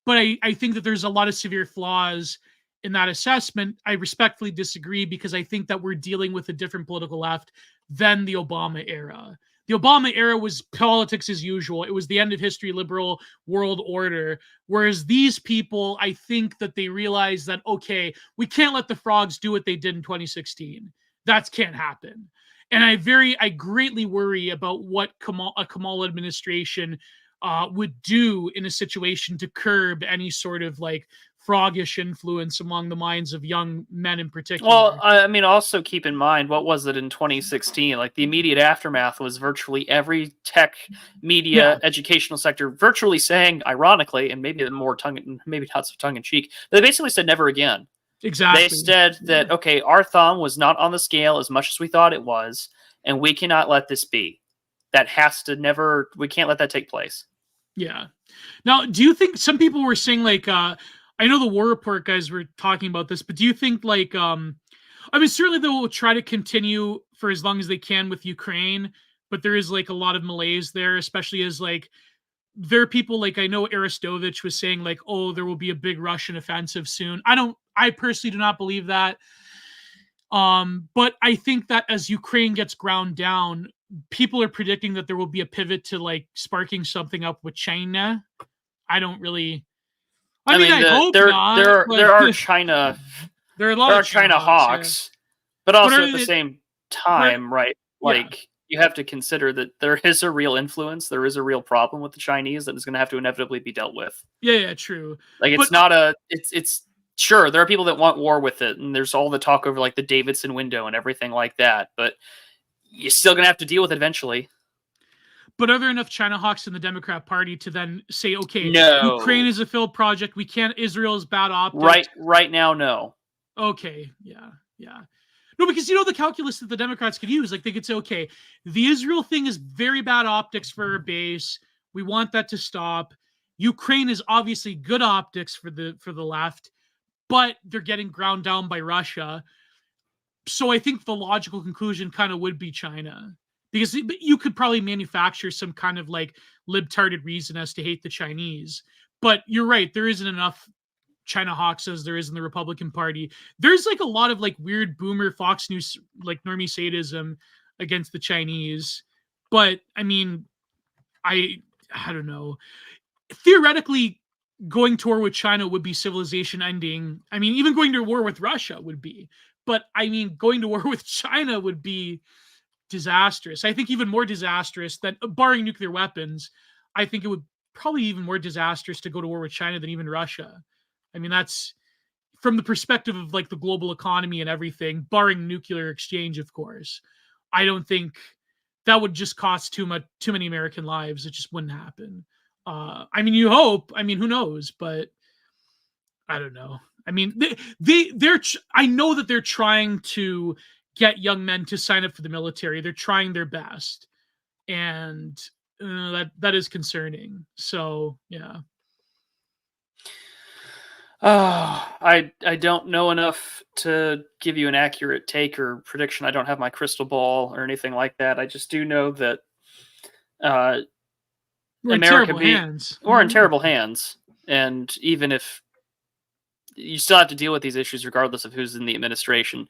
But I think that there's a lot of severe flaws in that assessment. I respectfully disagree, because I think that we're dealing with a different political left than the Obama era. The Obama era was politics as usual. It was the end of history, liberal world order. Whereas these people, I think that they realize that, okay, we can't let the frogs do what they did in 2016. That can't happen. And I greatly worry about what a Kamala administration would do in a situation to curb any sort of like froggish influence among the minds of young men in particular. Well, I mean, also keep in mind, what was it in 2016? Like the immediate aftermath was virtually every tech, media, educational sector virtually saying, ironically, and maybe maybe not so tongue in cheek, they basically said never again. Exactly. They said that, okay, our thumb was not on the scale as much as we thought it was, and we cannot let this be. We can't let that take place. Yeah. Now, do you think some people were saying like, I know the War Report guys were talking about this, but do you think like, I mean, certainly they will try to continue for as long as they can with Ukraine, but there is like a lot of malaise there, especially as like, there are people like, I know Arestovich was saying like, oh, there will be a big Russian offensive soon. I personally do not believe that. But I think that as Ukraine gets ground down, people are predicting that there will be a pivot to like sparking something up with China. I don't really. I mean, I hope not. There are China. There are China hawks, but also at the same time, right? Like you have to consider that there is a real influence. There is a real problem with the Chinese that is going to have to inevitably be dealt with. Yeah, true. Like it's not a. It's sure there are people that want war with it, and there's all the talk over like the Davidson window and everything like that, but you're still going to have to deal with it eventually. But are there enough China hawks in the Democrat Party to then say, okay, no, Ukraine is a failed project. We can't. Israel is bad optics. Right now, no. Okay, yeah. No, because the calculus that the Democrats could use, like they could say, okay, the Israel thing is very bad optics for our base. We want that to stop. Ukraine is obviously good optics for the left, but they're getting ground down by Russia. So I think the logical conclusion kind of would be China. Because you could probably manufacture some kind of like libtarded reason as to hate the Chinese. But you're right, there isn't enough China hawks as there is in the Republican Party. There's like a lot of like weird boomer Fox News, like normie sadism against the Chinese. But I mean, I don't know. Theoretically, going to war with China would be civilization ending. I mean, even going to war with Russia would be. But I mean, going to war with China would be disastrous. I think even more disastrous than, barring nuclear weapons, I think it would probably even more disastrous to go to war with China than even Russia. I mean, that's from the perspective of like the global economy and everything, barring nuclear exchange, of course. I don't think that would just cost too many American lives. It just wouldn't happen. I mean, you hope. I mean, who knows? But I don't know. I mean, they're I know that they're trying to get young men to sign up for the military. They're trying their best, and that is concerning. So yeah. I don't know enough to give you an accurate take or prediction. I don't have my crystal ball or anything like that. I just do know that we're in terrible hands. We're in terrible hands, and even if you still have to deal with these issues regardless of who's in the administration.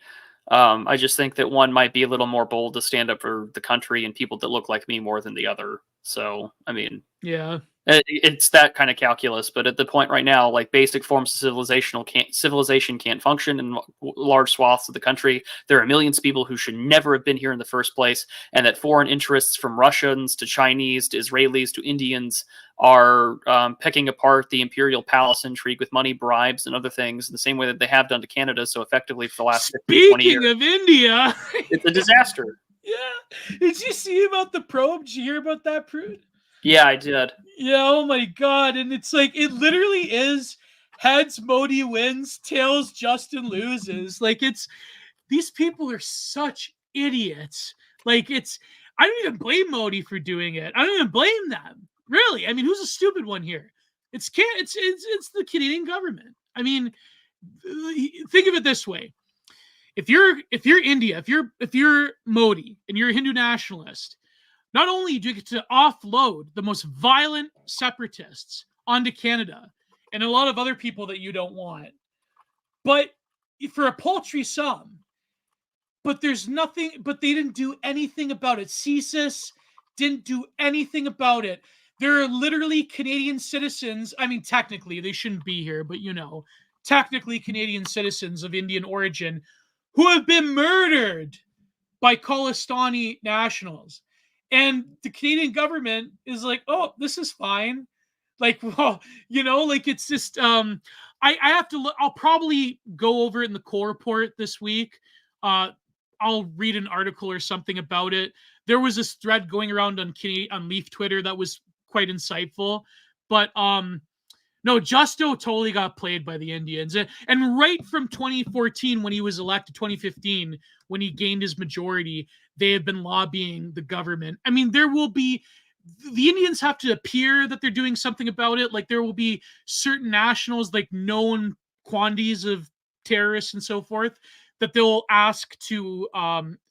I just think that one might be a little more bold to stand up for the country and people that look like me more than the other. So, I mean, yeah, It's that kind of calculus, but at the point right now, like basic forms of civilization can't function in large swaths of the country. There are millions of people who should never have been here in the first place, and that foreign interests, from Russians to Chinese to Israelis to Indians, are pecking apart the imperial palace intrigue with money, bribes, and other things in the same way that they have done to Canada so effectively for the last 15, 20 years. Speaking of India, it's a disaster. Yeah, did you see about the probe? Did you hear about that, Prude? Yeah, I did. Yeah, oh my god. And it's like, it literally is heads Modi wins, tails Justin loses. Like, it's, these people are such idiots. Like, it's, I don't even blame Modi for doing it. I don't even blame them. Really. I mean, who's a stupid one here? It's the Canadian government. I mean, think of it this way. If you're India, if you're Modi and you're a Hindu nationalist, not only do you get to offload the most violent separatists onto Canada and a lot of other people that you don't want, but for a paltry sum, but there's nothing, but they didn't do anything about it. CSIS didn't do anything about it. There are literally Canadian citizens. I mean, technically, they shouldn't be here, but technically Canadian citizens of Indian origin who have been murdered by Khalistani nationals. And the Canadian government is like, oh, this is fine. Like, well, like, it's just, I have to look, I'll probably go over it in the core report this week. I'll read an article or something about it. There was this thread going around on Leaf Twitter that was quite insightful, but, no, Justo totally got played by the Indians. And right from 2014, when he was elected, 2015, when he gained his majority, they have been lobbying the government. I mean, the Indians have to appear that they're doing something about it. Like, there will be certain nationals, like known quantities of terrorists and so forth, that they'll ask to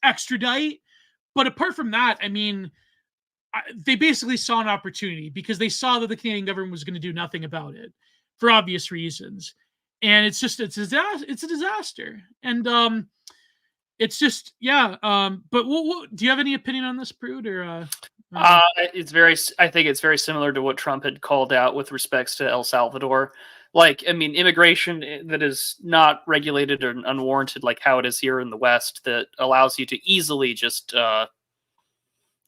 extradite. But apart from that, I mean, they basically saw an opportunity because they saw that the Canadian government was going to do nothing about it for obvious reasons. And it's a disaster. And it's just, yeah. But do you have any opinion on this, Prude? Or I think it's very similar to what Trump had called out with respects to El Salvador. Like, I mean, immigration that is not regulated or unwarranted, like how it is here in the West, that allows you to easily just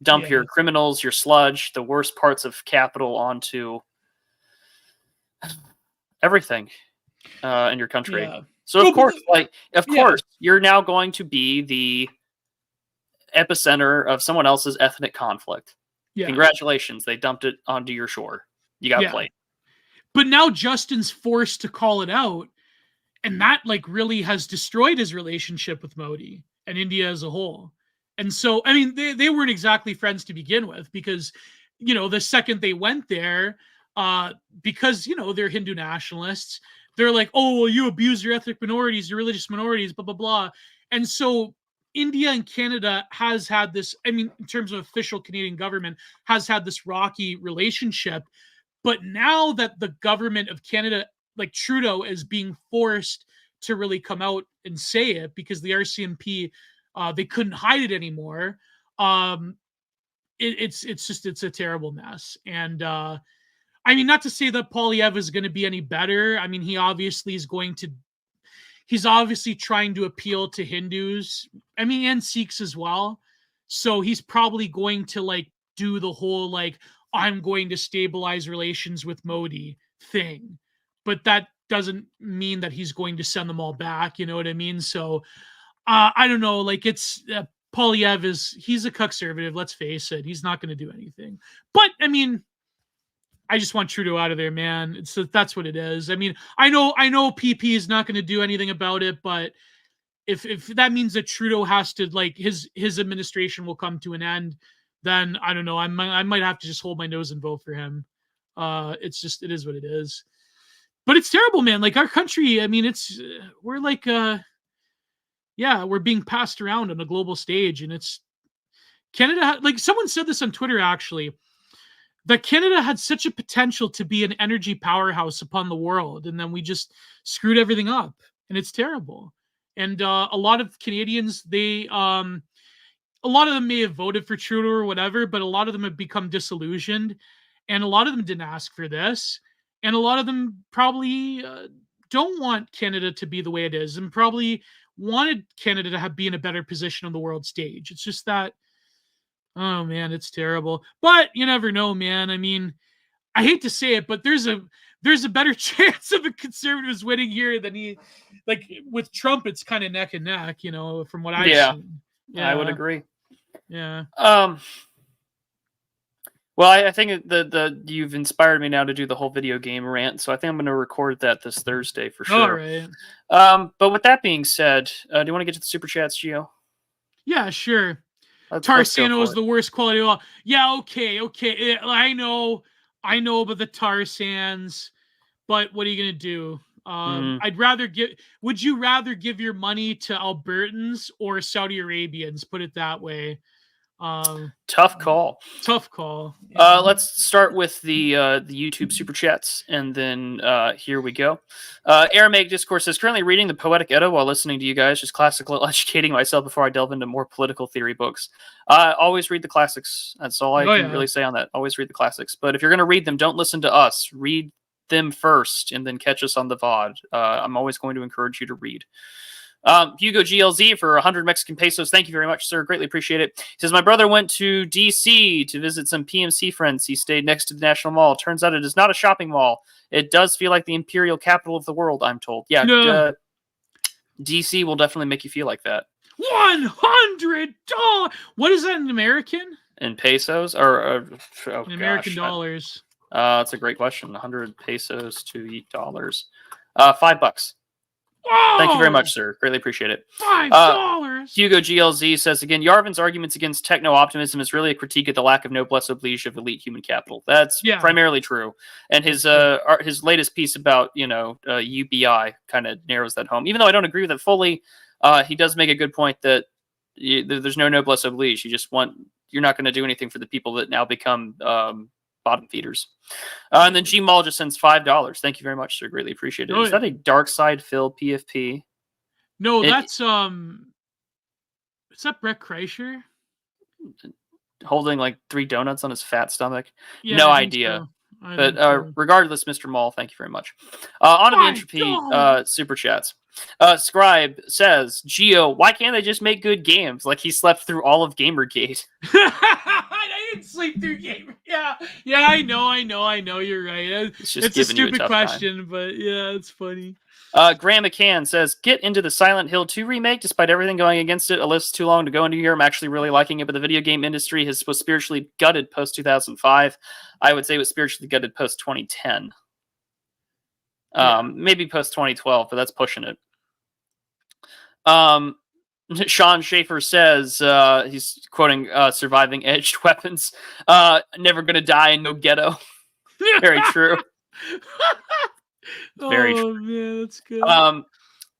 dump your criminals, your sludge, the worst parts of capital onto everything in your country. Yeah. So of course, you're now going to be the epicenter of someone else's ethnic conflict. Yeah. Congratulations, they dumped it onto your shore. You got played. But now Justin's forced to call it out, and that really has destroyed his relationship with Modi and India as a whole. And so, I mean, they weren't exactly friends to begin with because, the second they went there, because, they're Hindu nationalists, they're like, oh, well, you abuse your ethnic minorities, your religious minorities, blah, blah, blah. And so India and Canada has had this, I mean, in terms of official Canadian government, has had this rocky relationship. But now that the government of Canada, like Trudeau, is being forced to really come out and say it because the RCMP, they couldn't hide it anymore. It's a terrible mess. And I mean, not to say that Poilievre is going to be any better. I mean, he's obviously trying to appeal to Hindus. I mean, and Sikhs as well. So he's probably going to do the whole I'm going to stabilize relations with Modi thing. But that doesn't mean that he's going to send them all back. You know what I mean? So I don't know. It's Poilievre he's a conservative. Let's face it. He's not going to do anything. But I mean, I just want Trudeau out of there, man. That's what it is. I mean, I know PP is not going to do anything about it, but if that means that Trudeau has to his administration will come to an end, then I don't know. I might have to just hold my nose and vote for him. It is what it is. But it's terrible, man. Our country, I mean, we're we're being passed around on a global stage, and it's Canada. Someone said this on Twitter, actually, that Canada had such a potential to be an energy powerhouse upon the world, and then we just screwed everything up, and it's terrible. And a lot of Canadians, a lot of them may have voted for Trudeau or whatever, but a lot of them have become disillusioned. and a lot of them didn't ask for this, and a lot of them probably don't want Canada to be the way it is, and probably wanted Canada to be in a better position on the world stage. It's just that, oh man, it's terrible. But you never know, man. I mean, I hate to say it, but there's a better chance of the Conservatives winning here than like with Trump. It's kind of neck and neck, you know, from what I've seen. Yeah, I would agree. Yeah. Well, I think you've inspired me now to do the whole video game rant, so I think I'm going to record that this Thursday for sure. All right. But with that being said, do you want to get to the super chats, Gio? Yeah, sure. Let's Tarsano is the worst quality of all. Yeah, okay. I know about the Tarsans, but what are you gonna do? Would you rather give your money to Albertans or Saudi Arabians? Put it that way. Tough call. Yeah. Let's start with the YouTube super chats, and then here we go. Aramaic Discourse says, currently reading the Poetic Edda while listening to you guys, just classical educating myself before I delve into more political theory books. Always read the classics. That's all I can really say on that. Always read the classics. But if you're going to read them, don't listen to us. Read them first, and then catch us on the VOD. I'm always going to encourage you to read. Hugo GLZ for 100 Mexican pesos. Thank you very much, sir. Greatly appreciate it. He says, my brother went to DC to visit some PMC friends. He stayed next to the National Mall. Turns out it is not a shopping mall. It does feel like the imperial capital of the world, I'm told. Yeah, DC will definitely make you feel like that. $100. What is that in American? In pesos or in American dollars? That's a great question. 100 pesos to dollars. $5. Whoa! Thank you very much, sir. Greatly appreciate it. $5. Hugo GLZ says again, Yarvin's arguments against techno-optimism is really a critique of the lack of noblesse oblige of elite human capital. That's primarily true. And his latest piece about UBI kind of narrows that home. Even though I don't agree with it fully, he does make a good point that there's no noblesse oblige. You're not going to do anything for the people that now become bottom feeders. And then G Mall just sends $5. Thank you very much, sir. Greatly appreciate it. Is that a Dark Side Phil PFP? No, that's is that Brett Kreischer holding like 3 donuts on his fat stomach? Yeah, no idea. So. But regardless, Mr. Mall, thank you very much. On to the entropy super chats. Scribe says, Gio, why can't they just make good games? Like he slept through all of Gamergate. I didn't sleep through Gamer. Yeah, I know. You're right. It's a stupid question, but yeah, it's funny. Graham McCann says, get into the Silent Hill 2 remake. Despite everything going against it, a list's too long to go into here. I'm actually really liking it, but the video game industry was spiritually gutted post-2005. I would say it was spiritually gutted post-2010. Maybe post-2012, but that's pushing it. Sean Schaefer says, he's quoting Surviving Edged Weapons, never gonna die in no ghetto. Very true. Very true. Man, that's good.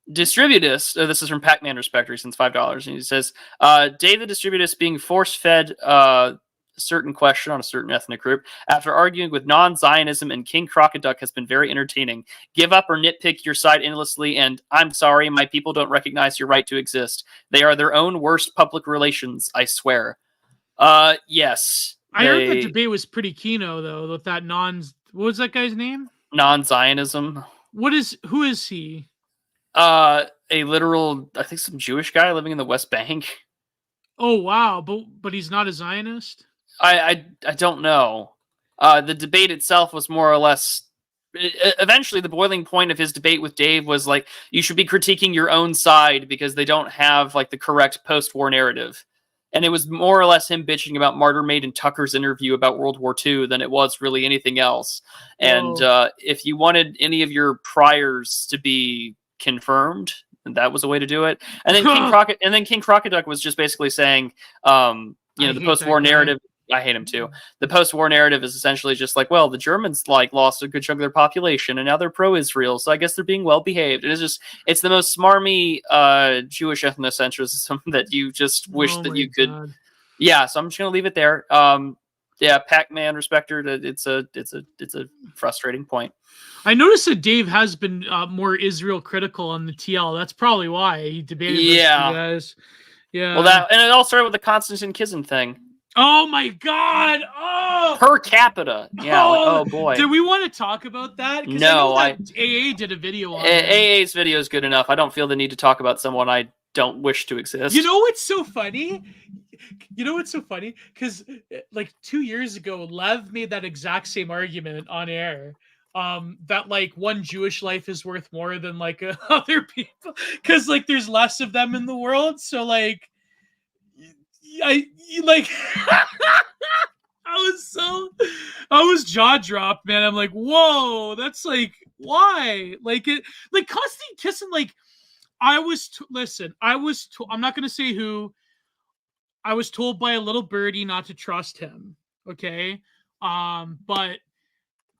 Distributist, this is from Pac-Man Respector, he sends $5, and he says, Dave the Distributist being force-fed certain question on a certain ethnic group after arguing with non-Zionism and King Crocoduck has been very entertaining. Give up or nitpick your side endlessly, and I'm sorry, my people don't recognize your right to exist. They are their own worst public relations, I swear. Yes. I heard the debate was pretty keyno, though, with that what was that guy's name? Non-Zionism. Who is he? A literal, I think some Jewish guy living in the West Bank. Oh, wow. But he's not a Zionist? I don't know. The debate itself was more or less... Eventually, the boiling point of his debate with Dave was like, you should be critiquing your own side because they don't have like the correct post-war narrative. And it was more or less him bitching about Martyr Maid and Tucker's interview about World War II than it was really anything else. And if you wanted any of your priors to be confirmed, that was a way to do it. And then King Crocoduck was just basically saying, the post-war narrative. I hate him too. The post-war narrative is essentially just like, well, the Germans lost a good chunk of their population, and now they're pro-Israel, so I guess they're being well behaved. And it's the most smarmy Jewish ethnocentrism that you just wish that you could. God. Yeah, so I'm just gonna leave it there. Pac-Man Respector. It's a frustrating point. I noticed that Dave has been more Israel critical on the TL. That's probably why he debated with you guys. Yeah. Well, and it all started with the Konstantin Kizin thing. Oh my God! Oh, per capita. Yeah, oh boy. Do we want to talk about that? No, AA did a video on it. AA's video is good enough. I don't feel the need to talk about someone I don't wish to exist. You know what's so funny? Because like 2 years ago, Lev made that exact same argument on air. That like one Jewish life is worth more than like other people, because like there's less of them in the world. So like, I was jaw dropped, man. I'm like, whoa, that's like, why? Like it, like Konstantin Kisin, like I'm not gonna say who. I was told by a little birdie not to trust him. Okay, but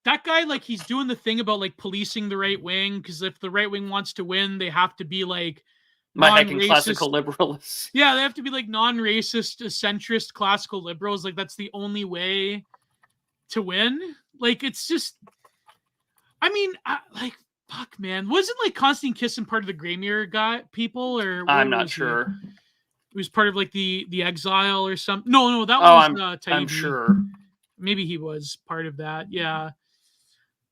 that guy, like, he's doing the thing about like policing the right wing, because if the right wing wants to win, they have to be like my heckin' classical liberals. Yeah, they have to be like non-racist, centrist, classical liberals. Like that's the only way to win. Like it's just, I mean, like fuck, man. Wasn't like Konstantin Kisin part of the Graymer people, or I'm not sure. It was part of like the exile or something. No, that was I'm sure. Maybe he was part of that. Yeah.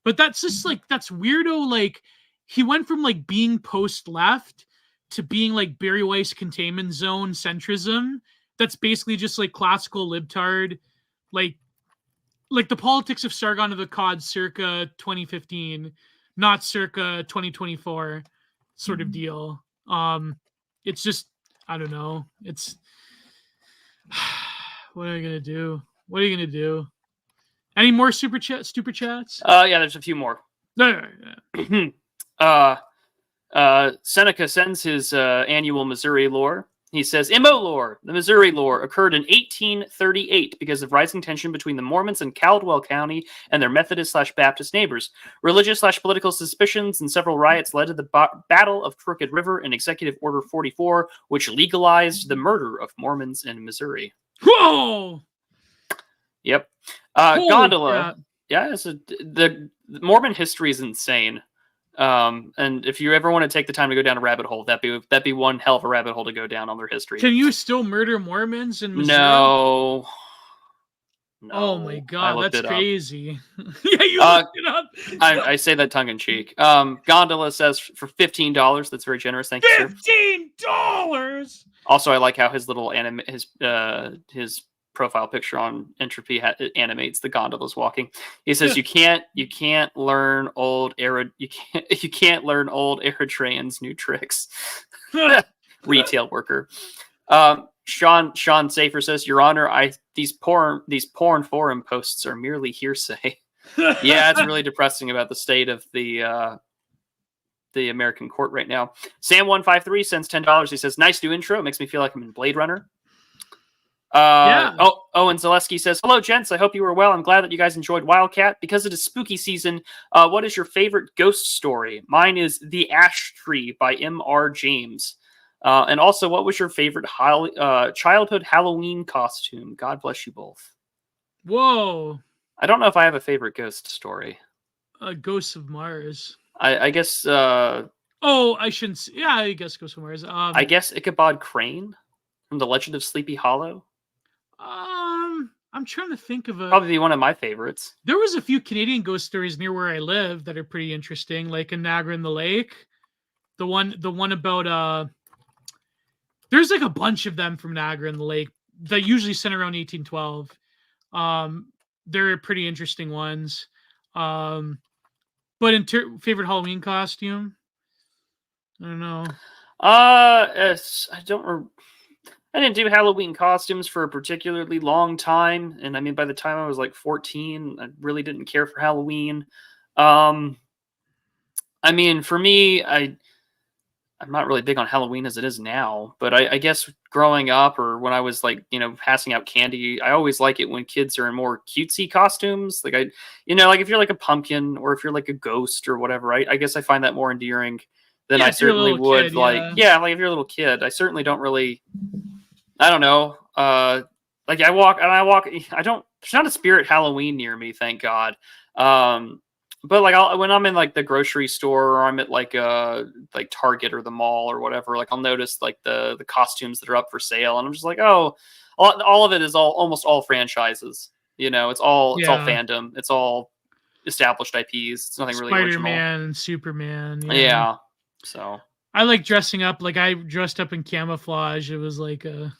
But that's just like, that's weirdo. Like he went from like being post-left to being like Barry Weiss containment zone centrism. That's basically just like classical libtard, like the politics of Sargon of Akkad circa 2015, not circa 2024 sort of deal. It's just, I don't know. It's what are you gonna do? What are you gonna do? Any more super chats? Yeah, there's a few more. Seneca sends his annual Missouri lore. He says, Immo lore. The Missouri lore occurred in 1838 because of rising tension between the Mormons in Caldwell County and their Methodist/Baptist neighbors. Religious/political suspicions and several riots led to the Battle of Crooked River and Executive Order 44, which legalized the murder of Mormons in Missouri. Whoa! Yep. Gondola. Yeah, the Mormon history is insane. And if you ever want to take the time to go down a rabbit hole, that'd be one hell of a rabbit hole to go down on their history. Can you still murder Mormons in Missouri? No. Oh my god, that's crazy. Yeah, you looked it up. I say that tongue in cheek. Gondola says for $15. That's very generous. Thank you, sir. $15. Also, I like how his little his profile picture on Entropy animates the gondolas walking. He says you can't learn old Eritreans new tricks. Retail worker. Sean Safer says, Your Honor, these porn forum posts are merely hearsay. Yeah, it's really depressing about the state of the American court right now. Sam153 sends $10. He says, nice new intro. It makes me feel like I'm in Blade Runner. Owen Zaleski says, hello, gents. I hope you were well. I'm glad that you guys enjoyed Wildcat. Because it is spooky season, what is your favorite ghost story? Mine is The Ash Tree by M.R. James. And also, what was your favorite childhood Halloween costume? God bless you both. Whoa. I don't know if I have a favorite ghost story. Ghosts of Mars. I guess... I shouldn't... Yeah, I guess Ghosts of Mars. I guess Ichabod Crane from The Legend of Sleepy Hollow. I'm trying to think of probably one of my favorites. There was a few Canadian ghost stories near where I live that are pretty interesting, like in Niagara in the Lake. The one about there's like a bunch of them from Niagara in the Lake that usually center around 1812. They're pretty interesting ones. But in favorite Halloween costume, I don't know. I didn't do Halloween costumes for a particularly long time. And I mean, by the time I was like 14, I really didn't care for Halloween. I mean, for me, I'm not really big on Halloween as it is now, but I guess growing up or when I was like, passing out candy, I always like it when kids are in more cutesy costumes. Like like if you're like a pumpkin or if you're like a ghost or whatever, I guess I find that more endearing than I certainly would. Kid, like if you're a little kid, I certainly don't really, I don't know. Like I walk. I don't. There's not a spirit Halloween near me, thank God. But like when I'm in like the grocery store or I'm at like Target or the mall or whatever, like I'll notice like the costumes that are up for sale, and I'm just like, oh, all of it is almost all franchises. You know, it's all Yeah. fandom. It's all established IPs. It's nothing really original. Spider-Man and Superman. Yeah. So I like dressing up. Like I dressed up in camouflage. It was like a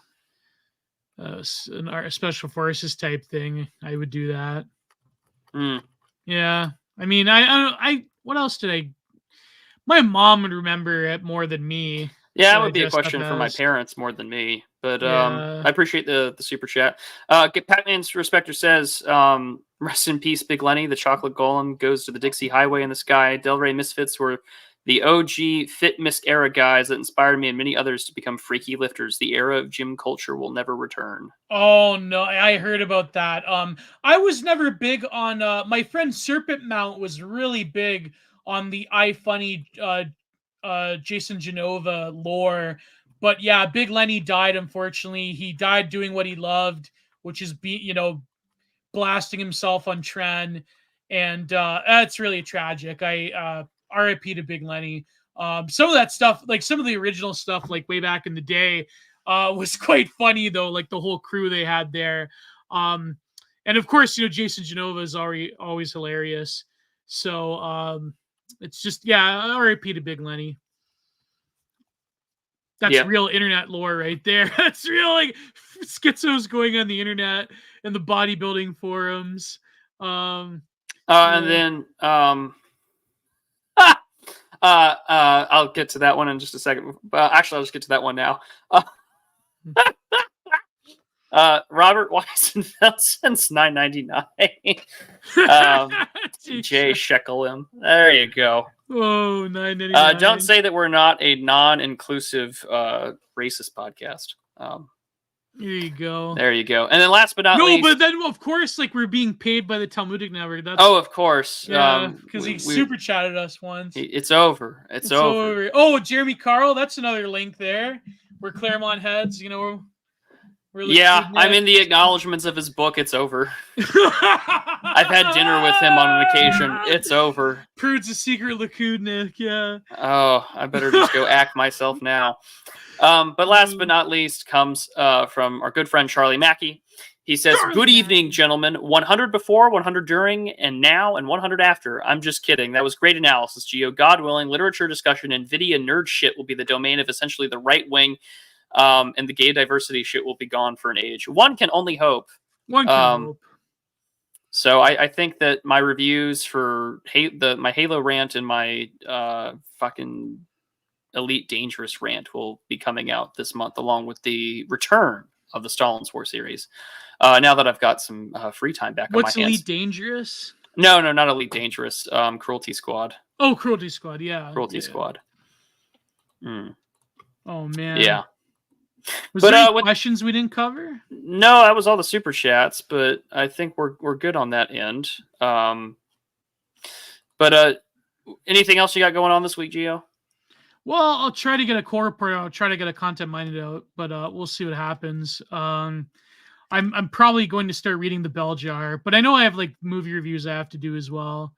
special forces type thing. I would do that. Yeah. I mean, I what else did I? My mom would remember it more than me. Yeah, that would be a question for my parents more than me. But I appreciate the super chat. Pac-Man's Respecter says, rest in peace, Big Lenny. The chocolate golem goes to the Dixie Highway in the sky. Del Rey Misfits were the OG fitness era guys that inspired me and many others to become freaky lifters. The era of gym culture will never return. Oh no, I heard about that. I was never big on my friend Serpent Mount was really big on the iFunny Jason Genova lore. But yeah, Big Lenny died, unfortunately. He died doing what he loved, which is blasting himself on Tren. And that's really tragic. RIP to Big Lenny. Some of that stuff, like some of the original stuff, like way back in the day, was quite funny though, like the whole crew they had there. And of course, Jason Genova is always hilarious. So it's just, RIP to Big Lenny. That's real internet lore right there. That's real, like, schizos going on the internet and the bodybuilding forums. And then I'll get to that one in just a second. Actually, I'll just get to that one now. Robert Weisenfeld since $9.99. Jay Shekelim. There you go. Oh, $9.99. Don't say that we're not a non-inclusive racist podcast. There you go. There you go. And then last but not least... No, but then, of course, like, we're being paid by the Talmudic Network. of course. Yeah, because he super chatted us once. It's over. It's over. Oh, Jeremy Carl, that's another link there. We're Claremont heads, I'm in the acknowledgments of his book. It's over. I've had dinner with him on an occasion. It's over. Prude's a secret Lakudnik, yeah. Oh, I better just go act myself now. But last but not least comes from our good friend Charlie Mackey. He says, "Good evening, gentlemen. 100 before, 100 during, and now, and 100 after. I'm just kidding. That was great analysis, Gio. God willing, literature discussion and NVIDIA nerd shit will be the domain of essentially the right wing. And the gay diversity shit will be gone for an age. One can only hope." Hope. So I think that my reviews for my Halo rant and my fucking Elite Dangerous rant will be coming out this month, along with the return of the Stalin's War series. Now that I've got some free time back on my hands. What's Elite Dangerous? No, not Elite Dangerous. Cruelty Squad. Oh, Cruelty Squad, yeah. Cruelty Squad. Oh, man. Yeah. Was there any questions we didn't cover? No, that was all the super chats, but I think we're good on that end. But anything else you got going on this week, Gio? Well, I'll try to get a core report. I'll try to get a content minded out, but we'll see what happens. I'm probably going to start reading the Bell Jar, but I know I have like movie reviews I have to do as well.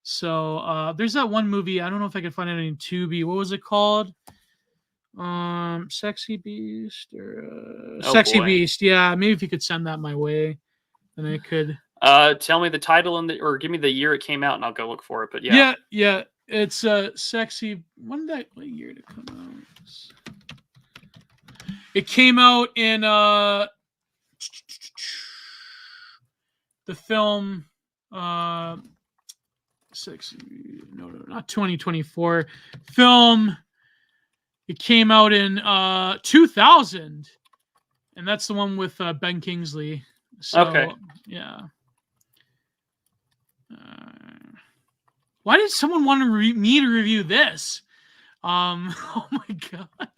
So there's that one movie. I don't know if I can find it on Tubi. What was it called? Sexy Beast or Sexy Beast. Yeah, maybe if you could send that my way, then I could. Tell me the title or give me the year it came out, and I'll go look for it. But yeah, it's Sexy. What year did it come out? It came out in the film Sexy. No, not 2024 film. It came out in 2000, and that's the one with Ben Kingsley. So, okay. Yeah. Why did someone want me to review this? Oh my god!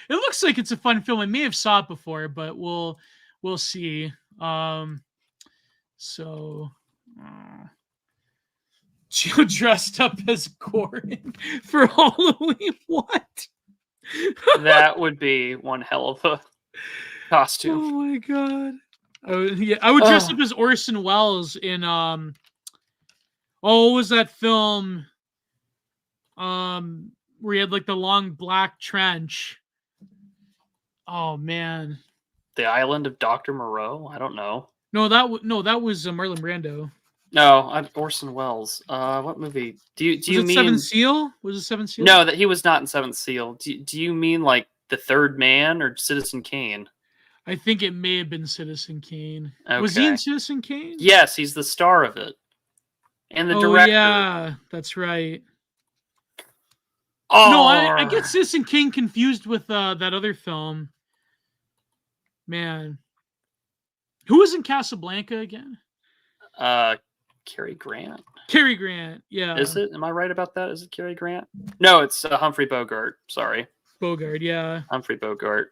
It looks like it's a fun film. I may have saw it before, but we'll see. Gio dressed up as Gordon for Halloween. What? That would be one hell of a costume. Oh my god! I would dress up as Orson Welles in what was that film? Where he had like the long black trench. Oh man! The Island of Dr. Moreau? I don't know. No, that was Marlon Brando. No, Orson Welles. What movie? Do you Was it mean Seventh Seal? Was it Seventh Seal? No, that he was not in Seventh Seal. Do you mean like The Third Man or Citizen Kane? I think it may have been Citizen Kane. Was he Okay. in Citizen Kane? Yes, he's the star of it. And the Oh director. yeah, that's right. Oh, No, I get Citizen Kane confused with that other film. Man. Who was in Casablanca again? Cary Grant. Cary Grant, yeah. Is it? Am I right about that? Is it Cary Grant? No, it's Humphrey Bogart. Sorry. Bogart, yeah. Humphrey Bogart.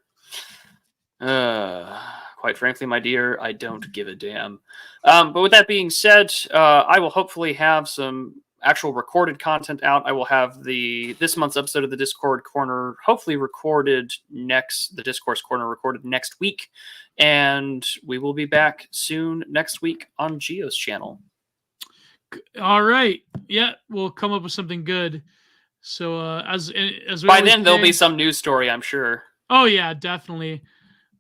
Quite frankly, my dear, I don't give a damn. But with that being said, I will hopefully have some actual recorded content out. I will have this month's episode of the Discord Corner hopefully recorded the Discourse Corner recorded next week. And we will be back soon next week on Gio's channel. All right. Yeah, we'll come up with something good. So as we by always then there'll say, be some news story, I'm sure. Oh yeah, definitely.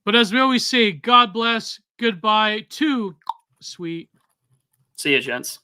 But as we always say, God bless, goodbye, too sweet. See ya, gents.